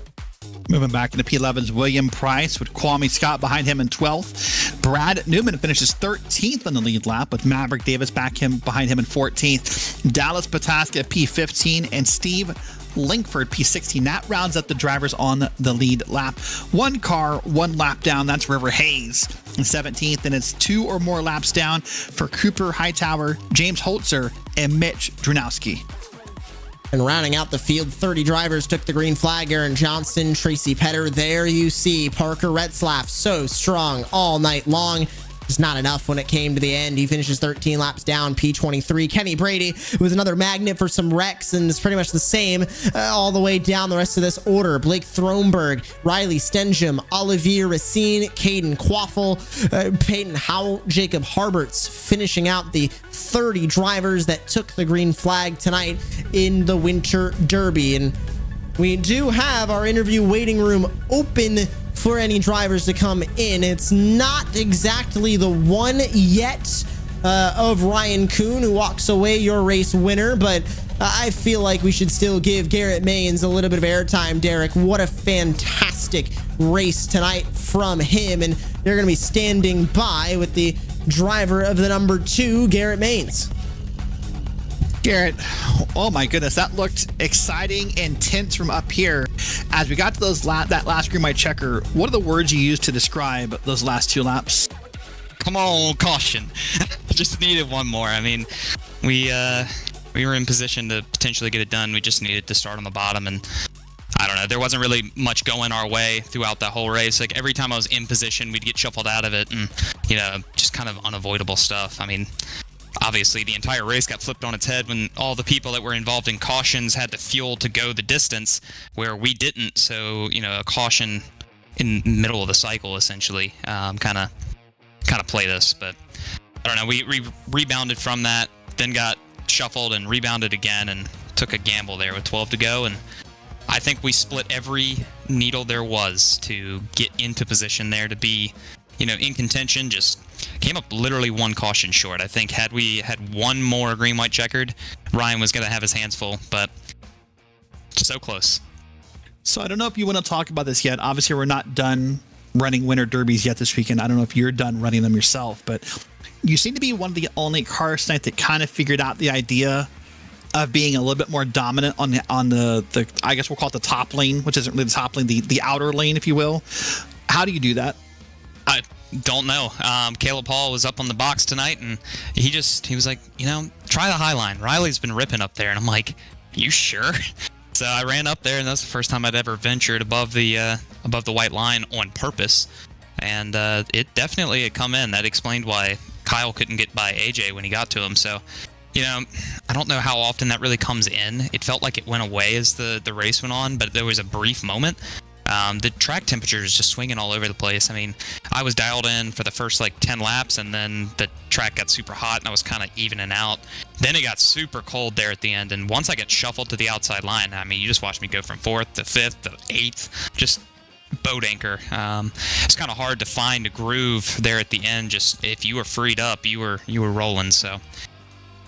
Moving back into P11's William Price with Kwame Scott behind him in 12th. Brad Newman finishes 13th on the lead lap with Maverick Davis behind him in 14th. Dallas Pataska P15 and Steve Linkford P16. That rounds up the drivers on the lead lap. One car, one lap down. That's River Hayes in 17th, and it's 2 or more laps down for Cooper Hightower, James Holzer, and Mitch Drunowski. And rounding out the field, 30 drivers took the green flag. Aaron Johnson, Tracy Petter. There you see Parker Retzlaff, so strong all night long. Just not enough when it came to the end. He finishes 13 laps down, P23. Kenny Brady was another magnet for some wrecks, and it's pretty much the same all the way down the rest of this order. Blake Thronberg, Riley Stenjum, Olivier Racine, Caden Quaffle, Peyton Howell, Jacob Harberts, finishing out the 30 drivers that took the green flag tonight in the Winter Derby. And we do have our interview waiting room open for any drivers to come in. It's not exactly the one yet of Ryan Kuhn, who walks away your race winner, but I feel like we should still give Garrett Maines a little bit of airtime. Derek, what a fantastic race tonight from him, and they're going to be standing by with the driver of the number 2, Garrett Maines. Garrett, oh my goodness, that looked exciting and tense from up here. As we got to that last green light checker, what are the words you used to describe those last 2 laps? Come on, caution. Just needed one more. I mean, we were in position to potentially get it done. We just needed to start on the bottom, and I don't know, there wasn't really much going our way throughout that whole race. Like, every time I was in position, we'd get shuffled out of it, and, you know, just kind of unavoidable stuff. I mean, obviously, the entire race got flipped on its head when all the people that were involved in cautions had the fuel to go the distance where we didn't. So, you know, a caution in the middle of the cycle, essentially, kind of played us. But I don't know, we rebounded from that, then got shuffled and rebounded again and took a gamble there with 12 to go. And I think we split every needle there was to get into position there to be, you know, in contention. Just came up literally one caution short. I think had we had one more green white checkered, Ryan was going to have his hands full, but so close. So I don't know if you want to talk about this yet. Obviously, we're not done running winter derbies yet this weekend. I don't know if you're done running them yourself, but you seem to be one of the only cars tonight that kind of figured out the idea of being a little bit more dominant on the I guess we'll call it the top lane, which isn't really the top lane, the outer lane, if you will. How do you do that? I don't know. Caleb Paul was up on the box tonight, and he was like, you know, try the high line. Riley's been ripping up there, and I'm like, you sure? So I ran up there, and that's the first time I'd ever ventured above the white line on purpose, and it definitely had come in. That explained why Kyle couldn't get by AJ when he got to him. So, you know, I don't know how often that really comes in. It felt like it went away as the race went on, but there was a brief moment. The track temperature is just swinging all over the place. I mean, I was dialed in for the first like 10 laps, and then the track got super hot, and I was kind of evening out. Then it got super cold there at the end, and once I got shuffled to the outside line, I mean, you just watched me go from 4th to 5th to 8th, just boat anchor. It's kind of hard to find a groove there at the end. Just if you were freed up, you were rolling. So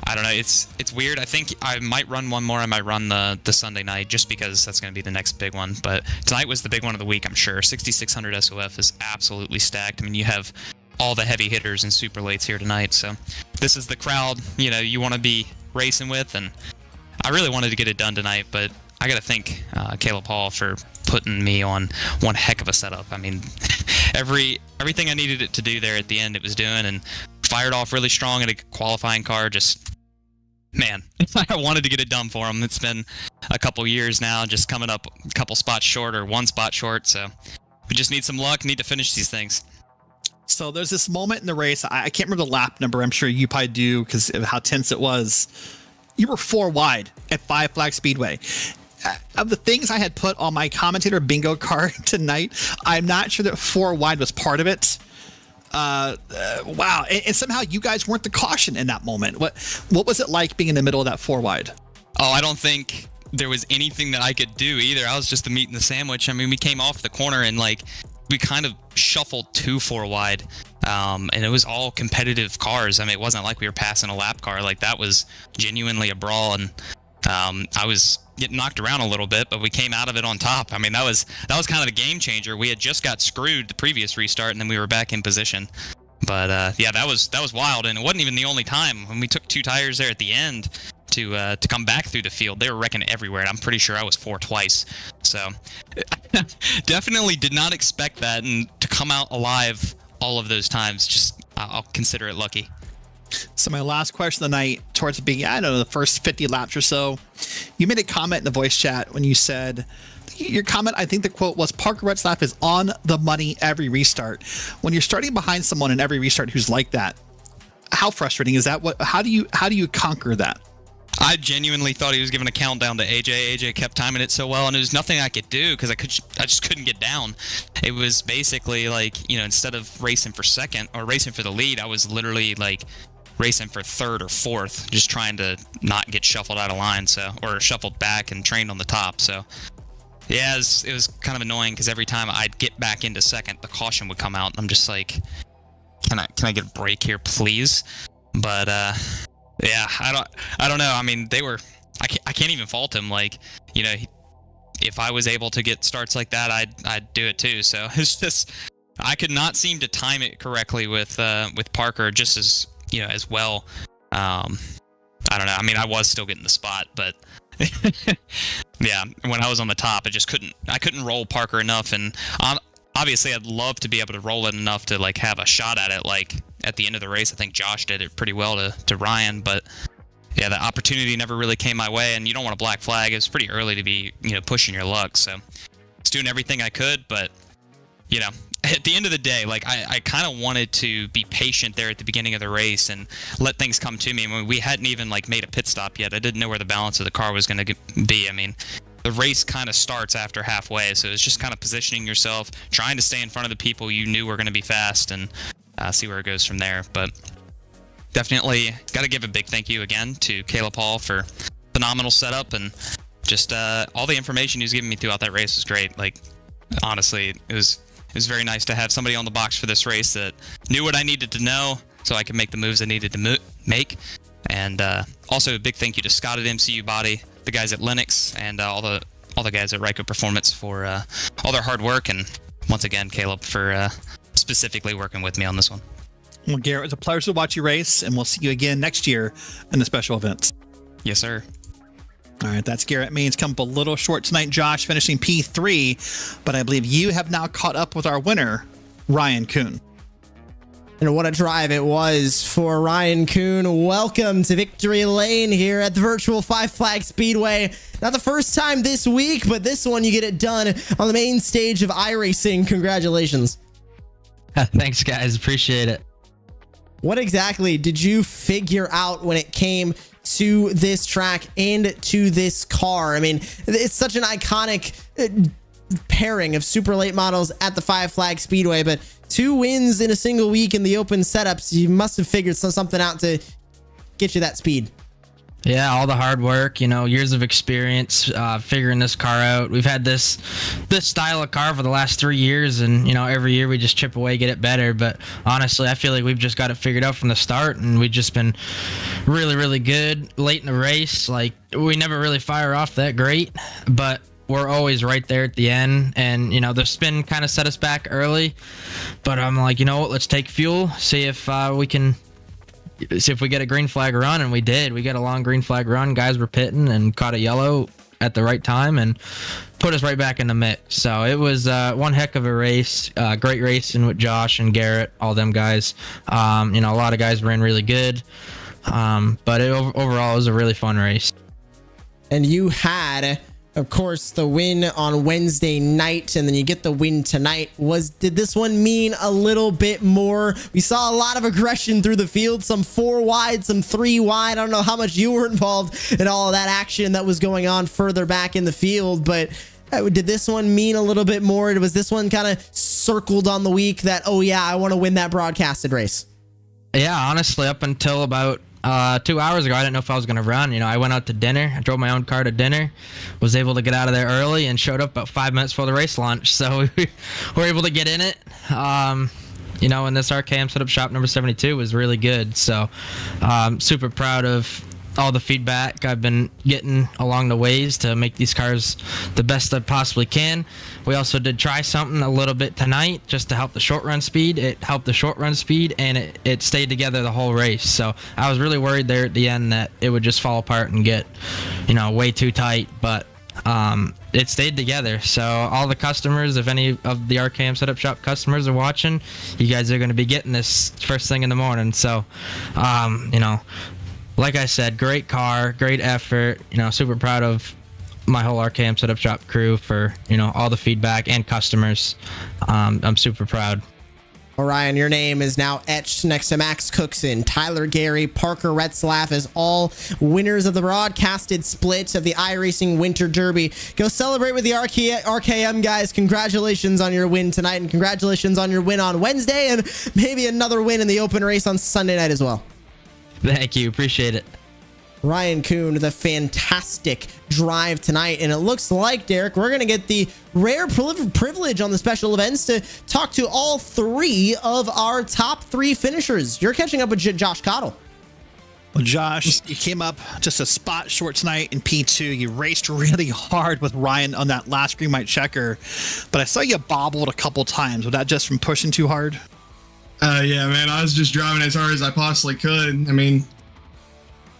I don't know. It's weird. I think I might run one more. I might run the Sunday night just because that's going to be the next big one. But tonight was the big one of the week, I'm sure. 6600 SOF is absolutely stacked. I mean, you have all the heavy hitters and super lates here tonight. So this is the crowd, you know, you want to be racing with. And I really wanted to get it done tonight, but I got to thank Caleb Hall for putting me on one heck of a setup. I mean, everything I needed it to do there at the end, it was doing, and fired off really strong at a qualifying car. Just, man, I wanted to get it done for him. It's been a couple years now, just coming up a couple spots short or one spot short. So we just need some luck, need to finish these things. So there's this moment in the race. I can't remember the lap number. I'm sure you probably do because of how tense it was. You were 4 wide at Five Flags Speedway. Of the things I had put on my commentator bingo card tonight, I'm not sure that 4 wide was part of it. Wow. And somehow you guys weren't the caution in that moment. What was it like being in the middle of that 4 wide? Oh, I don't think there was anything that I could do either. I was just the meat and the sandwich. I mean, we came off the corner and like we kind of shuffled to 4 wide. And it was all competitive cars. I mean, it wasn't like we were passing a lap car. Like, that was genuinely a brawl. And I was getting knocked around a little bit, but we came out of it on top. I mean, that was kind of the game changer. We had just got screwed the previous restart, and then we were back in position. But yeah, that was wild, and it wasn't even the only time. When we took 2 tires there at the end to come back through the field. They were wrecking everywhere, and I'm pretty sure I was 4 twice. So definitely did not expect that, and to come out alive all of those times, just I'll consider it lucky. So my last question of the night, towards the beginning, I don't know, the first 50 laps or so, you made a comment in the voice chat when you said, your comment, I think the quote was, Parker Retzlaff is on the money every restart. When you're starting behind someone in every restart who's like that, how frustrating is that? How do you conquer that? I genuinely thought he was giving a countdown to AJ. AJ kept timing it so well, and there was nothing I could do because I just couldn't get down. It was basically like, instead of racing for second or racing for the lead, I was literally like racing for third or fourth, just trying to not get shuffled out of line, or shuffled back and trained on the top. So yeah, it was kind of annoying because every time I'd get back into second, the caution would come out, and I'm just like, can I get a break here, please? But yeah, I don't know. I mean, I can't even fault him. Like, if I was able to get starts like that, I'd do it too. So it's just, I could not seem to time it correctly with Parker just as well. I don't know. I mean, I was still getting the spot, but yeah, when I was on the top, I couldn't roll Parker enough, and obviously I'd love to be able to roll it enough to like have a shot at it. Like at the end of the race, I think Josh did it pretty well to Ryan, but yeah, the opportunity never really came my way, and you don't want a black flag. It was pretty early to be pushing your luck, so I was doing everything I could, but at the end of the day, like I kind of wanted to be patient there at the beginning of the race and let things come to me. I mean, we hadn't even like made a pit stop yet. I didn't know where the balance of the car was going to be. I mean, the race kind of starts after halfway, so it's just kind of positioning yourself, trying to stay in front of the people you knew were going to be fast, and see where it goes from there. But definitely got to give a big thank you again to Caleb Hall for phenomenal setup, and just all the information he was giving me throughout that race was great. Like, honestly, it was very nice to have somebody on the box for this race that knew what I needed to know so I could make the moves I needed to make. And also a big thank you to Scott at MCU Body, the guys at Linux, and all the guys at Ryko Performance for all their hard work, and once again, Caleb for specifically working with me on this one. Well, Garrett, it's a pleasure to watch you race, and we'll see you again next year in the special events. Yes, sir. All right, that's Garrett Means. Come up a little short tonight, Josh, finishing P3, but I believe you have now caught up with our winner, Ryan Kuhn. And what a drive it was for Ryan Kuhn. Welcome to Victory Lane here at the virtual Five Flags Speedway. Not the first time this week, but this one you get it done on the main stage of iRacing. Congratulations. Thanks, guys. Appreciate it. What exactly did you figure out when it came to this track and to this car? I mean, it's such an iconic pairing of super late models at the Five Flags Speedway, but 2 wins in a single week in the open setups. You must have figured something out to get you that speed. Yeah, all the hard work, years of experience figuring this car out. We've had this style of car for the last 3 years, and every year we just chip away, get it better. But honestly, I feel like we've just got it figured out from the start, and we've just been really, really good late in the race. Like, we never really fire off that great, but we're always right there at the end. And the spin kind of set us back early, but I'm like, let's take fuel, see if we get a green flag run, and we did. We got a long green flag run. Guys were pitting and caught a yellow at the right time and put us right back in the mix. So it was one heck of a race. Great racing with Josh and Garrett, all them guys. A lot of guys ran really good, but overall it was a really fun race. And you had, of course, the win on Wednesday night, and then you get the win tonight. Did this one mean a little bit more? We saw a lot of aggression through the field, some 4 wide, some 3 wide. I don't know how much you were involved in all of that action that was going on further back in the field, but did this one mean a little bit more? Was this one kind of circled on the week that, oh yeah, I want to win that broadcasted race? Yeah, honestly, up until about 2 hours ago, I didn't know if I was going to run. I went out to dinner. I drove my own car to dinner, was able to get out of there early, and showed up about 5 minutes before the race launch. So we were able to get in it. And this RKM setup shop number 72 was really good. So super proud of all the feedback I've been getting along the ways to make these cars the best I possibly can. We also did try something a little bit tonight just to help the short run speed. It helped the short run speed, and it stayed together the whole race. So I was really worried there at the end that it would just fall apart and get, way too tight, but it stayed together. So all the customers, if any of the RKM Setup Shop customers are watching, you guys are going to be getting this first thing in the morning. So, like I said, great car, great effort, super proud of my whole RKM Setup Shop crew for, all the feedback and customers. I'm super proud. Orion, your name is now etched next to Max Cookson, Tyler Gary, Parker Retzlaff as all winners of the broadcasted split of the iRacing Winter Derby. Go celebrate with the RKM guys. Congratulations on your win tonight, and congratulations on your win on Wednesday, and maybe another win in the open race on Sunday night as well. Thank you. Appreciate it. Ryan Kuhn with a fantastic drive tonight, and it looks like, Derek, we're going to get the rare privilege on the special events to talk to all three of our top three finishers. You're catching up with Josh Cottle. Well, Josh, you came up just a spot short tonight in P2. You raced really hard with Ryan on that last green white checker, but I saw you bobbled a couple times. Was that just from pushing too hard? Yeah, man, I was just driving as hard as I possibly could. I mean,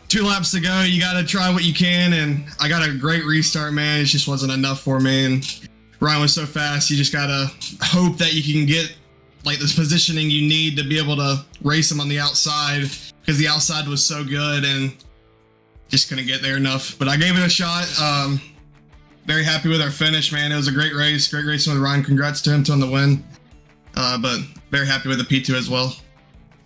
2 laps to go, you got to try what you can, and I got a great restart, man. It just wasn't enough for me, and Ryan was so fast, you just got to hope that you can get like this positioning you need to be able to race him on the outside, because the outside was so good and just couldn't get there enough. But I gave it a shot. Very happy with our finish, man. It was a great race, great racing with Ryan. Congrats to him on the win. But very happy with the P2 as well.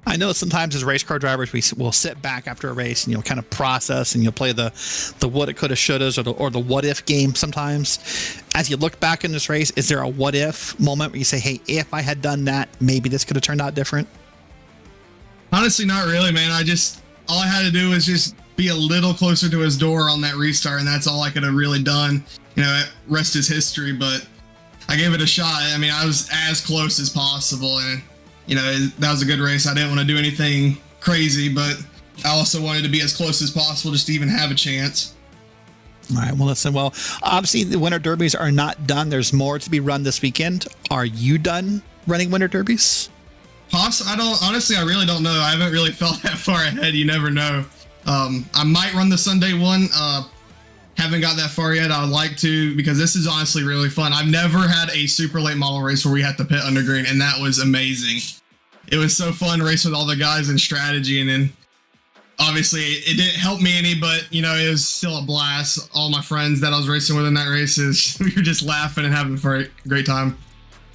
I know sometimes as race car drivers, we will sit back after a race and you'll kind of process and you'll play the woulda, coulda, shouldas or the what if game sometimes. As you look back in this race, is there a what if moment where you say, hey, if I had done that, maybe this could have turned out different? Honestly, not really, man. All I had to do was just be a little closer to his door on that restart, and that's all I could have really done. Rest is history, but I gave it a shot. I mean, I was as close as possible, and that was a good race. I didn't want to do anything crazy, but I also wanted to be as close as possible just to even have a chance. All right. Well, listen. Well, obviously the winter derbies are not done. There's more to be run this weekend. Are you done running winter derbies? I really don't know. I haven't really felt that far ahead. You never know. I might run the Sunday one. Haven't got that far yet. I would like to, because this is honestly really fun. I've never had a super late model race where we had to pit under green, and that was amazing. It was so fun racing with all the guys in strategy, and then obviously it didn't help me any, but it was still a blast. All my friends that I was racing with in that race, we were just laughing and having a great time.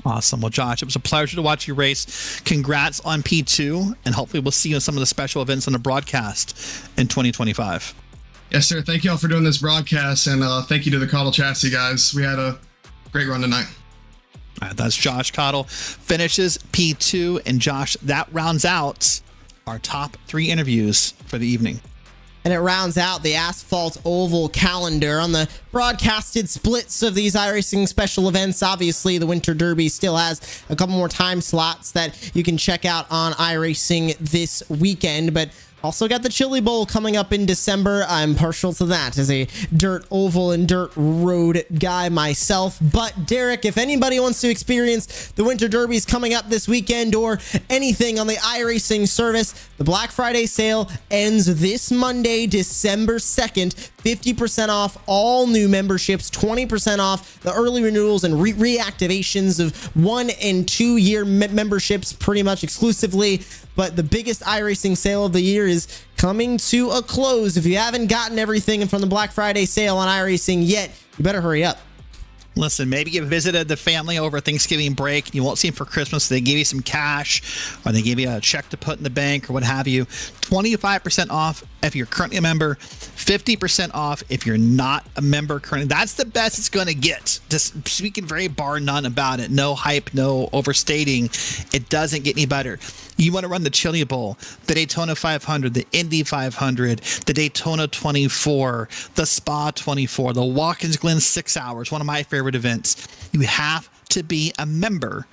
Awesome. Well, Josh, it was a pleasure to watch you race. Congrats on P2, and hopefully we'll see you in some of the special events on the broadcast in 2025. Yes, sir. Thank you all for doing this broadcast, and thank you to the Cottle Chassis guys. We had a great run tonight. All right, that's Josh Cottle. Finishes P2, and Josh, that rounds out our top 3 interviews for the evening. And it rounds out the Asphalt Oval calendar on the broadcasted splits of these iRacing special events. Obviously, the Winter Derby still has a couple more time slots that you can check out on iRacing this weekend, but also got the Chili Bowl coming up in December. I'm partial to that as a dirt oval and dirt road guy myself. But Derek, if anybody wants to experience the Winter Derbies coming up this weekend or anything on the iRacing service, the Black Friday sale ends this Monday, December 2nd. 50% off all new memberships, 20% off the early renewals and reactivations of 1 and 2 year memberships pretty much exclusively. But the biggest iRacing sale of the year is coming to a close. If you haven't gotten everything from the Black Friday sale on iRacing yet, you better hurry up. Listen, maybe you visited the family over Thanksgiving break and you won't see them for Christmas. So they give you some cash or they give you a check to put in the bank or what have you. 25% off if you're currently a member, 50% off if you're not a member currently. That's the best it's going to get. Just speaking very bar none about it. No hype, no overstating. It doesn't get any better. You want to run the Chili Bowl, the Daytona 500, the Indy 500, the Daytona 24, the Spa 24, the Watkins Glen 6 hours, one of my favorite events. You have to be a member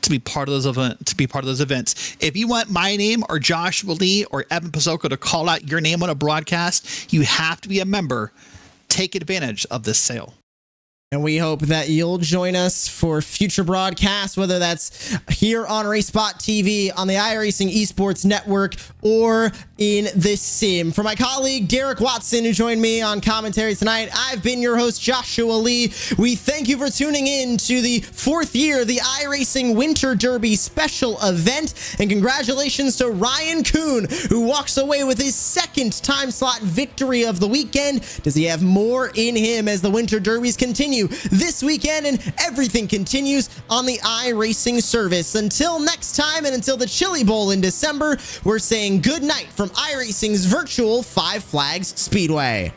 to be part of those events. If you want my name or Joshua Lee or Evan Pasoko to call out your name on a broadcast, you have to be a member. Take advantage of this sale. And we hope that you'll join us for future broadcasts, whether that's here on RaceSpot TV, on the iRacing Esports Network, or in the sim. For my colleague, Derek Watson, who joined me on commentary tonight, I've been your host, Joshua Lee. We thank you for tuning in to the 4th year of the iRacing Winter Derby special event. And congratulations to Ryan Kuhn, who walks away with his 2nd time slot victory of the weekend. Does he have more in him as the Winter Derbies continue this weekend, and everything continues on the iRacing service? Until next time, and until the Chili Bowl in December, we're saying good night from iRacing's virtual Five Flags Speedway.